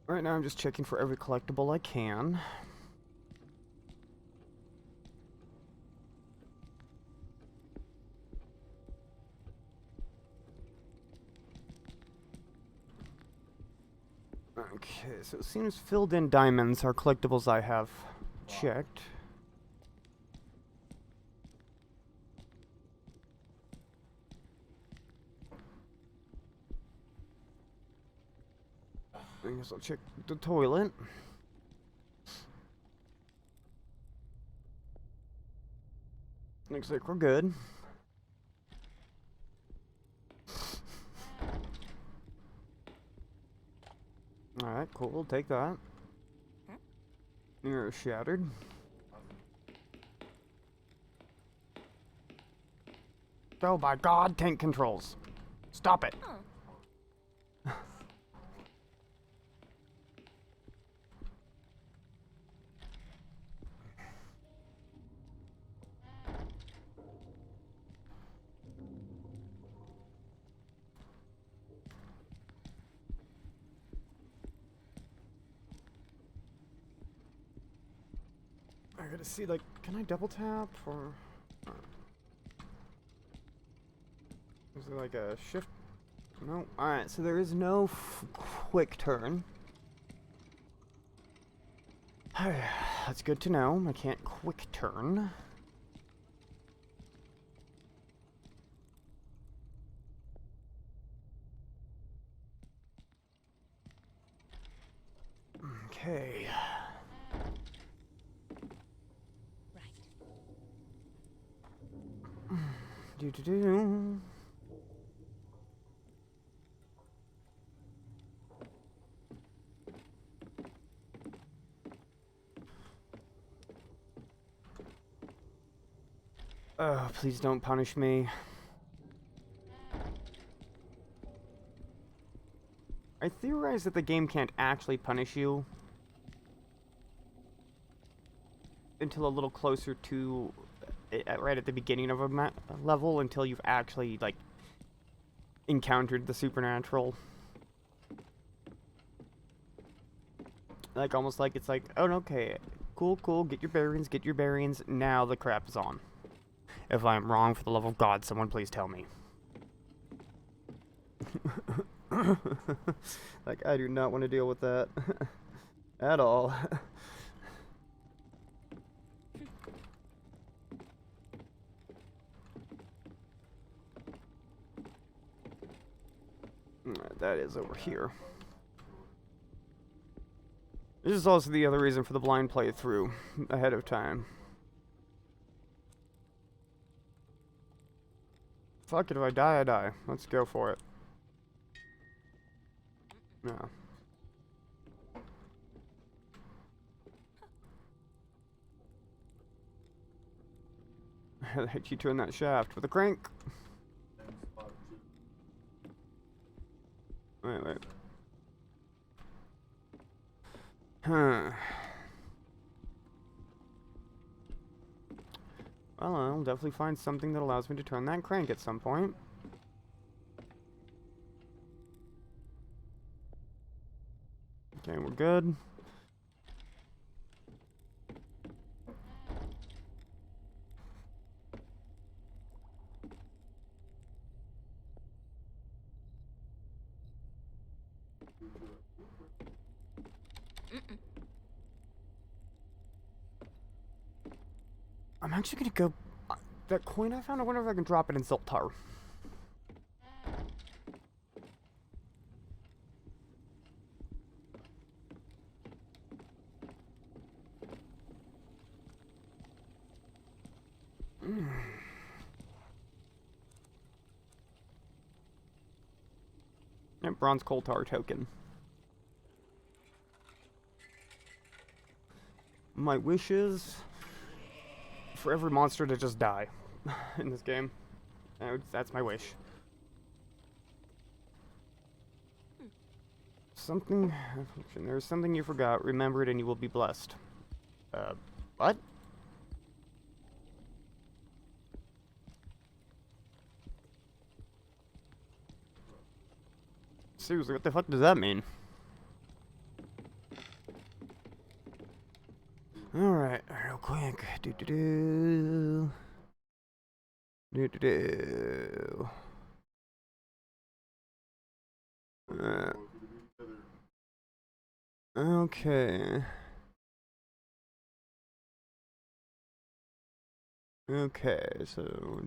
Right now I'm just checking for every collectible I can. Okay, so it seems filled in diamonds are collectibles I have checked. I guess I'll check the toilet. Looks like we're good. Alright, cool, we'll take that. Mirror shattered. Oh my god, tank controls. Stop it. I gotta see, like, can I double tap or is there like a shift? No. Alright, so there is no quick turn. That's good to know. I can't quick turn. Okay. Do. Please don't punish me. I theorize that the game can't actually punish you until a little closer to right at the beginning of a level, until you've actually, like, encountered the supernatural. Like, almost like it's like, oh, okay, cool, get your bearings, now the crap is on. If I'm wrong, for the love of God, someone please tell me. Like, I do not want to deal with that. At all. That is over here. This is also the other reason for the blind playthrough ahead of time. Fuck it, if I die, I die. Let's go for it. No. Hit you turn that shaft with a crank. Wait. Huh. Well, I'll definitely find something that allows me to turn that crank at some point. Okay, we're good. I'm actually gonna go... that coin I found, I wonder if I can drop it in Zoltar. Yep, bronze coal tar token. My wish is for every monster to just die in this game. That's my wish. Something... there's something you forgot. Remember it and you will be blessed. What? Seriously, what the fuck does that mean? Alright, real quick. Okay. Okay, so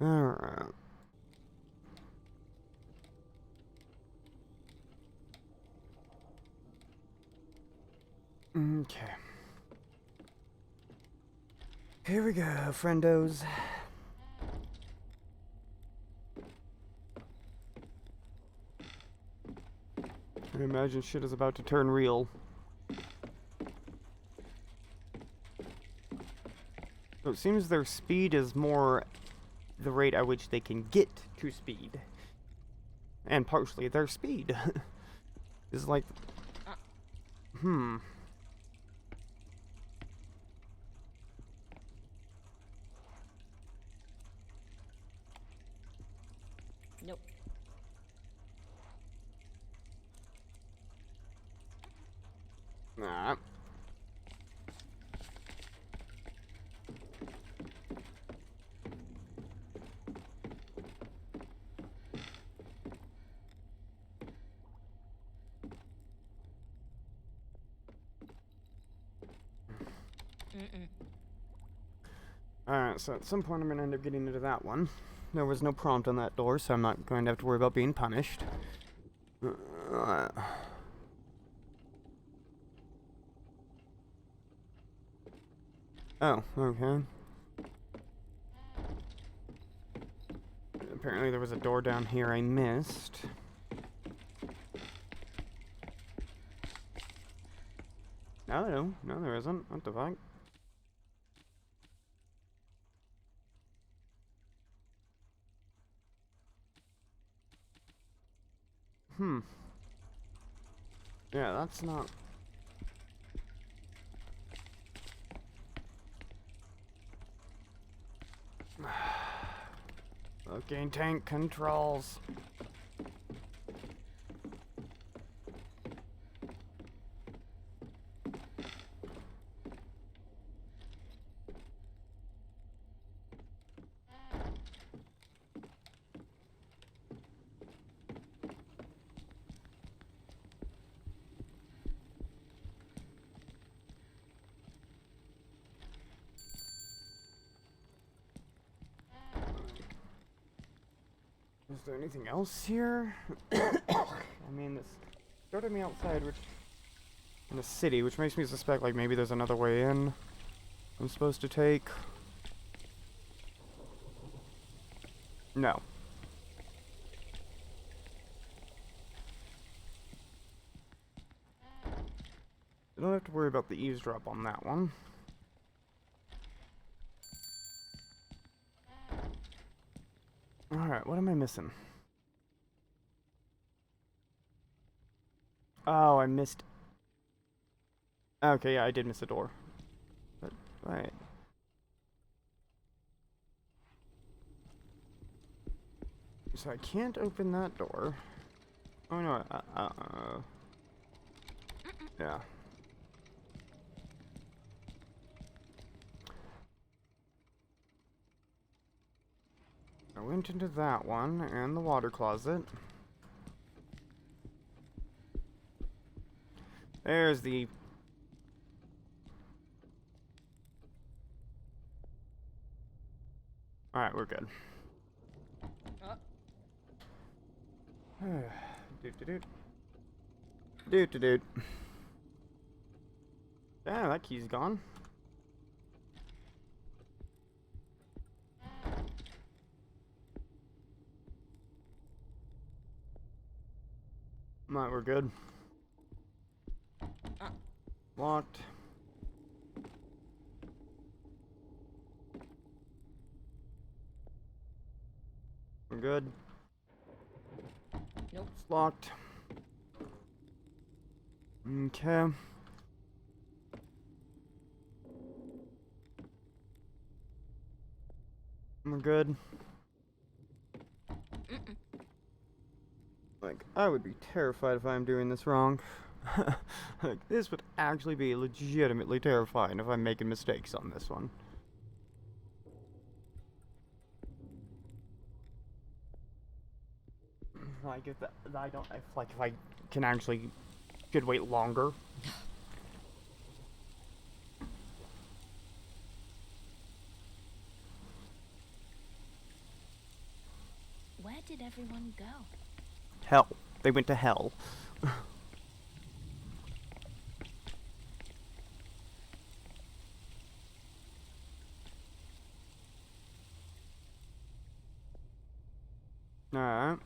Alright. Okay. Here we go, friendos. I imagine shit is about to turn real. So it seems their speed is more the rate at which they can get to speed. And partially their speed. is like... Nope. Nah. Alright, so at some point I'm going to end up getting into that one. There was no prompt on that door, so I'm not going to have to worry about being punished. Oh, okay. Apparently there was a door down here I missed. No, there isn't. What the fuck? Yeah, that's not... Looking tank controls. Is there anything else here? I mean, this started me outside, which in the city, which makes me suspect like maybe there's another way in I'm supposed to take. No. I don't have to worry about the eavesdrop on that one. Alright, what am I missing? Oh, I missed... Okay, yeah, I did miss a door. But, right. So I can't open that door. Oh no, yeah. I went into that one, and the water closet. There's the... Alright, we're good. Doot-doot-doot. Doot-doot-doot. Damn, that key's gone. Alright, we're good. Locked. We're good. Nope. It's locked. Okay. We're good. Like, I would be terrified if I'm doing this wrong. Like, this would actually be legitimately terrifying if I'm making mistakes on this one. Like, if I don't, if I can actually, should wait longer. Where did everyone go? Hell. They went to hell. Alright.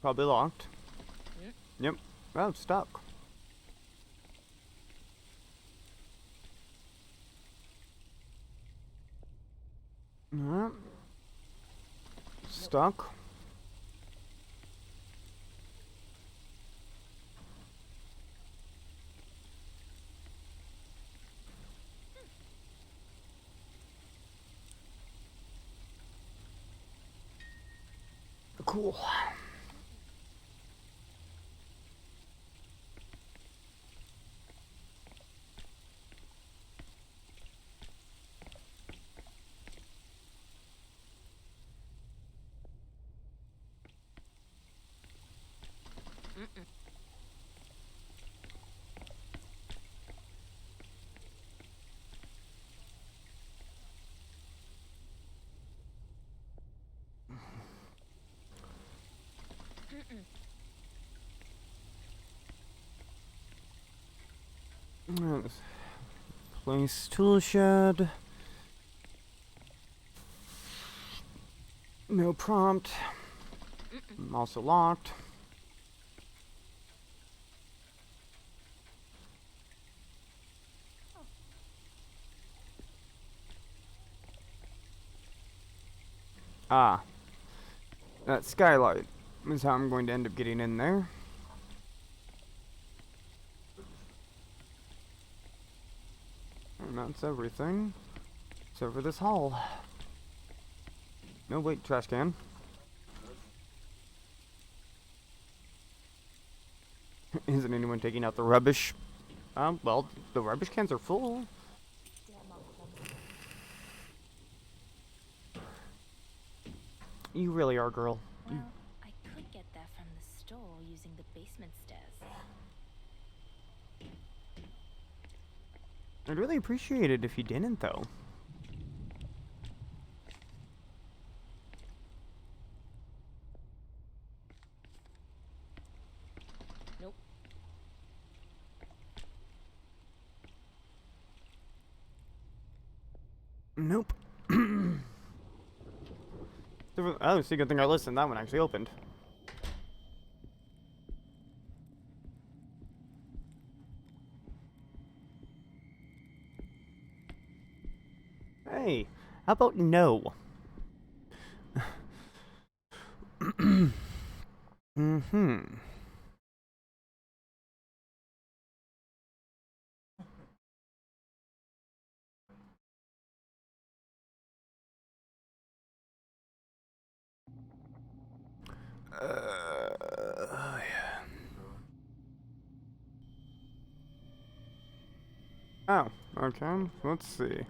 Probably locked. Yep. Well, it's stuck. Alright. Stuck. Cool. Place tool shed. No prompt. I'm also locked. Ah. That skylight is how I'm going to end up getting in there. And that's everything. Except for this hall. No, wait, trash can. Isn't anyone taking out the rubbish? Well, the rubbish cans are full. You really are, girl. Well, I could get there from the store using the basement stairs. I'd really appreciate it if you didn't, though. Nope. Nope. Oh, it's a good thing I listened. That one actually opened. Hey, how about no? Mm-hmm. Yeah. Oh, okay. Let's see.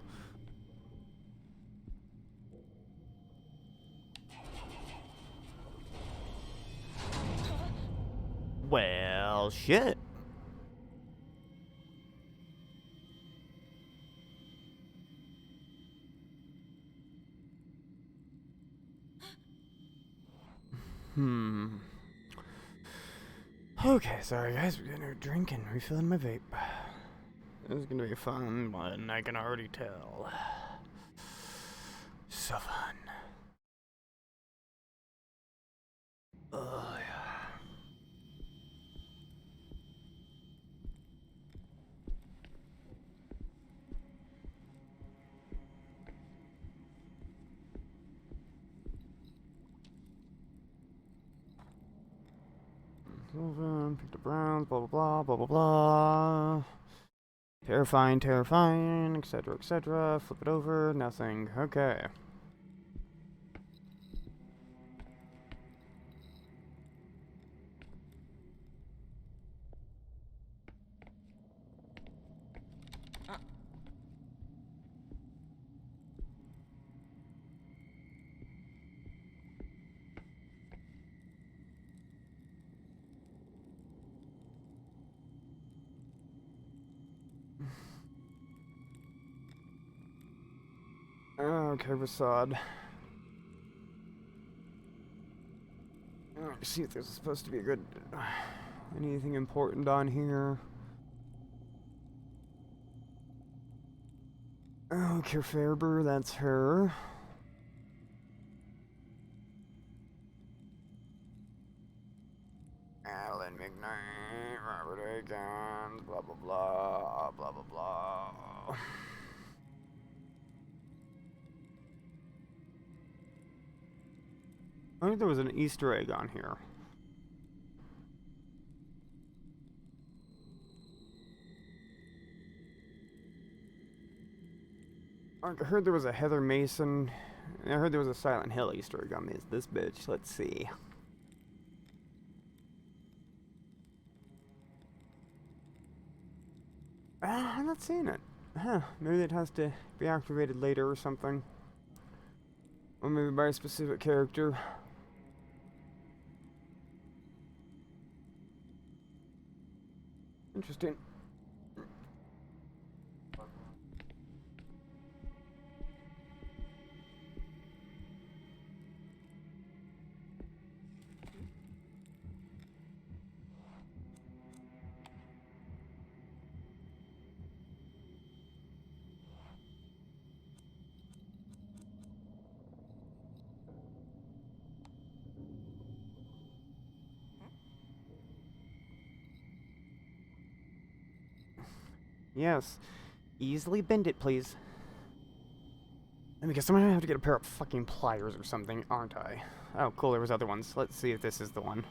Well, shit. Hmm. Okay, sorry guys, we're getting a drink and refilling my vape. This is gonna be a fun one, I can already tell. So fun. Oh, yeah. Sylvan, pick the Browns, blah blah blah, blah blah blah. Terrifying, terrifying, etc., etc. Flip it over, nothing. Okay. Okay, Rasad. Let's see if there's supposed to be a good... anything important on here. Oh, Kerfaber, that's her. Alan McKnight, Robert Akins, blah blah blah, blah blah blah. I think there was an Easter egg on here. I heard there was a Heather Mason. I heard there was a Silent Hill Easter egg on this bitch. Let's see. I'm not seeing it. Huh. Maybe it has to be activated later or something. Or maybe by a specific character. Interesting. Yes. Easily bend it, please. I guess I'm gonna have to get a pair of fucking pliers or something, aren't I? Oh, cool, there was other ones. Let's see if this is the one.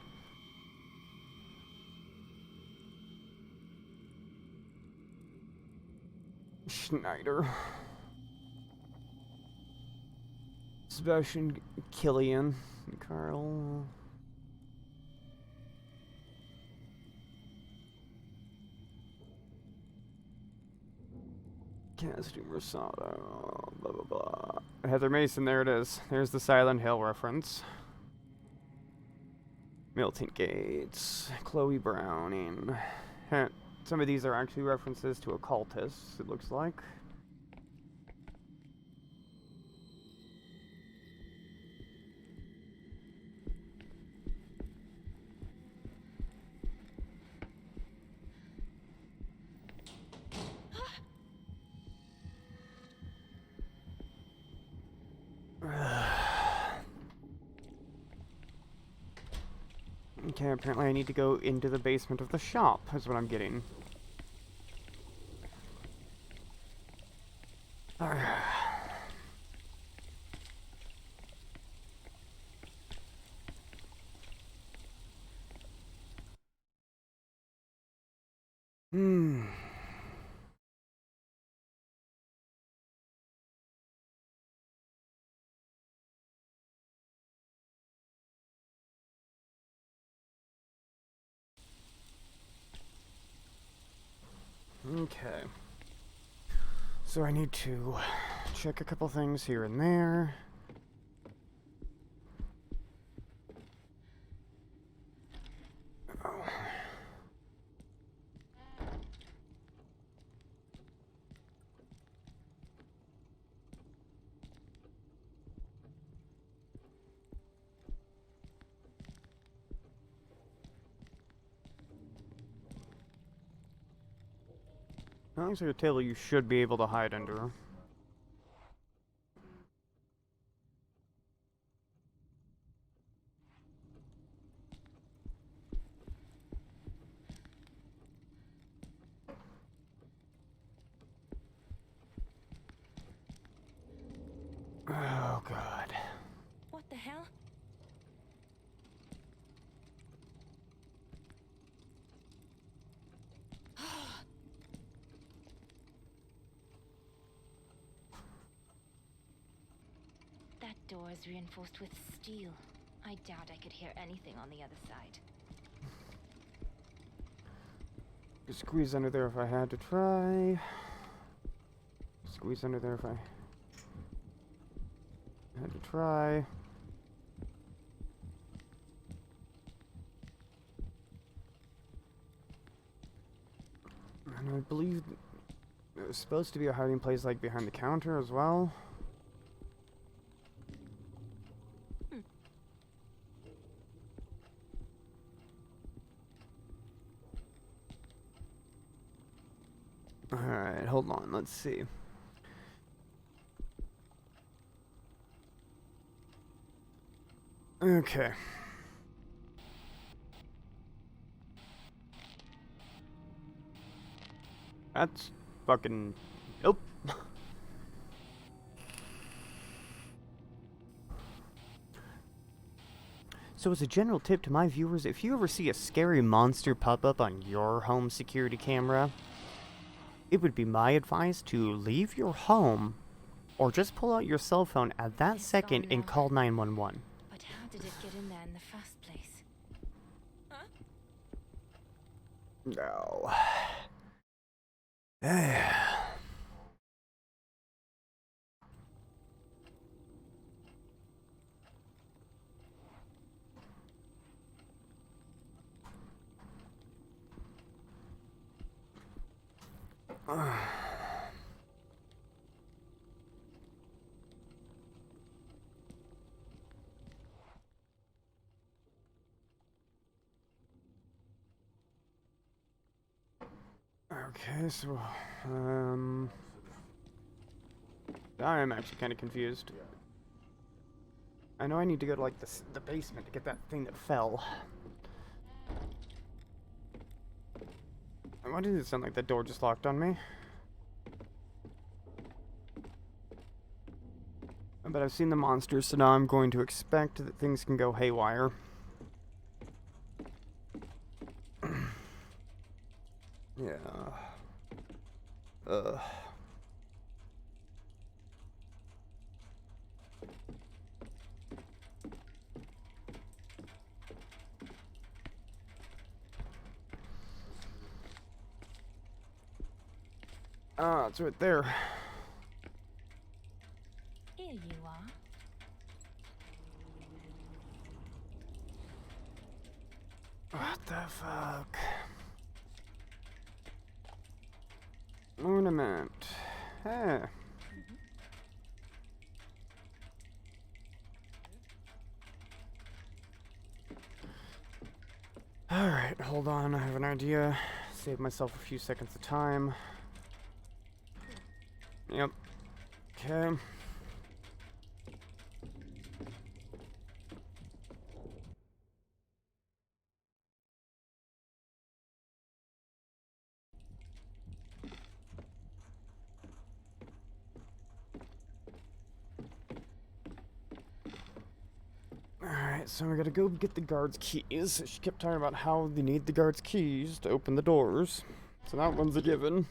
Schneider. Sebastian Killian. Carl. Casting Rosado. Blah blah blah. Heather Mason, there it is. There's the Silent Hill reference. Milton Gates. Chloe Browning. Some of these are actually references to occultists, it looks like. Okay, apparently I need to go into the basement of the shop, is what I'm getting. Hmm. Okay. So I need to check a couple things here and there. Oh. That looks like a table you should be able to hide under. Oh, God. What the hell? That door is reinforced with steel. I doubt I could hear anything on the other side. Squeeze under there if I had to try. Squeeze under there if I had to try. And I believe it was supposed to be a hiding place like behind the counter as well. Alright, hold on, let's see. Okay. That's fucking... Nope. So as a general tip to my viewers, if you ever see a scary monster pop up on your home security camera, it would be my advice to leave your home or just pull out your cell phone at that second and call 911. But how did it get in there in the first place? Huh? No. Okay, so, I am actually kind of confused. I know I need to go to, like, the basement to get that thing that fell. Why did it sound like that door just locked on me? But I've seen the monsters, so now I'm going to expect that things can go haywire. Yeah. Ugh. Ah, it's right there. Here you are. What the fuck? Ornament. Hey. Alright, hold on, I have an idea. Save myself a few seconds of time. Yep. Okay. Alright, so we gotta go get the guard's keys. She kept talking about how they need the guard's keys to open the doors. So that one's a given.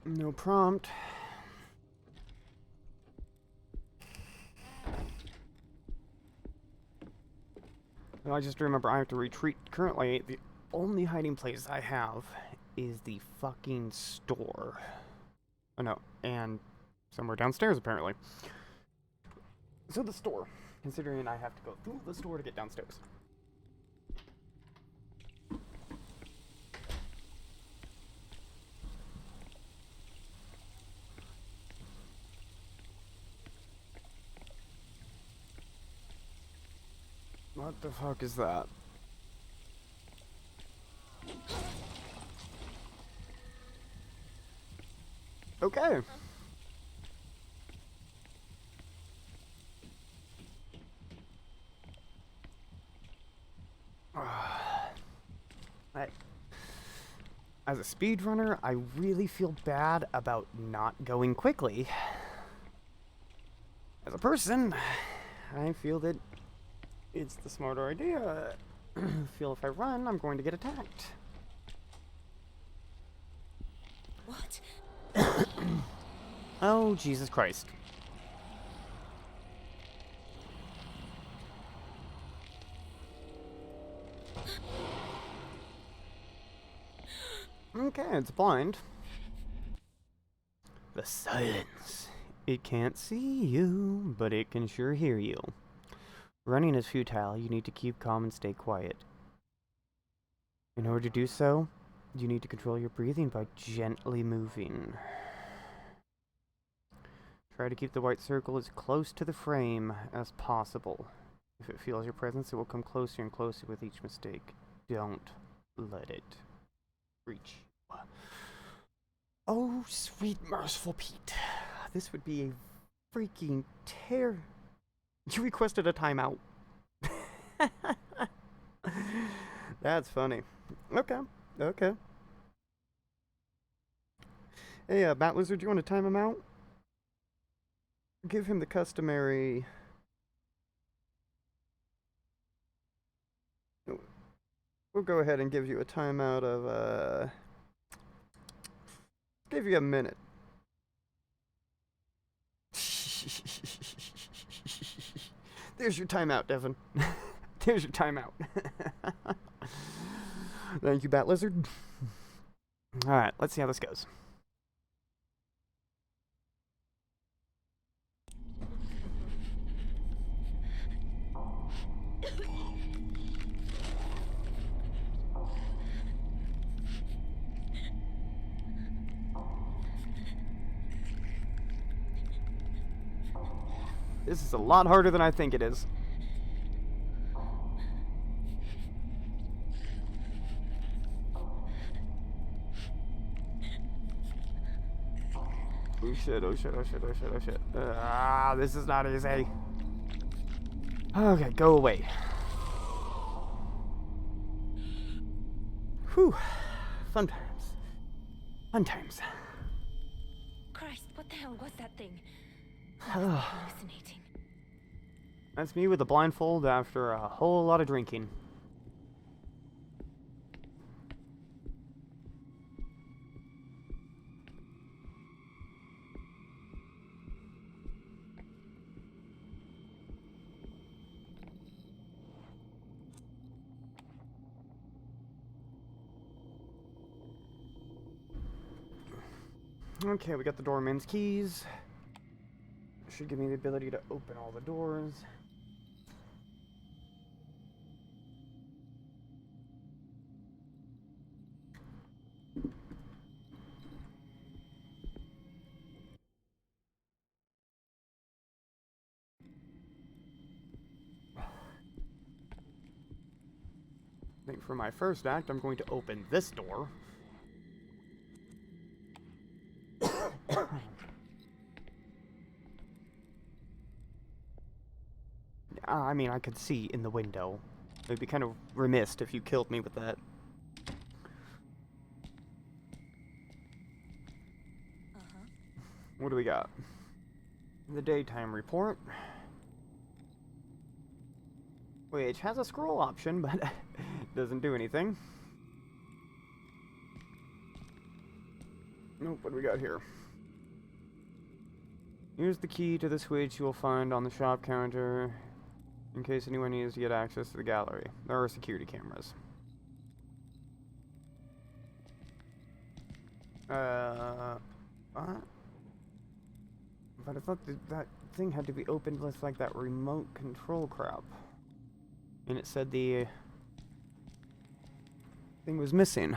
No prompt. I just remember I have to retreat. Currently, the only hiding place I have is the fucking store. Oh no, and somewhere downstairs apparently. So the store, considering I have to go through the store to get downstairs. What the fuck is that? Okay. As a speedrunner, I really feel bad about not going quickly. As a person, I feel that it's the smarter idea. I feel if I run, I'm going to get attacked. What? Oh, Jesus Christ. Okay, it's blind. The silence. It can't see you, but it can sure hear you. Running is futile. You need to keep calm and stay quiet. In order to do so, you need to control your breathing by gently moving. Try to keep the white circle as close to the frame as possible. If it feels your presence, it will come closer and closer with each mistake. Don't let it reach. Oh, sweet merciful Pete. This would be a freaking tear. You requested a timeout. That's funny. Okay, okay. Hey, Bat Lizard, do you want to time him out? Give him the customary... We'll go ahead and give you a timeout of, give you a minute. There's your timeout, Devin. There's your timeout. Thank you, Bat Lizard. Alright, let's see how this goes. This is a lot harder than I think it is. Oh shit, oh shit, oh shit, oh shit, oh shit. This is not easy. Okay, go away. Whew. Fun times. Fun times. Christ, what the hell was that thing? Hallucinating. That's me with a blindfold after a whole lot of drinking. Okay, we got the doorman's keys. Should give me the ability to open all the doors. I think for my first act, I'm going to open this door. I mean, I could see in the window. It'd be kind of remiss if you killed me with that. What do we got? The daytime report. Which has a scroll option, but doesn't do anything. Nope, what do we got here? Use the key to the switch you will find on the shop counter in case anyone needs to get access to the gallery. There are security cameras. What? But I thought that thing had to be opened with, like, that remote control crap. And it said the thing was missing.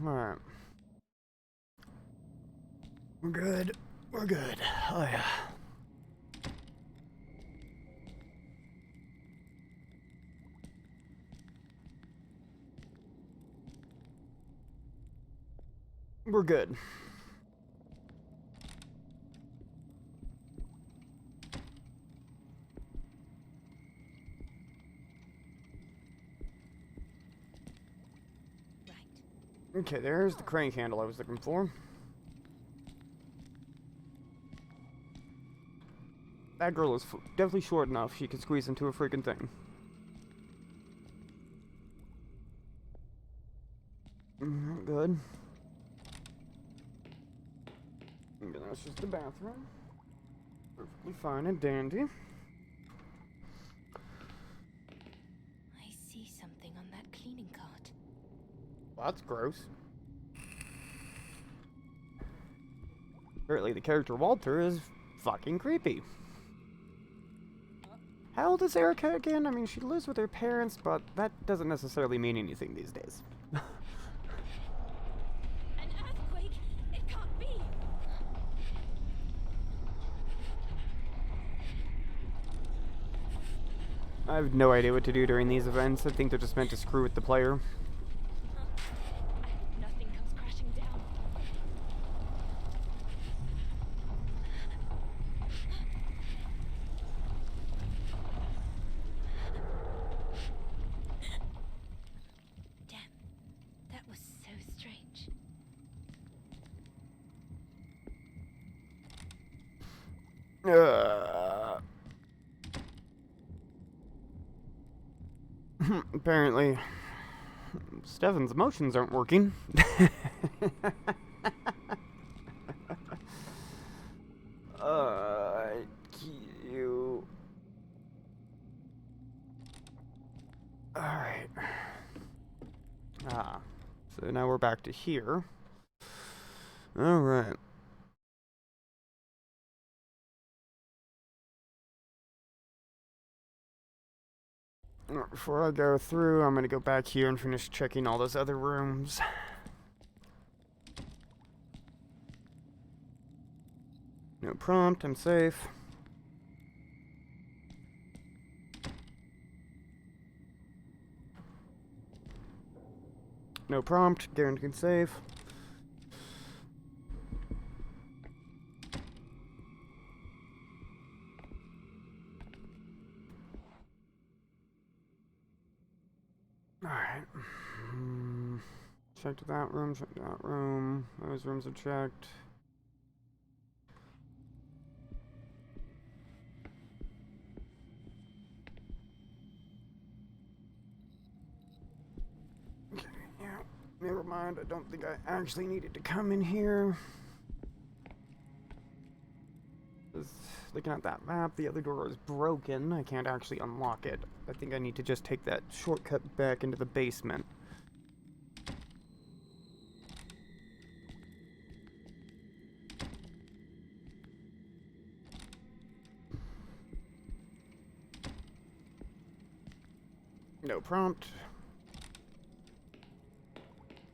Alright. We're good. We're good. Oh, yeah. We're good. Okay, there's the crank handle I was looking for. That girl is definitely short enough she could squeeze into a freaking thing. Good. Okay, that's just the bathroom. Perfectly fine and dandy. I see something on that cleaning cart. Well, that's gross. Apparently the character Walter is fucking creepy. How old is Erica again? I mean, she lives with her parents, but that doesn't necessarily mean anything these days. An earthquake? It can't be! I have no idea what to do during these events. I think they're just meant to screw with the player. Nothing comes crashing down. Damn, that was so strange. Apparently, Steven's emotions aren't working. You. Alright. So now we're back to here. Alright. Before I go through, I'm gonna go back here and finish checking all those other rooms. No prompt, I'm safe. No prompt, guaranteed safe. Alright. Checked that room, checked that room. Those rooms are checked. Okay, yeah. Never mind, I don't think I actually needed to come in here. Just looking at that map, the other door is broken. I can't actually unlock it. I think I need to just take that shortcut back into the basement. No prompt.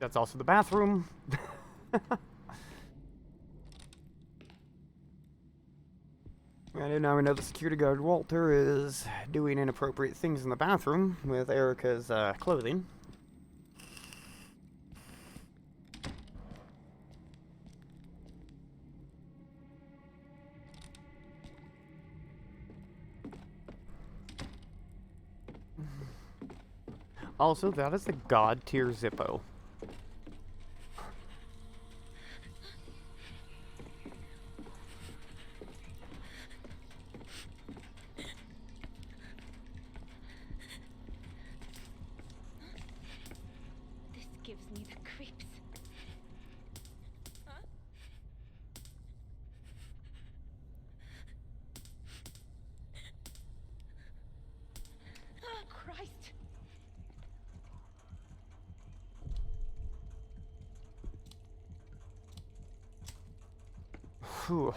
That's also the bathroom. And now we know the security guard Walter is doing inappropriate things in the bathroom with Erica's clothing. Also, that is the god tier Zippo. This gives me the creeps. Oh, Christ! Whew.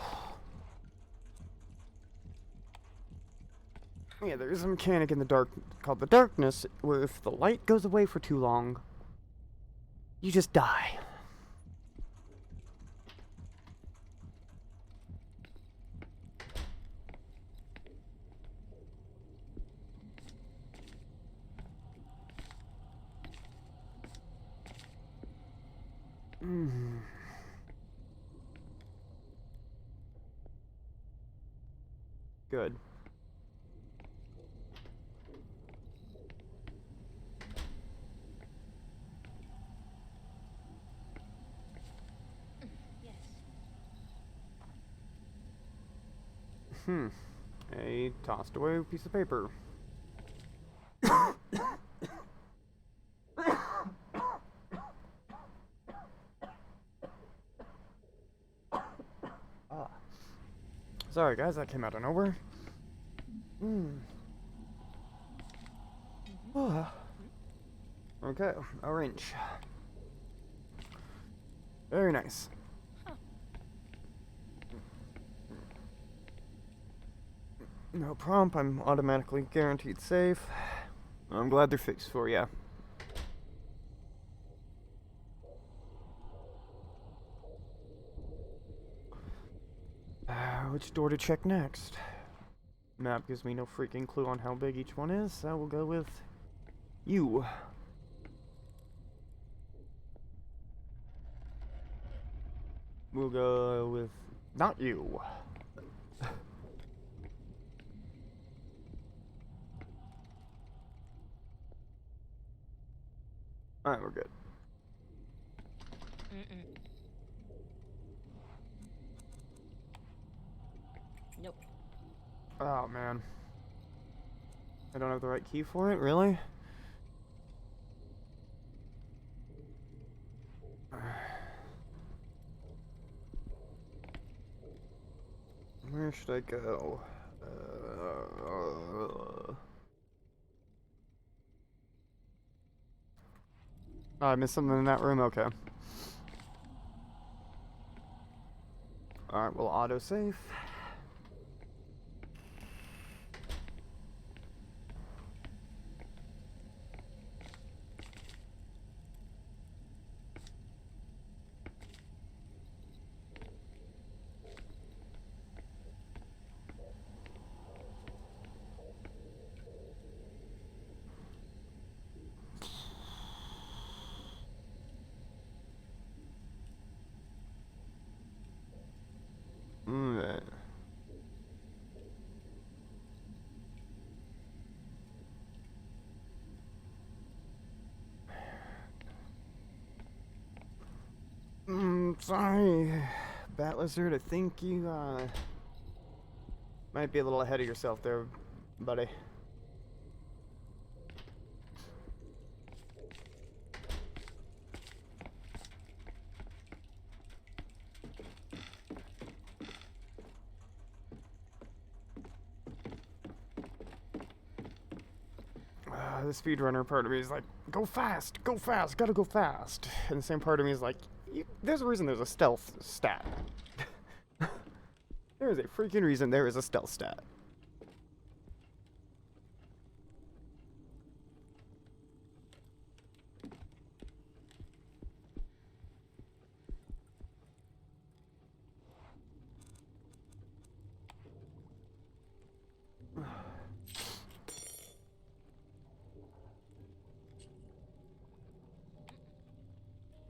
Yeah, there's a mechanic in the dark called the darkness, where if the light goes away for too long, you just die. Good. A tossed away piece of paper. Sorry guys, that came out of nowhere. Okay, a wrench. Very nice. No prompt, I'm automatically guaranteed safe. I'm glad they're fixed for ya. Which door to check next? Map gives me no freaking clue on how big each one is, so we'll go with you. We'll go with not you. Alright, we're good. Nope. Oh man. I don't have the right key for it, really? Where should I go? Oh, I missed something in that room? Okay. Alright, we'll autosave. Sorry, Bat Lizard, I think you, might be a little ahead of yourself there, buddy. The speedrunner part of me is like, go fast, gotta go fast. And the same part of me is like, there's a reason there's a stealth stat. There is a freaking reason there is a stealth stat.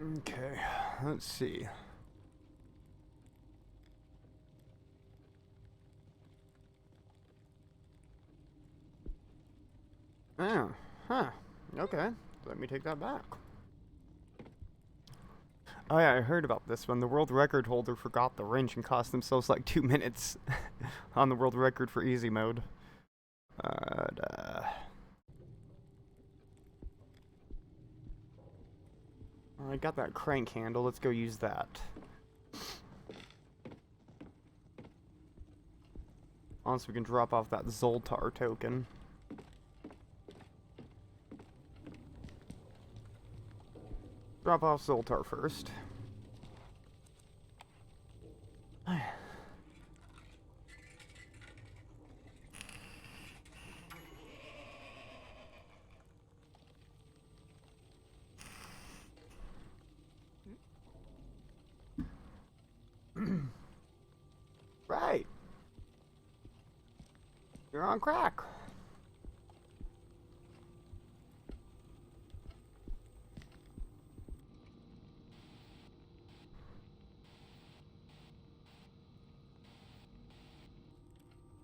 Okay, let's see. Oh, huh. Okay, let me take that back. Oh yeah, I heard about this one. The world record holder forgot the wrench and cost themselves like 2 minutes on the world record for easy mode. I got that crank handle. Let's go use that. Also, we can drop off that Zoltar token. Drop off Zoltar first. Right. You're on crack.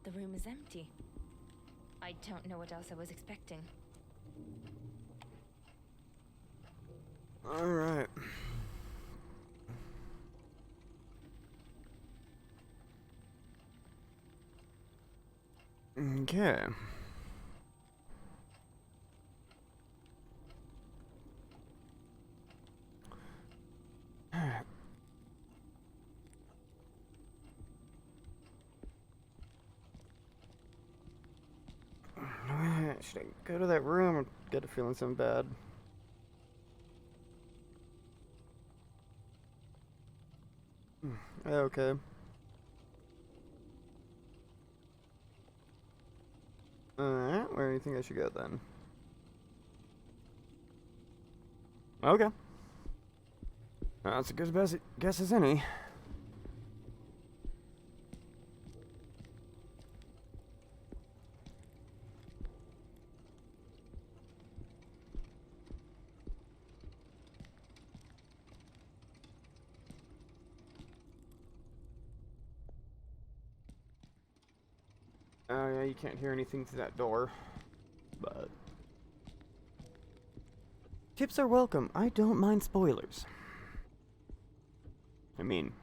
The room is empty. I don't know what else I was expecting. All right. Okay. Should I go to that room or get a feeling so bad? Okay. Alright, where do you think I should go then? Okay. That's a good guess as any. Oh yeah, you can't hear anything through that door. But tips are welcome. I don't mind spoilers. I mean,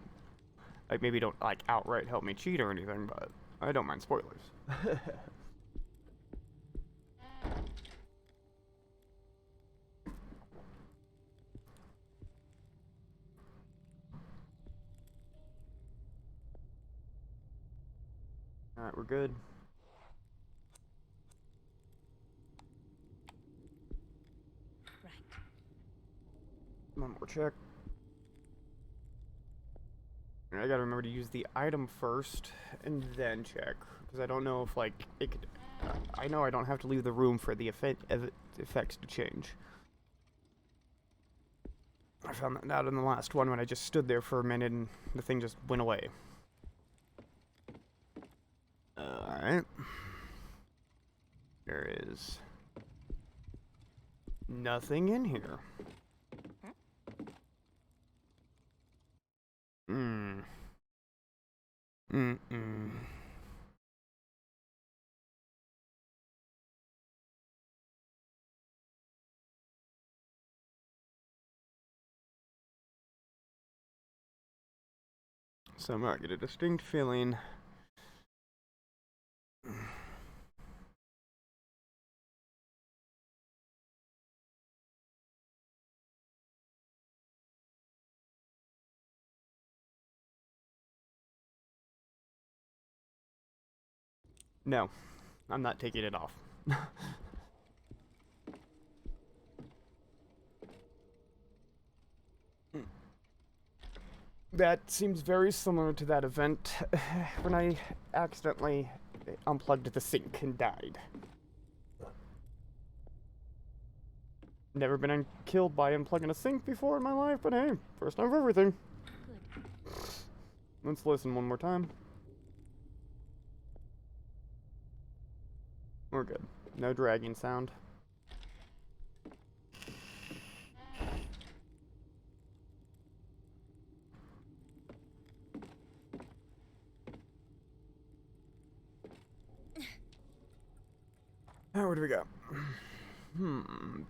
like maybe don't like outright help me cheat or anything, but I don't mind spoilers. Alright, we're good. Right. One more check. I gotta remember to use the item first and then check, because I don't know if like it could. I know I don't have to leave the room for the effects to change. I found that out in the last one when I just stood there for a minute and the thing just went away. Alright. There is nothing in here. So I get a distinct feeling. No, I'm not taking it off. That seems very similar to that event when I accidentally unplugged the sink and died. Never been killed by unplugging a sink before in my life, but hey, first time for everything. Let's listen one more time. We're good. No dragging sound. Where do we go?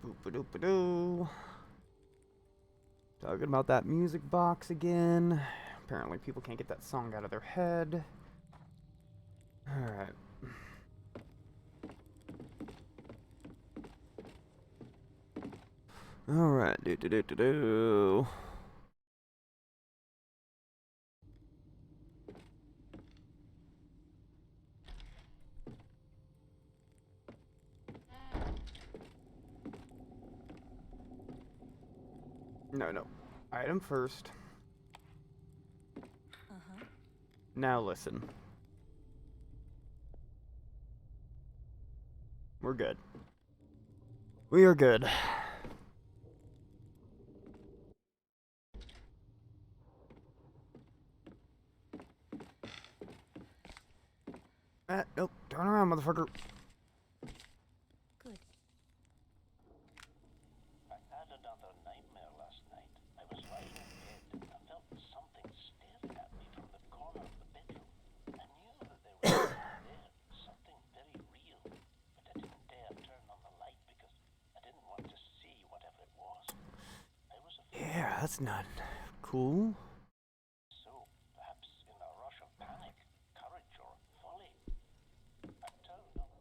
Boop-a-doop-a-doo. Talking about that music box again. Apparently people can't get that song out of their head. Alright. Alright, do. No. Item first. Uh-huh. Now listen. We're good. We are good. Nope. Turn around, motherfucker. Good. I had another nightmare last night. I was lying in bed and I felt something staring at me from the corner of the bedroom. I knew that there was something there, something very real, but I didn't dare turn on the light because I didn't want to see whatever it was. I was afraid. Yeah, that's not cool. So, perhaps in a rush of panic, courage, or folly, I turned on.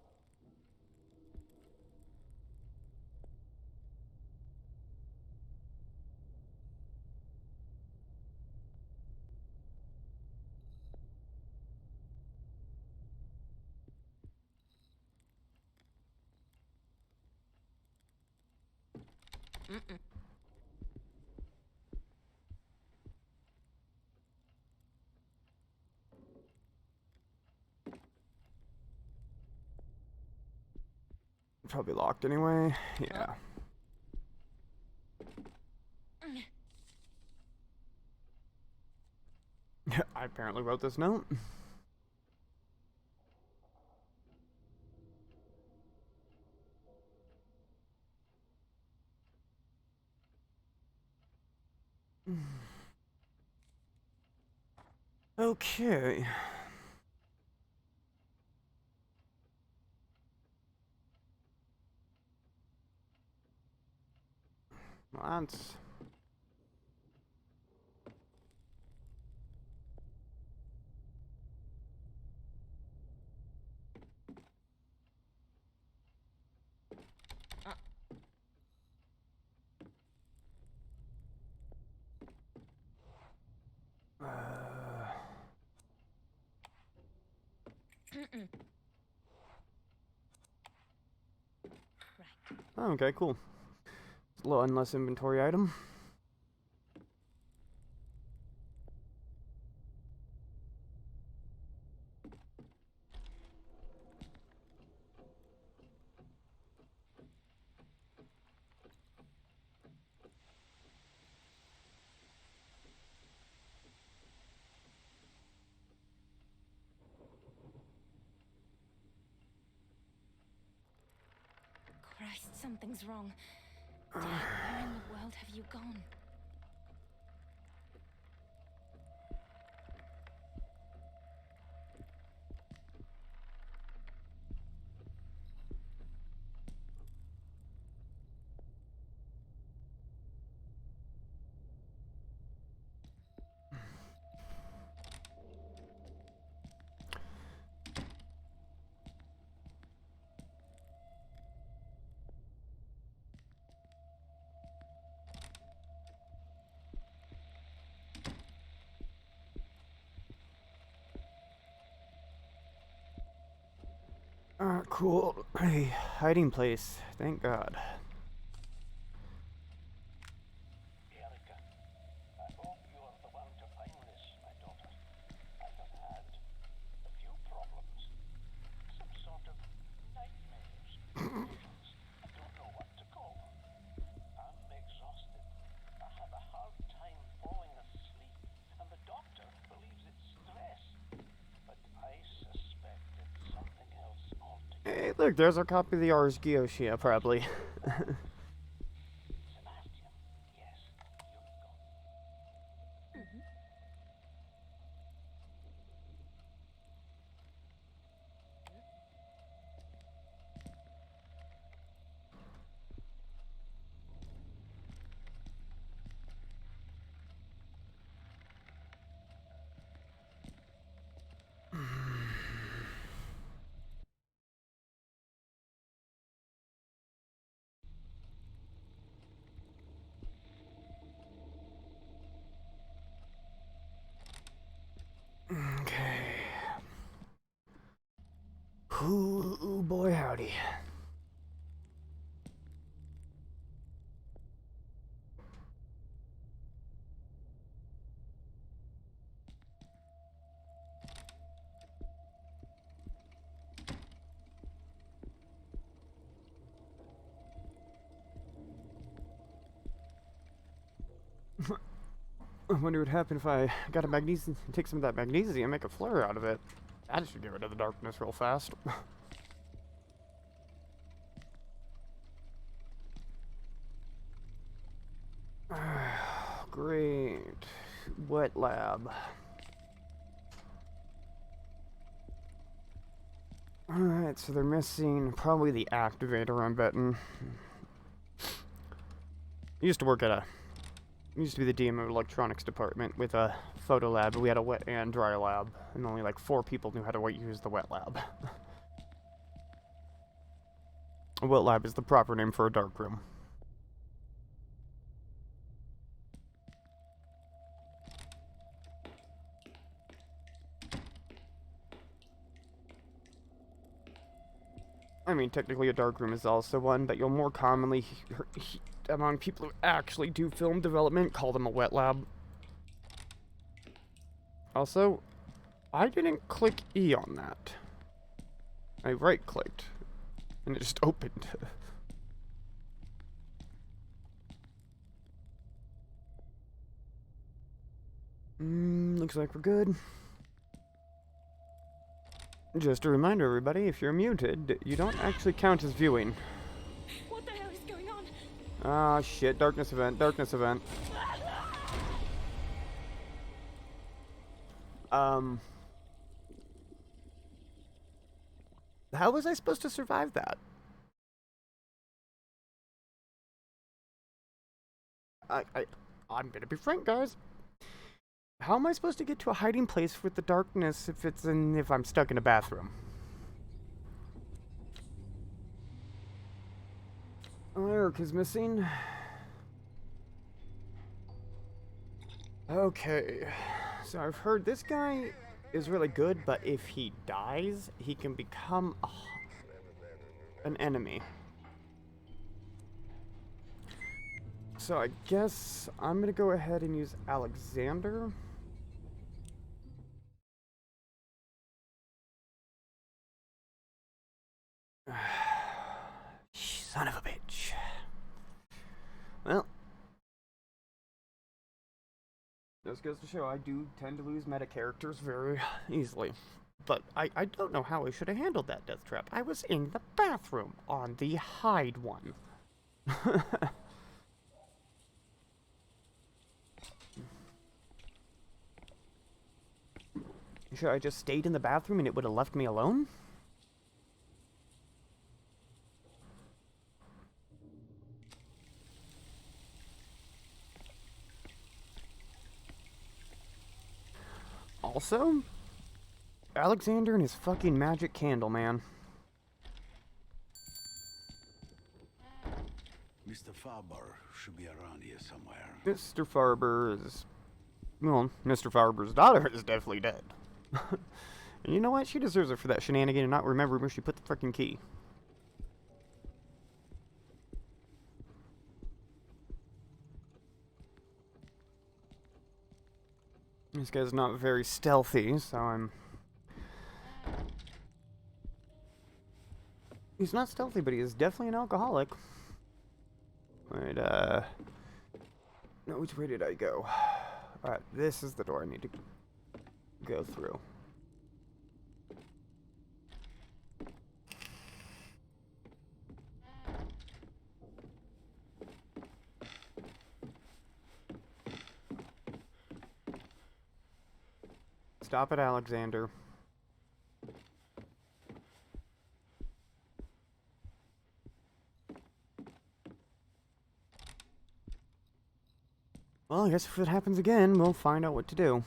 Probably locked anyway. Yeah. I apparently wrote this note. Okay. Well, that's... Okay, cool. It's a little endless inventory item. Christ, something's wrong. Dad, where in the world have you gone? Cool. Hey, hiding place. Thank God. Erica, I hope you are the one to find this, my daughter. I have had a few problems. Some sort of nightmares. Visions. I don't know what to call them. I'm exhausted. I have a hard time falling asleep, and the doctor believes it's stress. But I suspect it's something else altogether. Hey, look, there's our copy of the Ars Goetia, probably. Sebastian, yes, you're gone. Ooh, boy, howdy. I wonder what happened if I got a magnesium, take some of that magnesium, and make a flare out of it. That should get rid of the darkness real fast. Great. Wet lab. Alright, so they're missing probably the activator, I'm betting. I used to work at used to be the DM of electronics department with a photo lab. We had a wet and dry lab, and only like 4 people knew how to use the wet lab. A wet lab is the proper name for a dark room. I mean, technically a dark room is also one, but you'll more commonly among people who actually do film development call them a wet lab. Also, I didn't click E on that. I right-clicked, and it just opened. Looks like we're good. Just a reminder, everybody, if you're muted, you don't actually count as viewing. What the hell is going on? Ah, shit. Darkness event. Darkness event. How was I supposed to survive that? I'm gonna be frank, guys. How am I supposed to get to a hiding place with the darkness if I'm stuck in a bathroom? Eric is missing. Okay, so I've heard this guy is really good, but if he dies, he can become an enemy. So I guess I'm gonna go ahead and use Alexander. Son of a bitch. Well, just goes to show I do tend to lose meta characters very easily. But I don't know how I should have handled that death trap. I was in the bathroom on the hide one. Should I just stayed in the bathroom and it would have left me alone? Also, Alexander and his fucking magic candle, man. Mr. Faber should be around here somewhere. Mr. Farber is... Well, Mr. Farber's daughter is definitely dead. And you know what? She deserves it for that shenanigan and not remembering where she put the freaking key. This guy's not very stealthy, so I'm... He's not stealthy, but he is definitely an alcoholic. Wait, no, which way did I go? Alright, this is the door I need to go through. Stop it, Alexander. Well, I guess if it happens again, we'll find out what to do.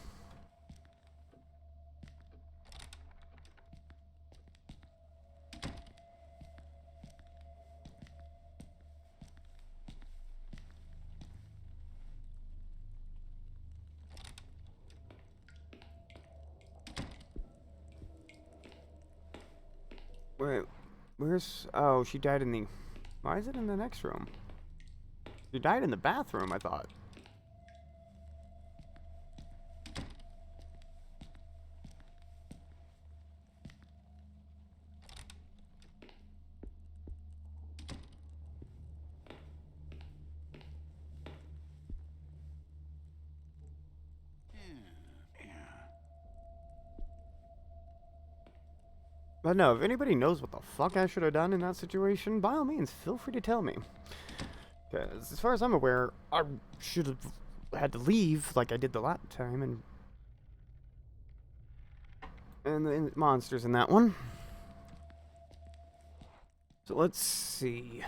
Wait, where's... Oh, she died in the... Why is it in the next room? She died in the bathroom, I thought. But no, if anybody knows what the fuck I should have done in that situation, by all means, feel free to tell me. Because as far as I'm aware, I should have had to leave like I did the last time, and the monsters in that one. So let's see.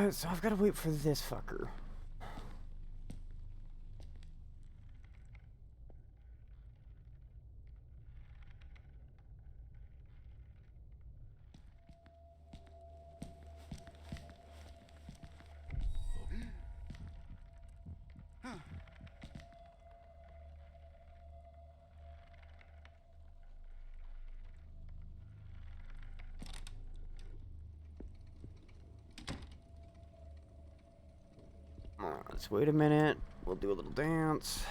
So I've got to wait for this fucker. Let's wait a minute. We'll do a little dance.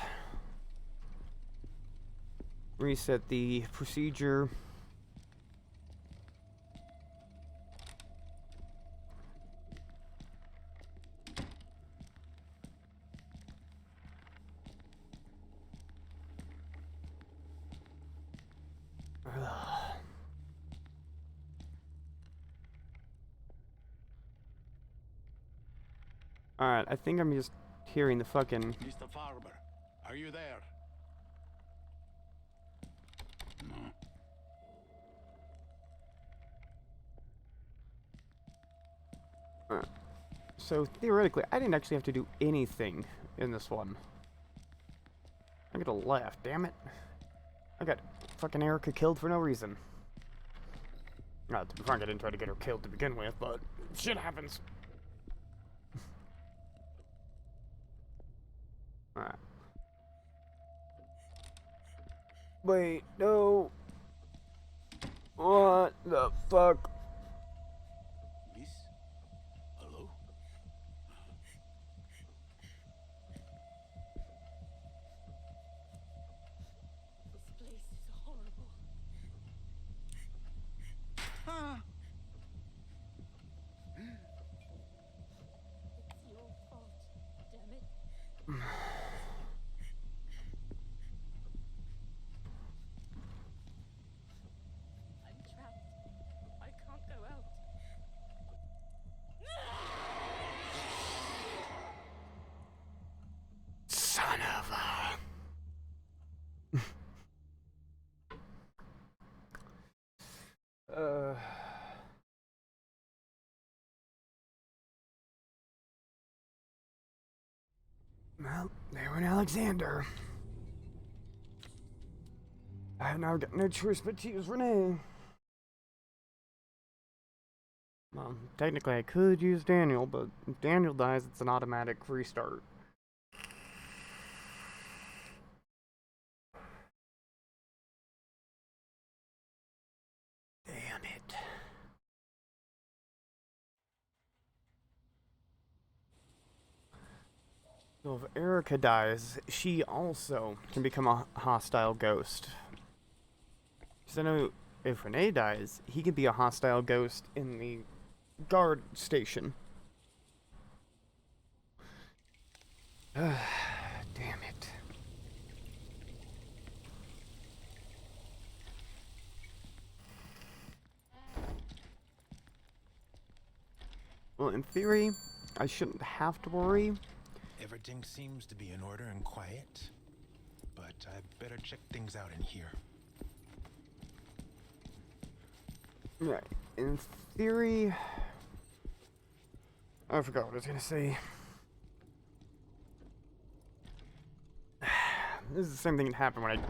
Reset the procedure. Alright, I think I'm just hearing the fucking... Mr. Farber, are you there? No. Alright. So, theoretically, I didn't actually have to do anything in this one. I could have left, damn it. I got fucking Erica killed for no reason. To be frank, I didn't try to get her killed to begin with, but shit happens. Alright. Wait, no. What the fuck? Miss? Hello? This place is horrible. Ah! It's your fault, damn it. I'm trapped. I can't go out. Son of a... Well, they went Alexander. I have now got no choice but to use Renee. Well, technically I could use Daniel, but if Daniel dies, it's an automatic restart. Damn it. So if Erica dies, she also can become a hostile ghost. Because I know if Renee dies, he can be a hostile ghost in the guard station. Damn it. Well, in theory, I shouldn't have to worry. Everything seems to be in order and quiet, but I better check things out in here. Right. In theory... I forgot what I was gonna say. This is the same thing that happened when I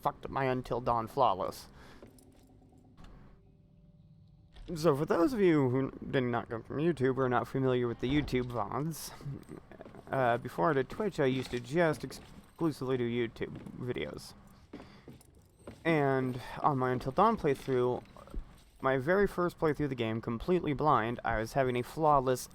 fucked up my Until Dawn Flawless. So for those of you who did not come from YouTube or are not familiar with the YouTube VODs, before I did Twitch, I used to just exclusively do YouTube videos. And on my Until Dawn playthrough, my very first playthrough of the game, completely blind, I was having a flawless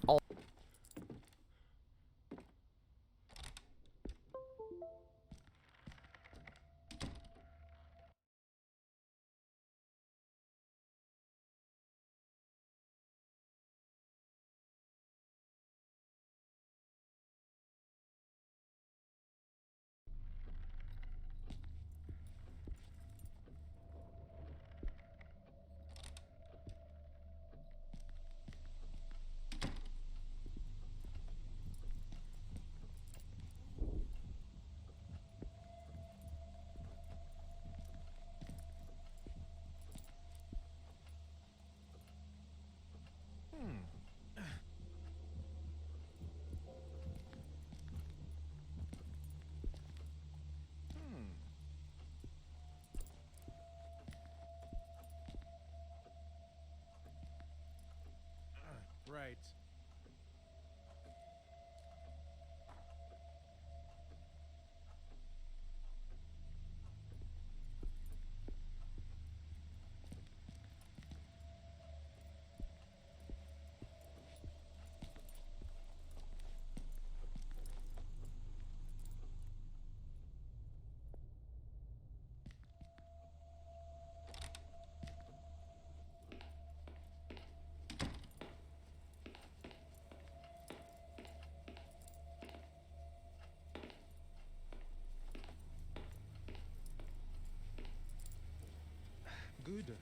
Right. Good.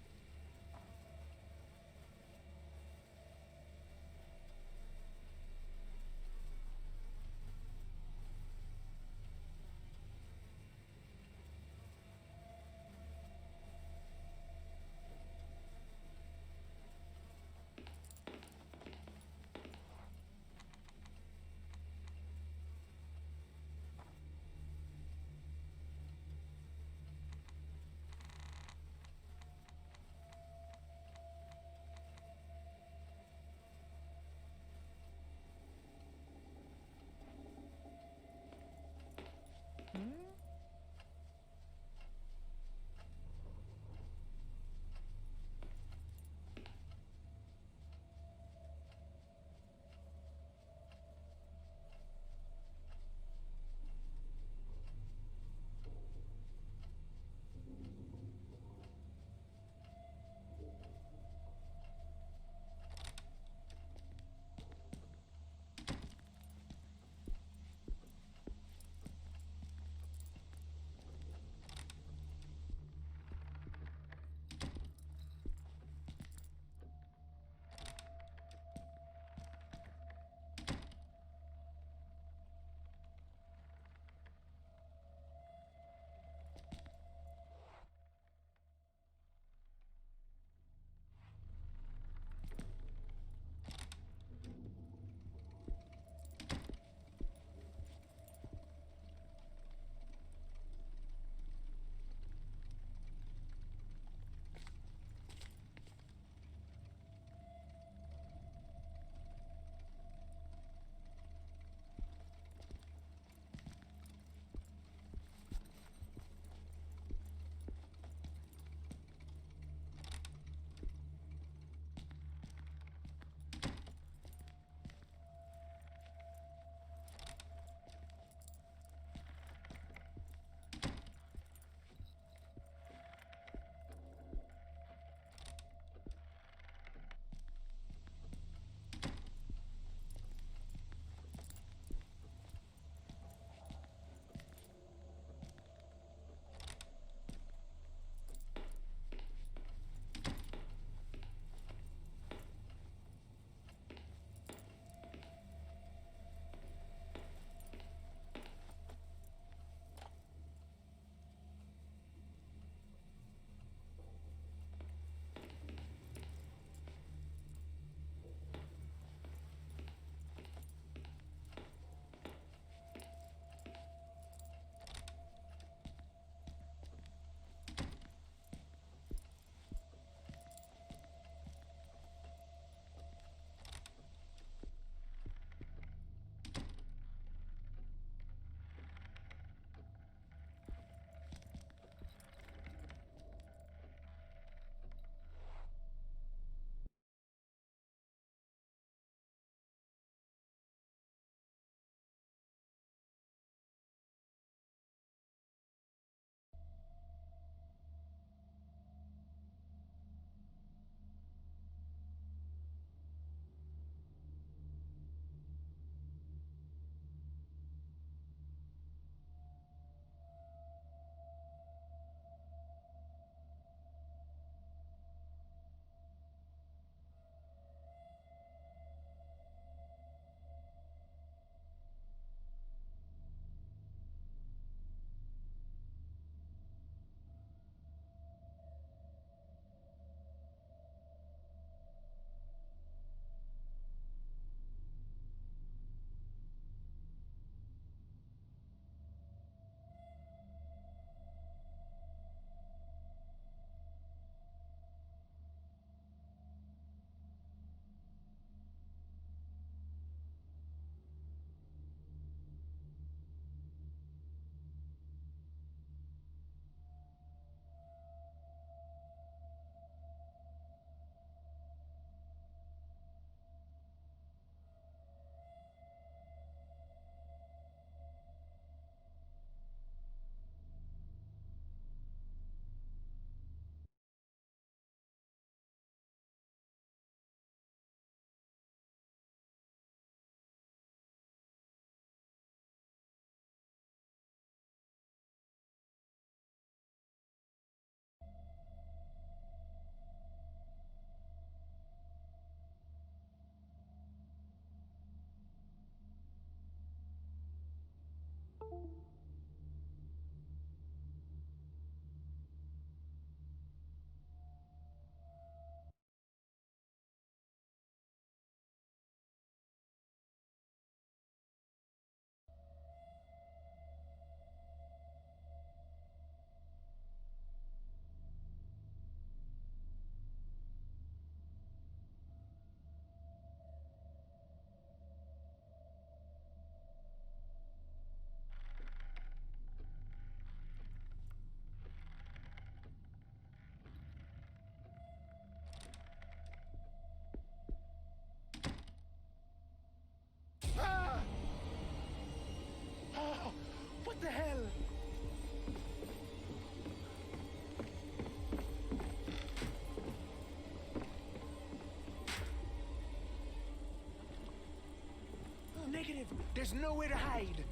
Negative! There's nowhere to hide!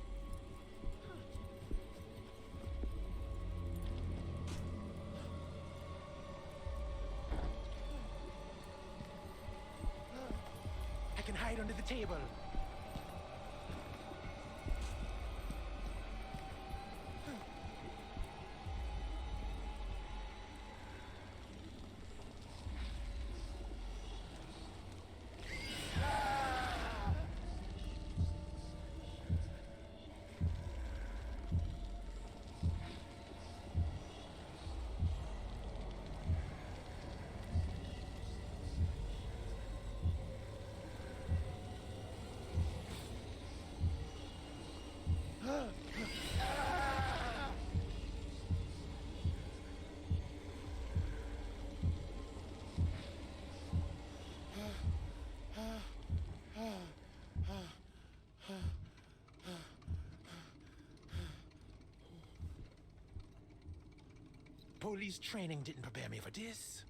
I can hide under the table. Police training didn't prepare me for this.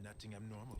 Nothing abnormal.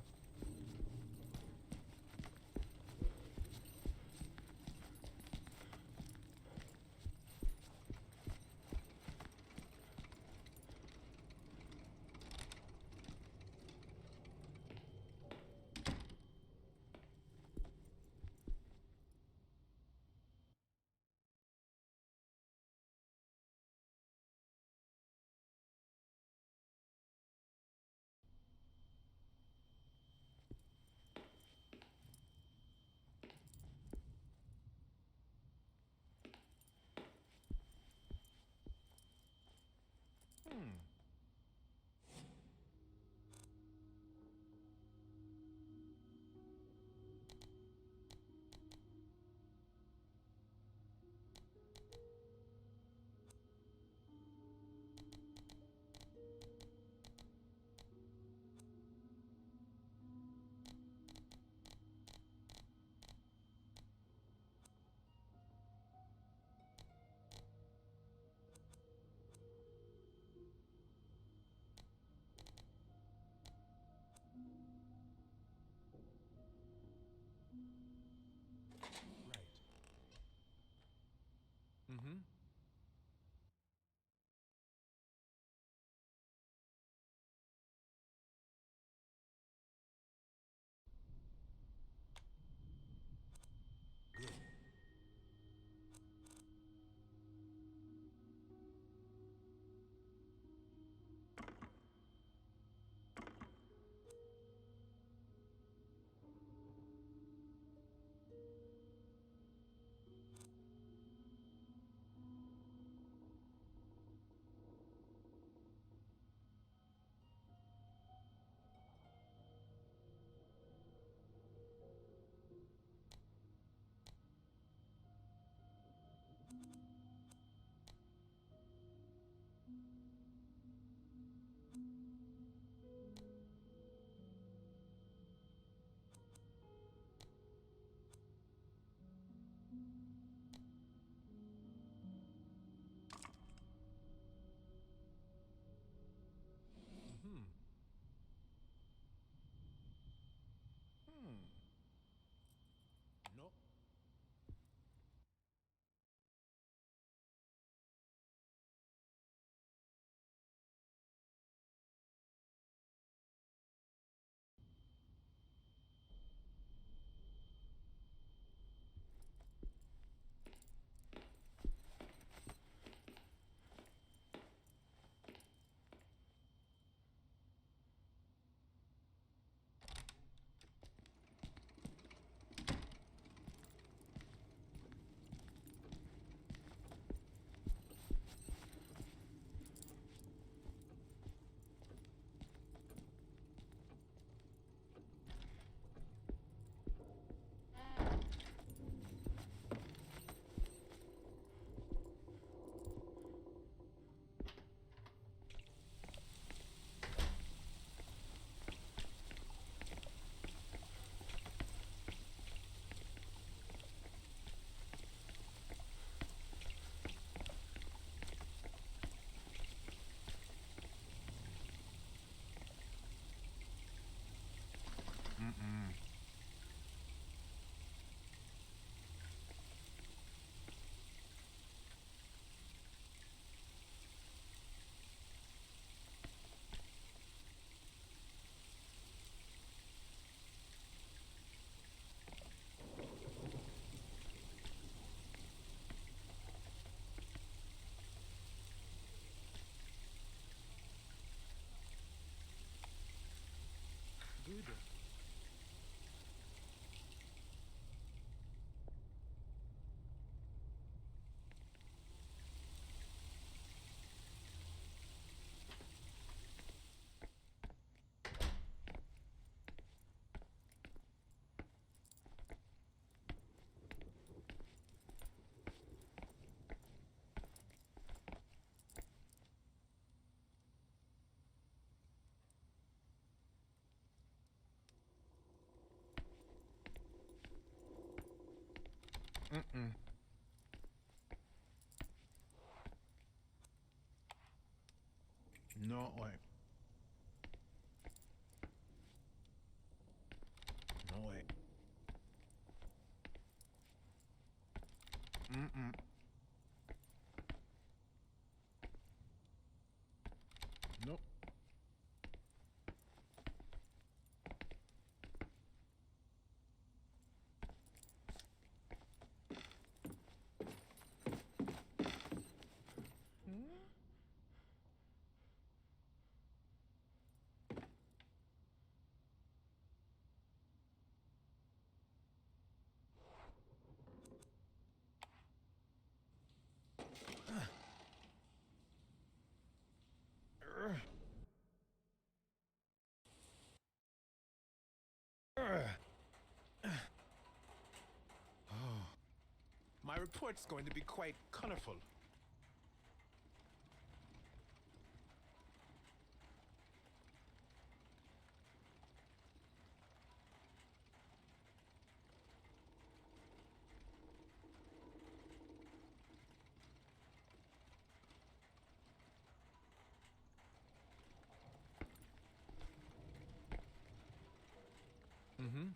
Mm-mm. No way. No way. Mm-mm. Nope. My report's going to be quite colorful. Mm-hmm.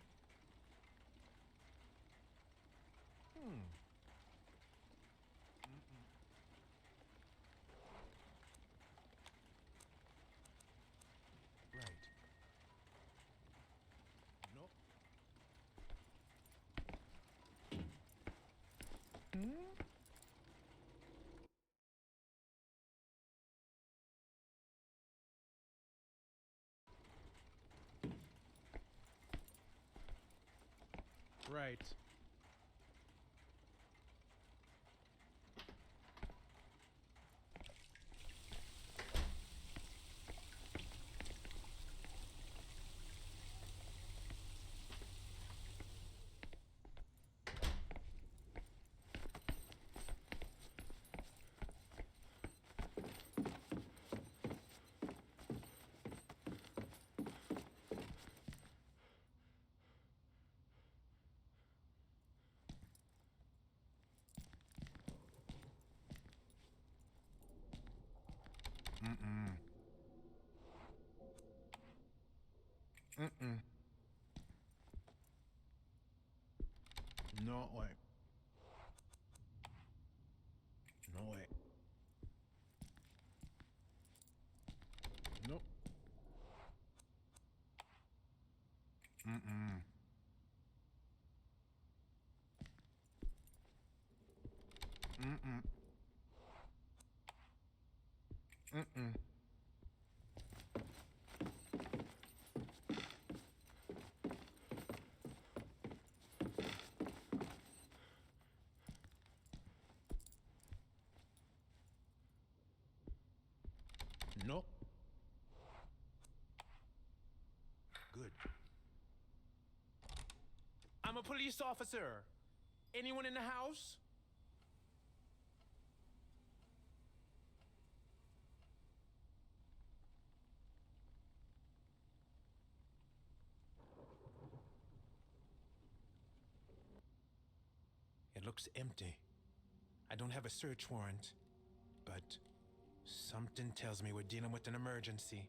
Right. Nope. Right. Mm-mm. Mm-mm. No way. No way. Nope. Mm-mm. Mm-mm. Mm-mm. Nope. Good. I'm a police officer. Anyone in the house? It looks empty. I don't have a search warrant, but something tells me we're dealing with an emergency.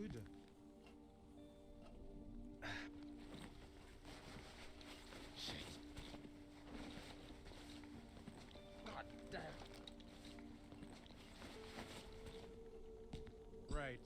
good. Shit. God damn. Right.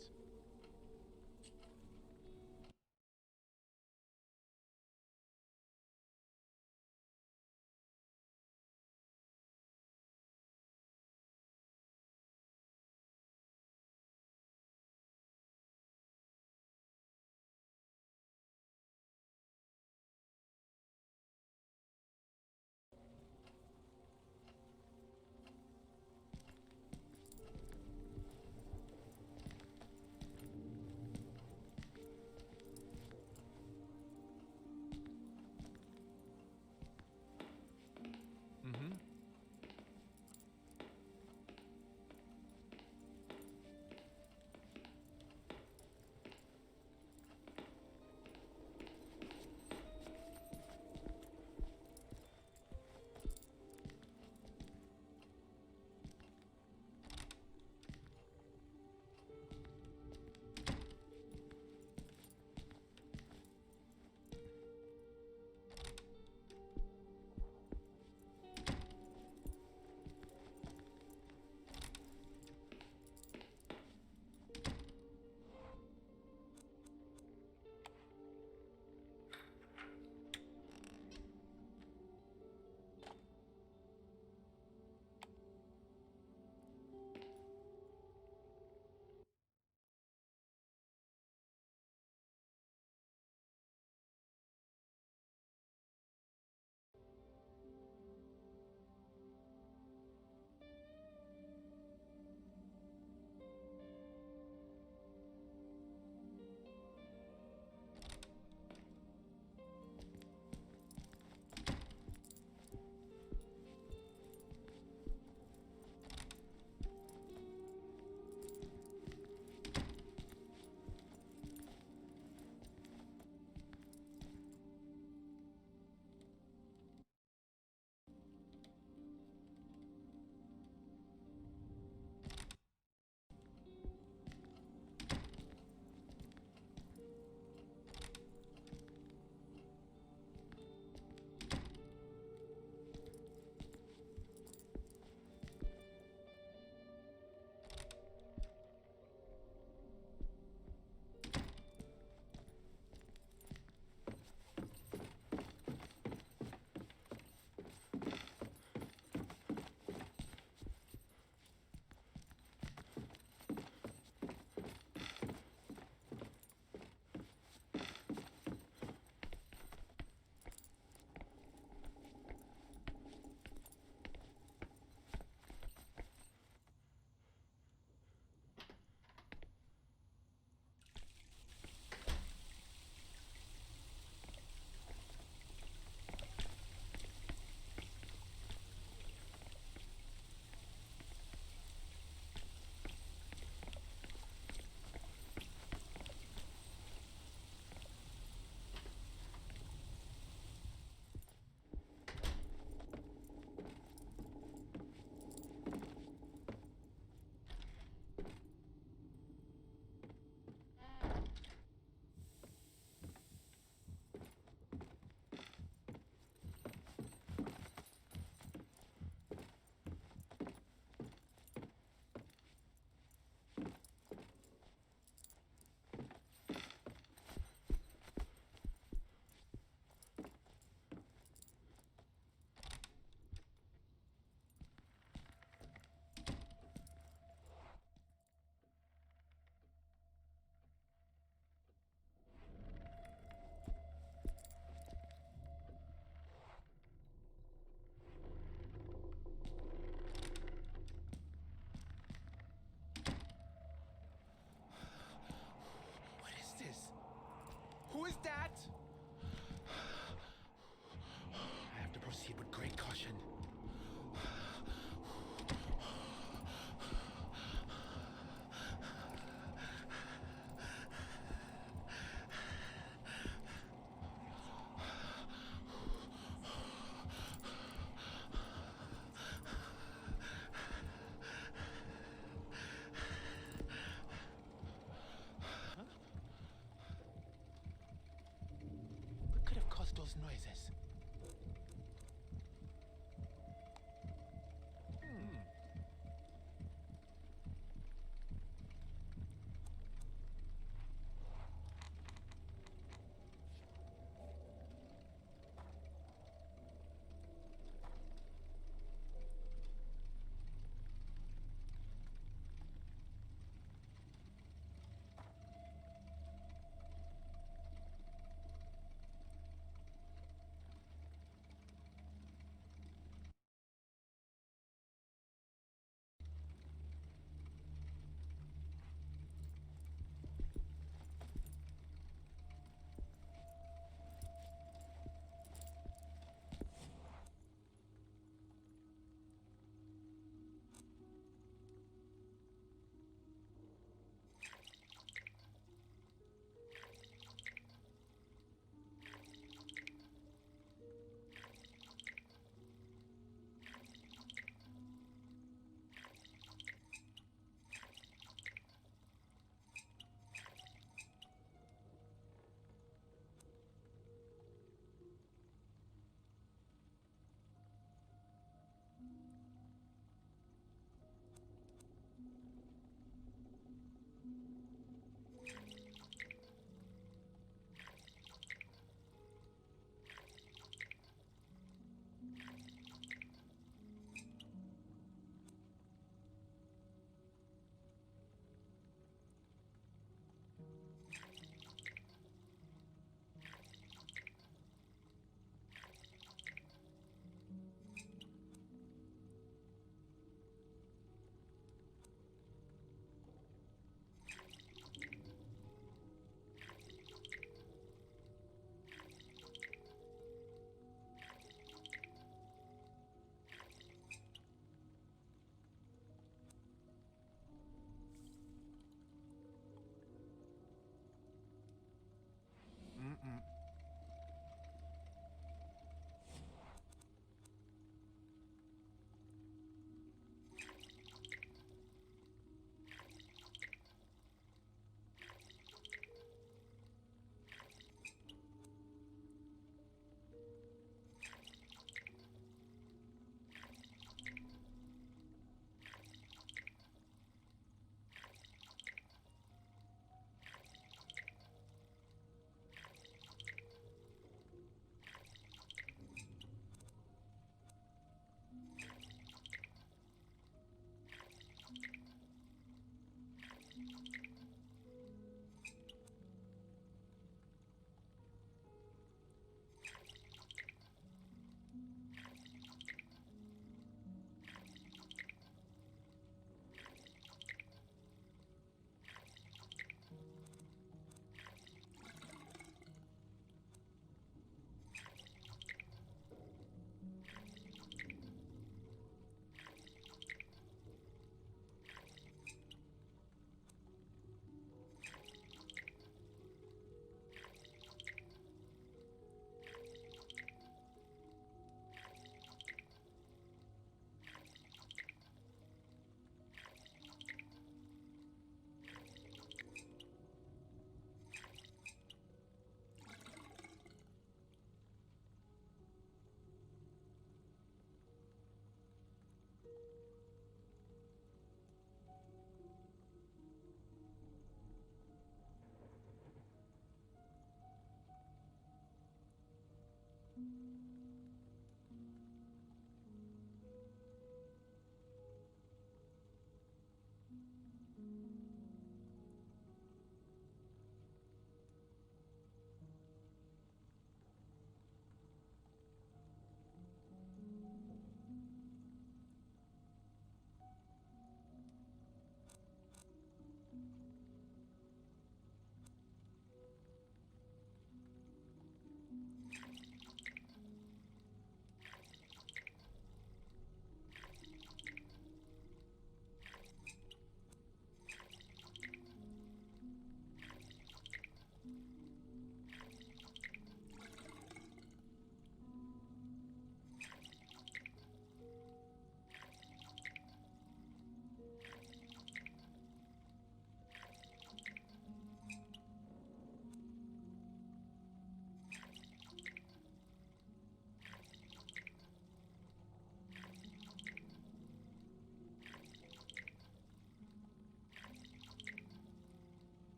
caused those noises?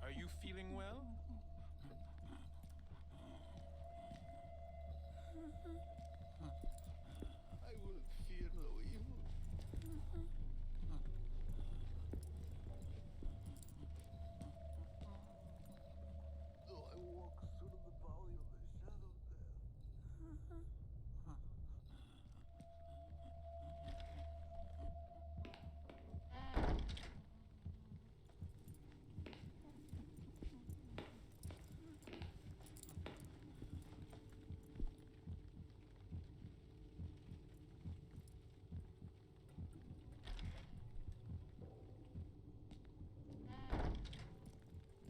Are you feeling well? I will fear no evil. Though I walk through the valley of the shadow of death.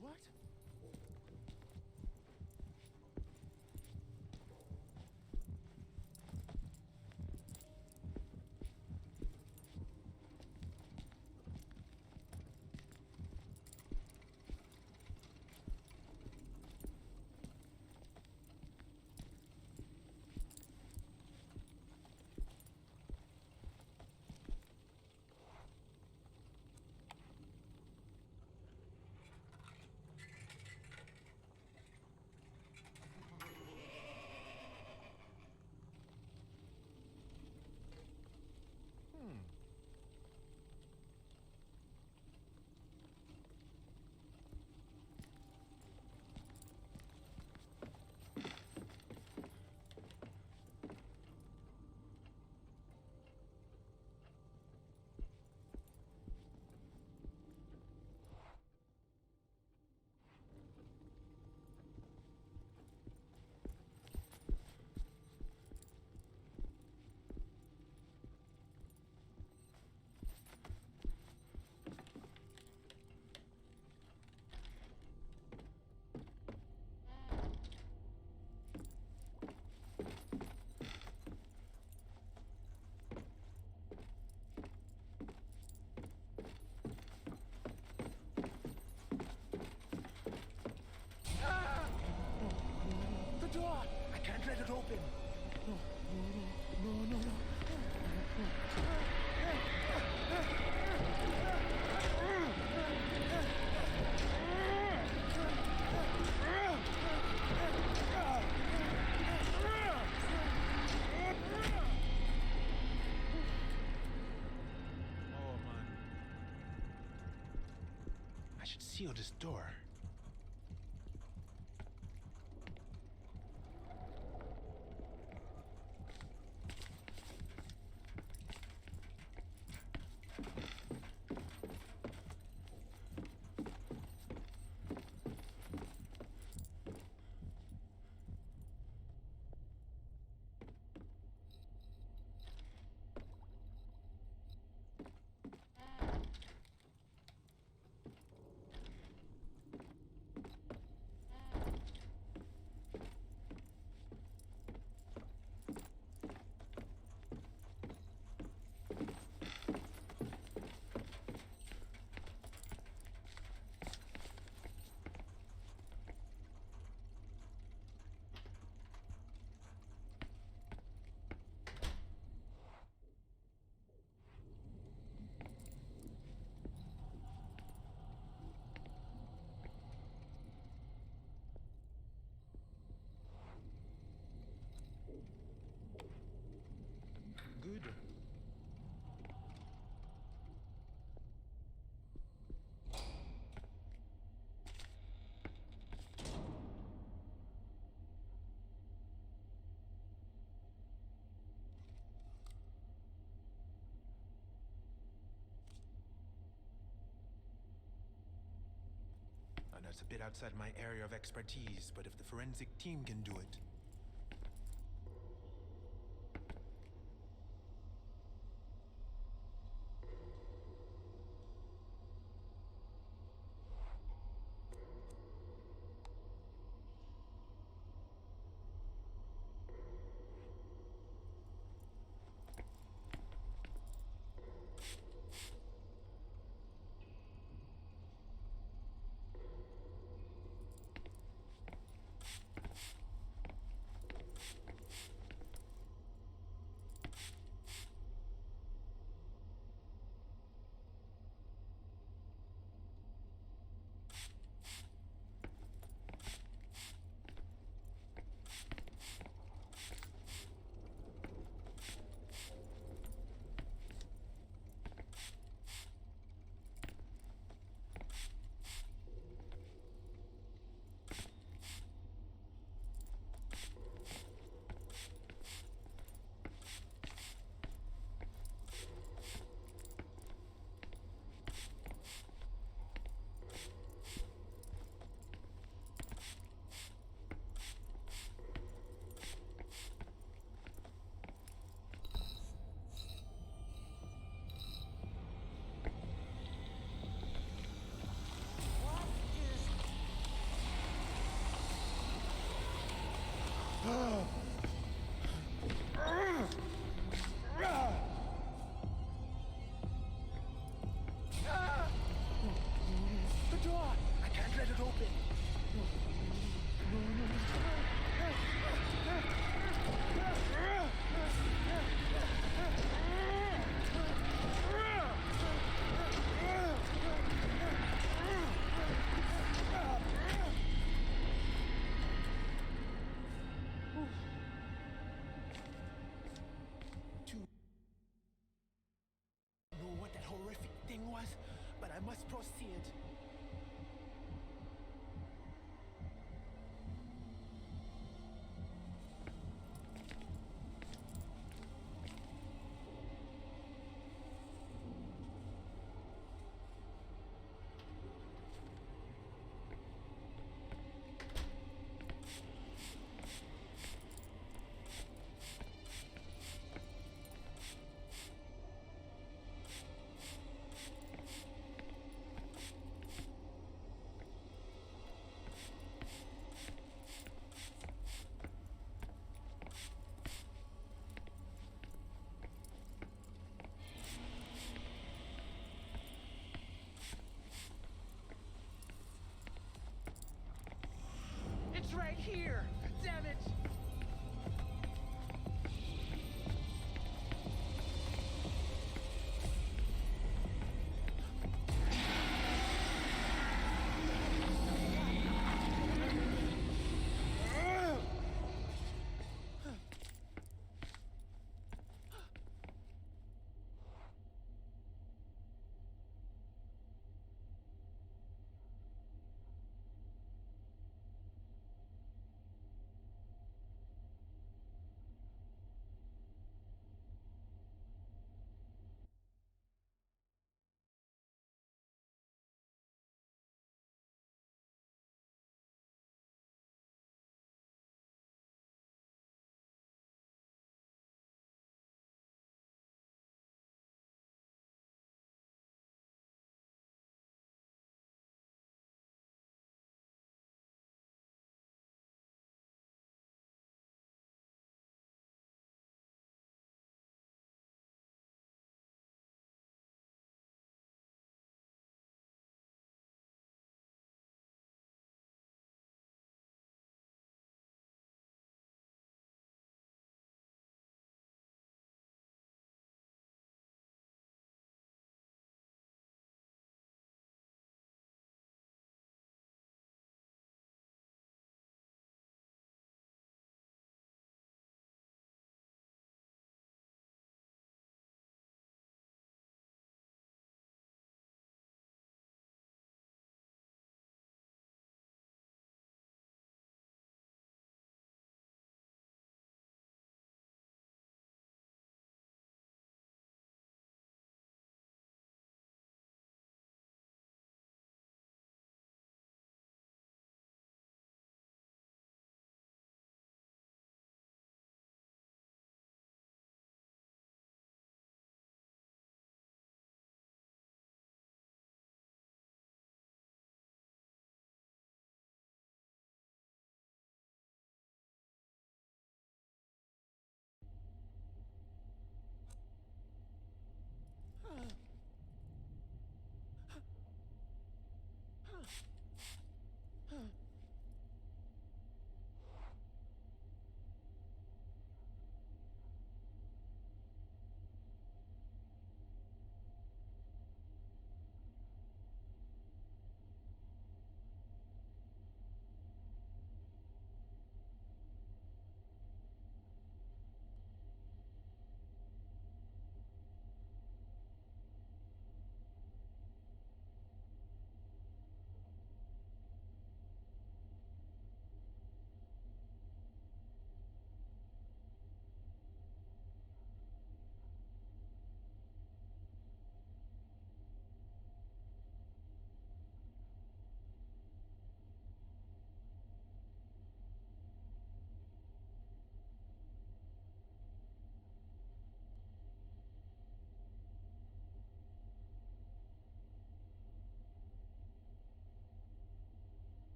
What? The door! I can't let it open! No. Oh, man. I should seal this door. Good. I know it's a bit outside my area of expertise, but if the forensic team can do it. The door! I can't let it open. Know what that horrific thing was, but I must proceed. It's right here! Damn it!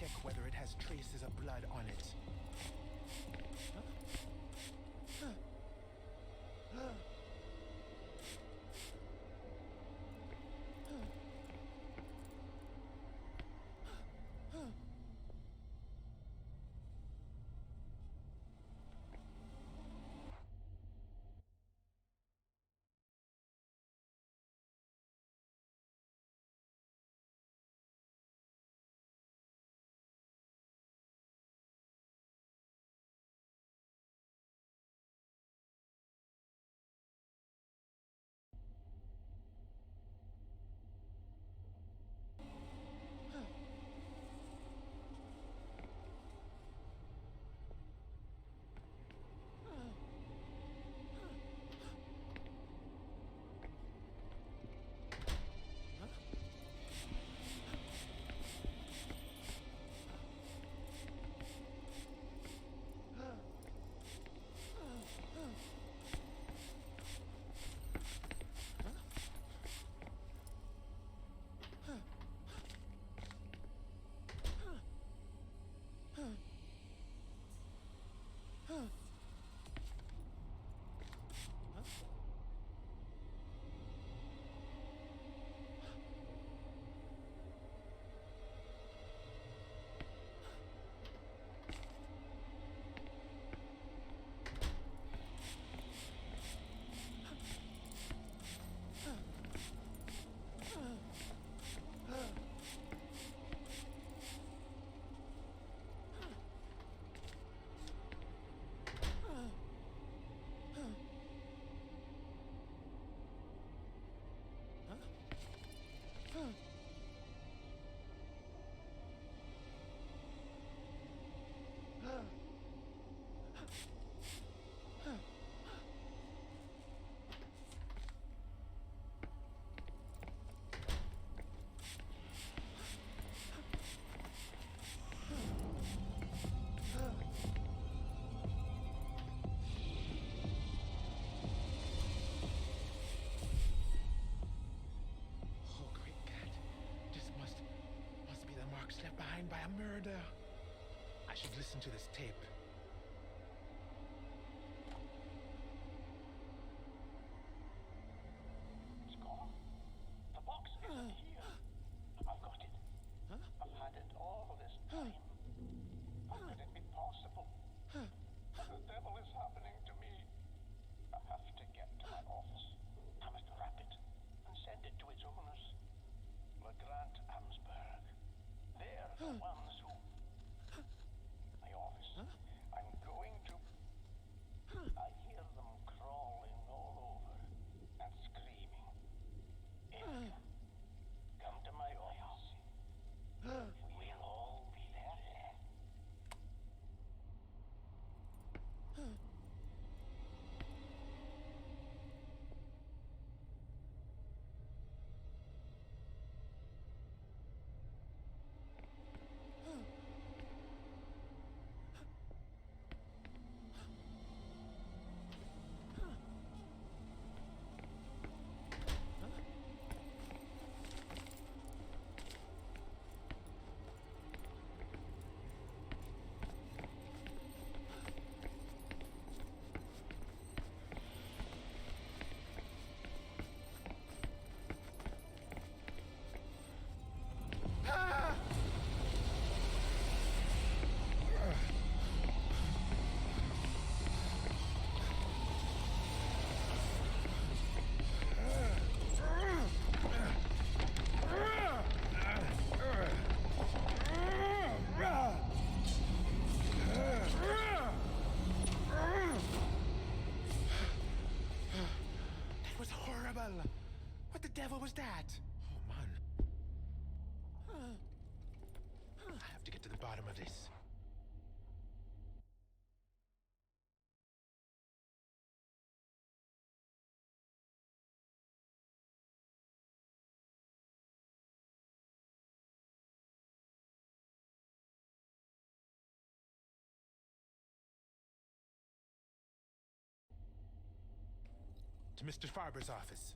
check whether it has traces of blood on it. Left behind by a murder. I should listen to this tape. It's gone. The box isn't here. I've got it. I've had it all this time. How could it be possible? What the devil is happening to me? I have to get to my office. I must wrap it and send it to its owners. LeGrant Amsberg. They're the ones who... My office. I'm going to... I hear them crawling all over and screaming. Erica, come to my office. We'll all be there then. What the devil was that? Oh, man. I have to get to the bottom of this. To Mr. Farber's office.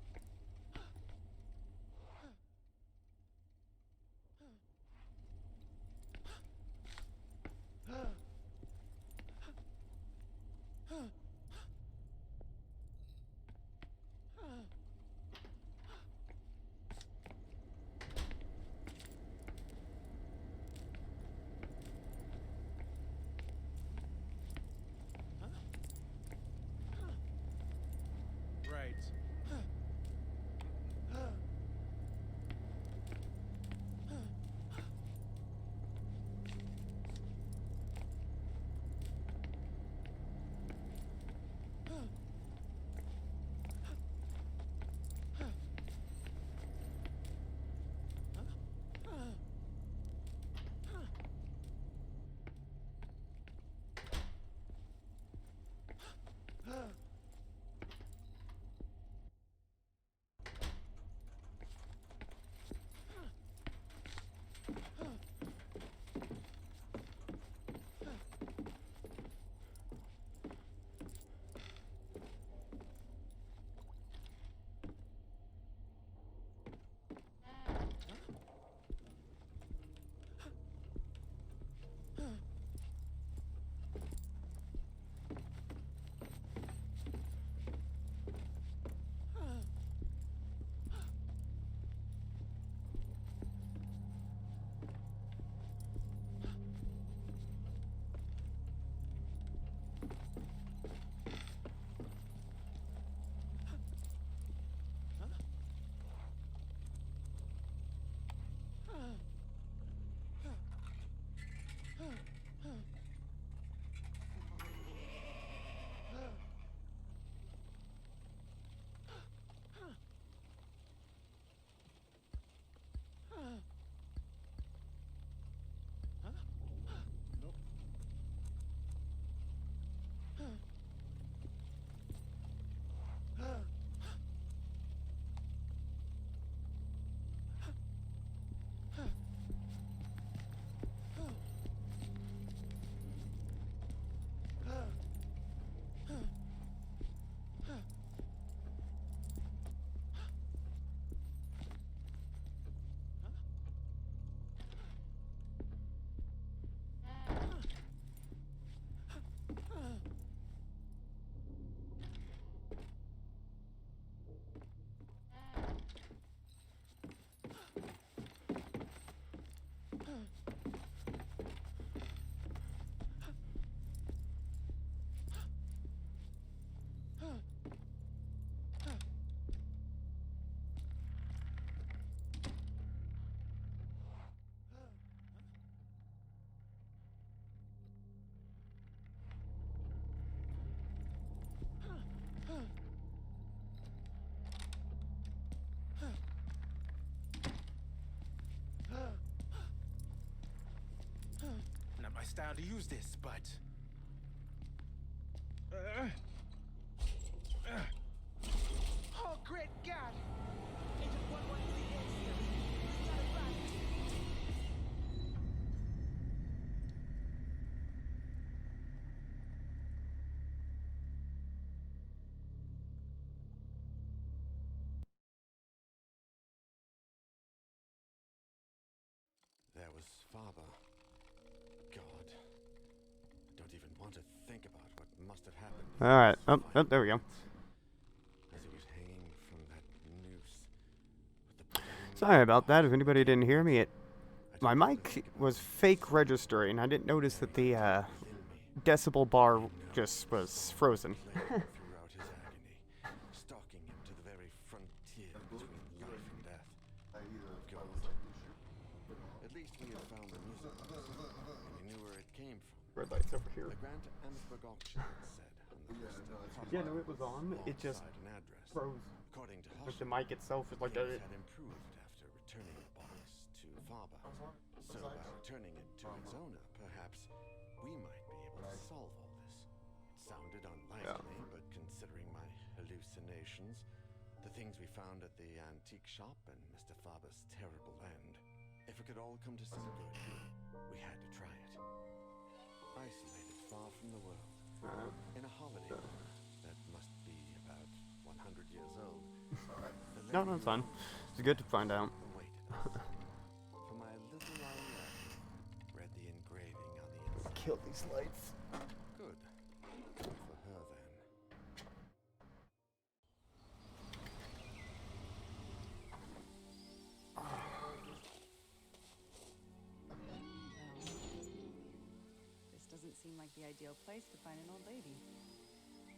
right. Not my style to use this, but... Oh, great God! Agent 113 is here. We got it back. There was Faber. God. I don't even want to think about what must have happened. All right. Oh, there we go. As he was hanging from that noose. With the burning Sorry about that. If anybody didn't hear me, my I don't want to mic think about was it. fake registering. I didn't notice that the Within me. decibel bar just was frozen. Playing throughout his agony, stalking him to the very frontier between life and death. God. At least we had found the music box, and we knew where it came from. Red light's over here. The Grant Amsberg auction, it said on the list. Yeah, no, it was on. It just Alongside an address. froze. According to Like Hush, the mic itself is like things a... had improved after returning the box to Faber. So by returning it to its owner, perhaps we might be able to solve all this. It sounded unlikely, but considering my hallucinations, the things we found at the antique shop, and Mr. Faber's terrible end, if it could all come to some good, we had to try it. Isolated far from the world, in a holiday home that must be about 100 years old. No, it's fine. It's good to find out. Awaited us. For my little Ariadne read the engraving on the inside. Kill these lights. Good. Good for her then. This doesn't seem like the ideal place to find an old lady.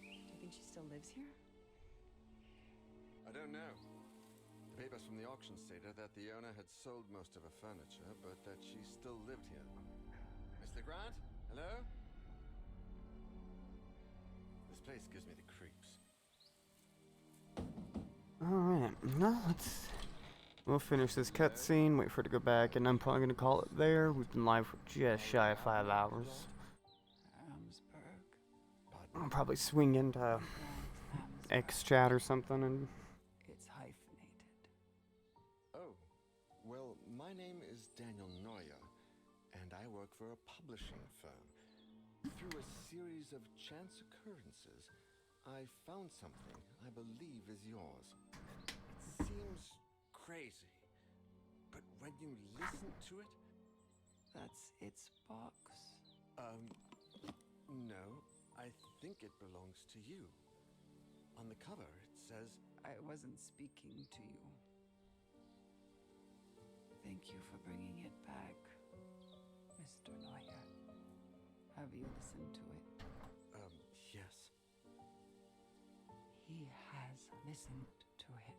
Do you think she still lives here? don't know. The papers from the auction stated that the owner had sold most of her furniture, but that she still lived here. Mr. Grant? Hello? This place gives me the creeps. Alright, well, we'll finish this cutscene, wait for it to go back, and I'm probably going to call it there. We've been live for just shy of 5 hours. I'll probably swing into X chat or something and... It's hyphenated. Oh, well, my name is Daniel Neuer, and I work for a publishing firm. Through a series of chance occurrences, I found something I believe is yours. It seems crazy, but when you listen to it... That's its box. No, I think it belongs to you. On the cover, it says... I wasn't speaking to you. Thank you for bringing it back, Mr. Neuer. Have you listened to it? Yes. He has listened to it.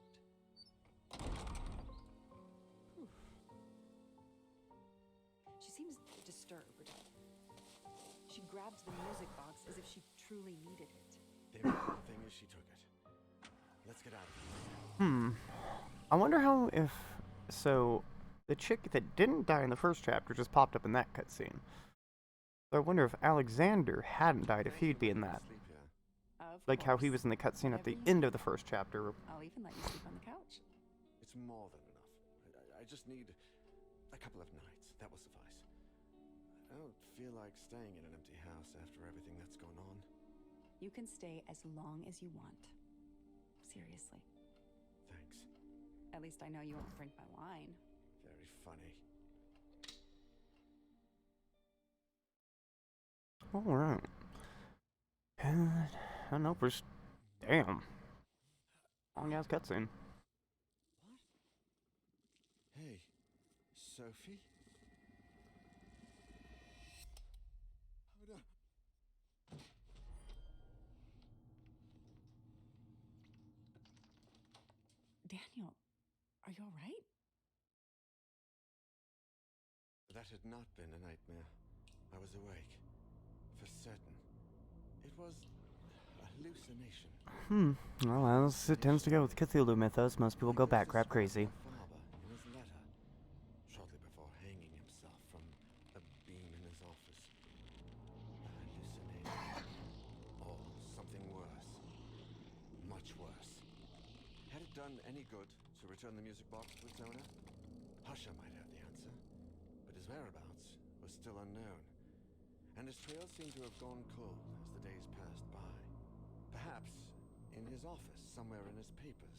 She seems disturbed. She grabbed the music box as if she truly needed it. The important thing is she took it. Let's get out of here. I wonder how if... So, the chick that didn't die in the first chapter just popped up in that cutscene. So I wonder if Alexander hadn't died, if he'd be in that. Like how he was in the cutscene at the end of the first chapter. I'll even let you sleep on the couch. It's more than enough. I just need a couple of nights. That will suffice. I don't feel like staying in an empty house after everything that's gone on. You can stay as long as you want. Seriously. Thanks. At least I know you won't drink my wine. Very funny. Alright. And I don't know, damn. Long ass cutscene. What? Hey, Sophie? Hold up. Daniel, are you alright? That had not been a nightmare. I was awake. For certain. It was a hallucination. Well, as it tends to go with Cthulhu mythos, most people go bat crap crazy. Father, in his letter, shortly before hanging himself from a beam in his office. A hallucination. Or something worse. Much worse. Had it done any good to return the music box to its owner? Husher might have the answer, but his whereabouts was still unknown. And his trail seemed to have gone cold as the days passed by. Perhaps in his office, somewhere in his papers.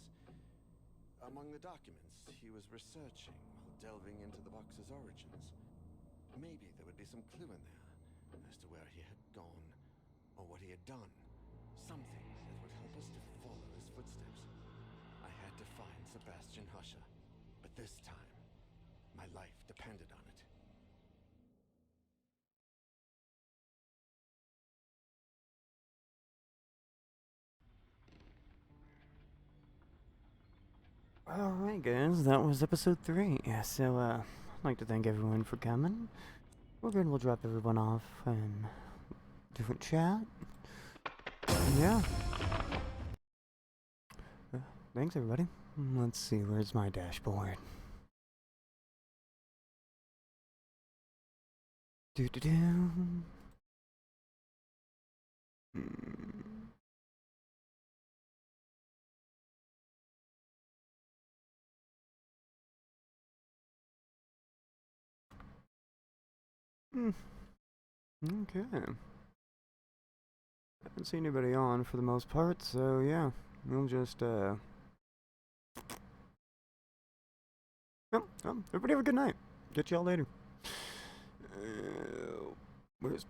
Among the documents he was researching while delving into the box's origins. Maybe there would be some clue in there as to where he had gone or what he had done. Something that would help us to follow his footsteps. I had to find Sebastian Husher, but this time, my life depended on it. Alright guys, that was episode 3. Yeah, so I'd like to thank everyone for coming. We'll drop everyone off in different chat. Yeah. Thanks everybody. Let's see, where's my dashboard? Do-do-do. Okay. Haven't seen anybody on for the most part, so yeah. We'll just, everybody have a good night. Get y'all later. Where's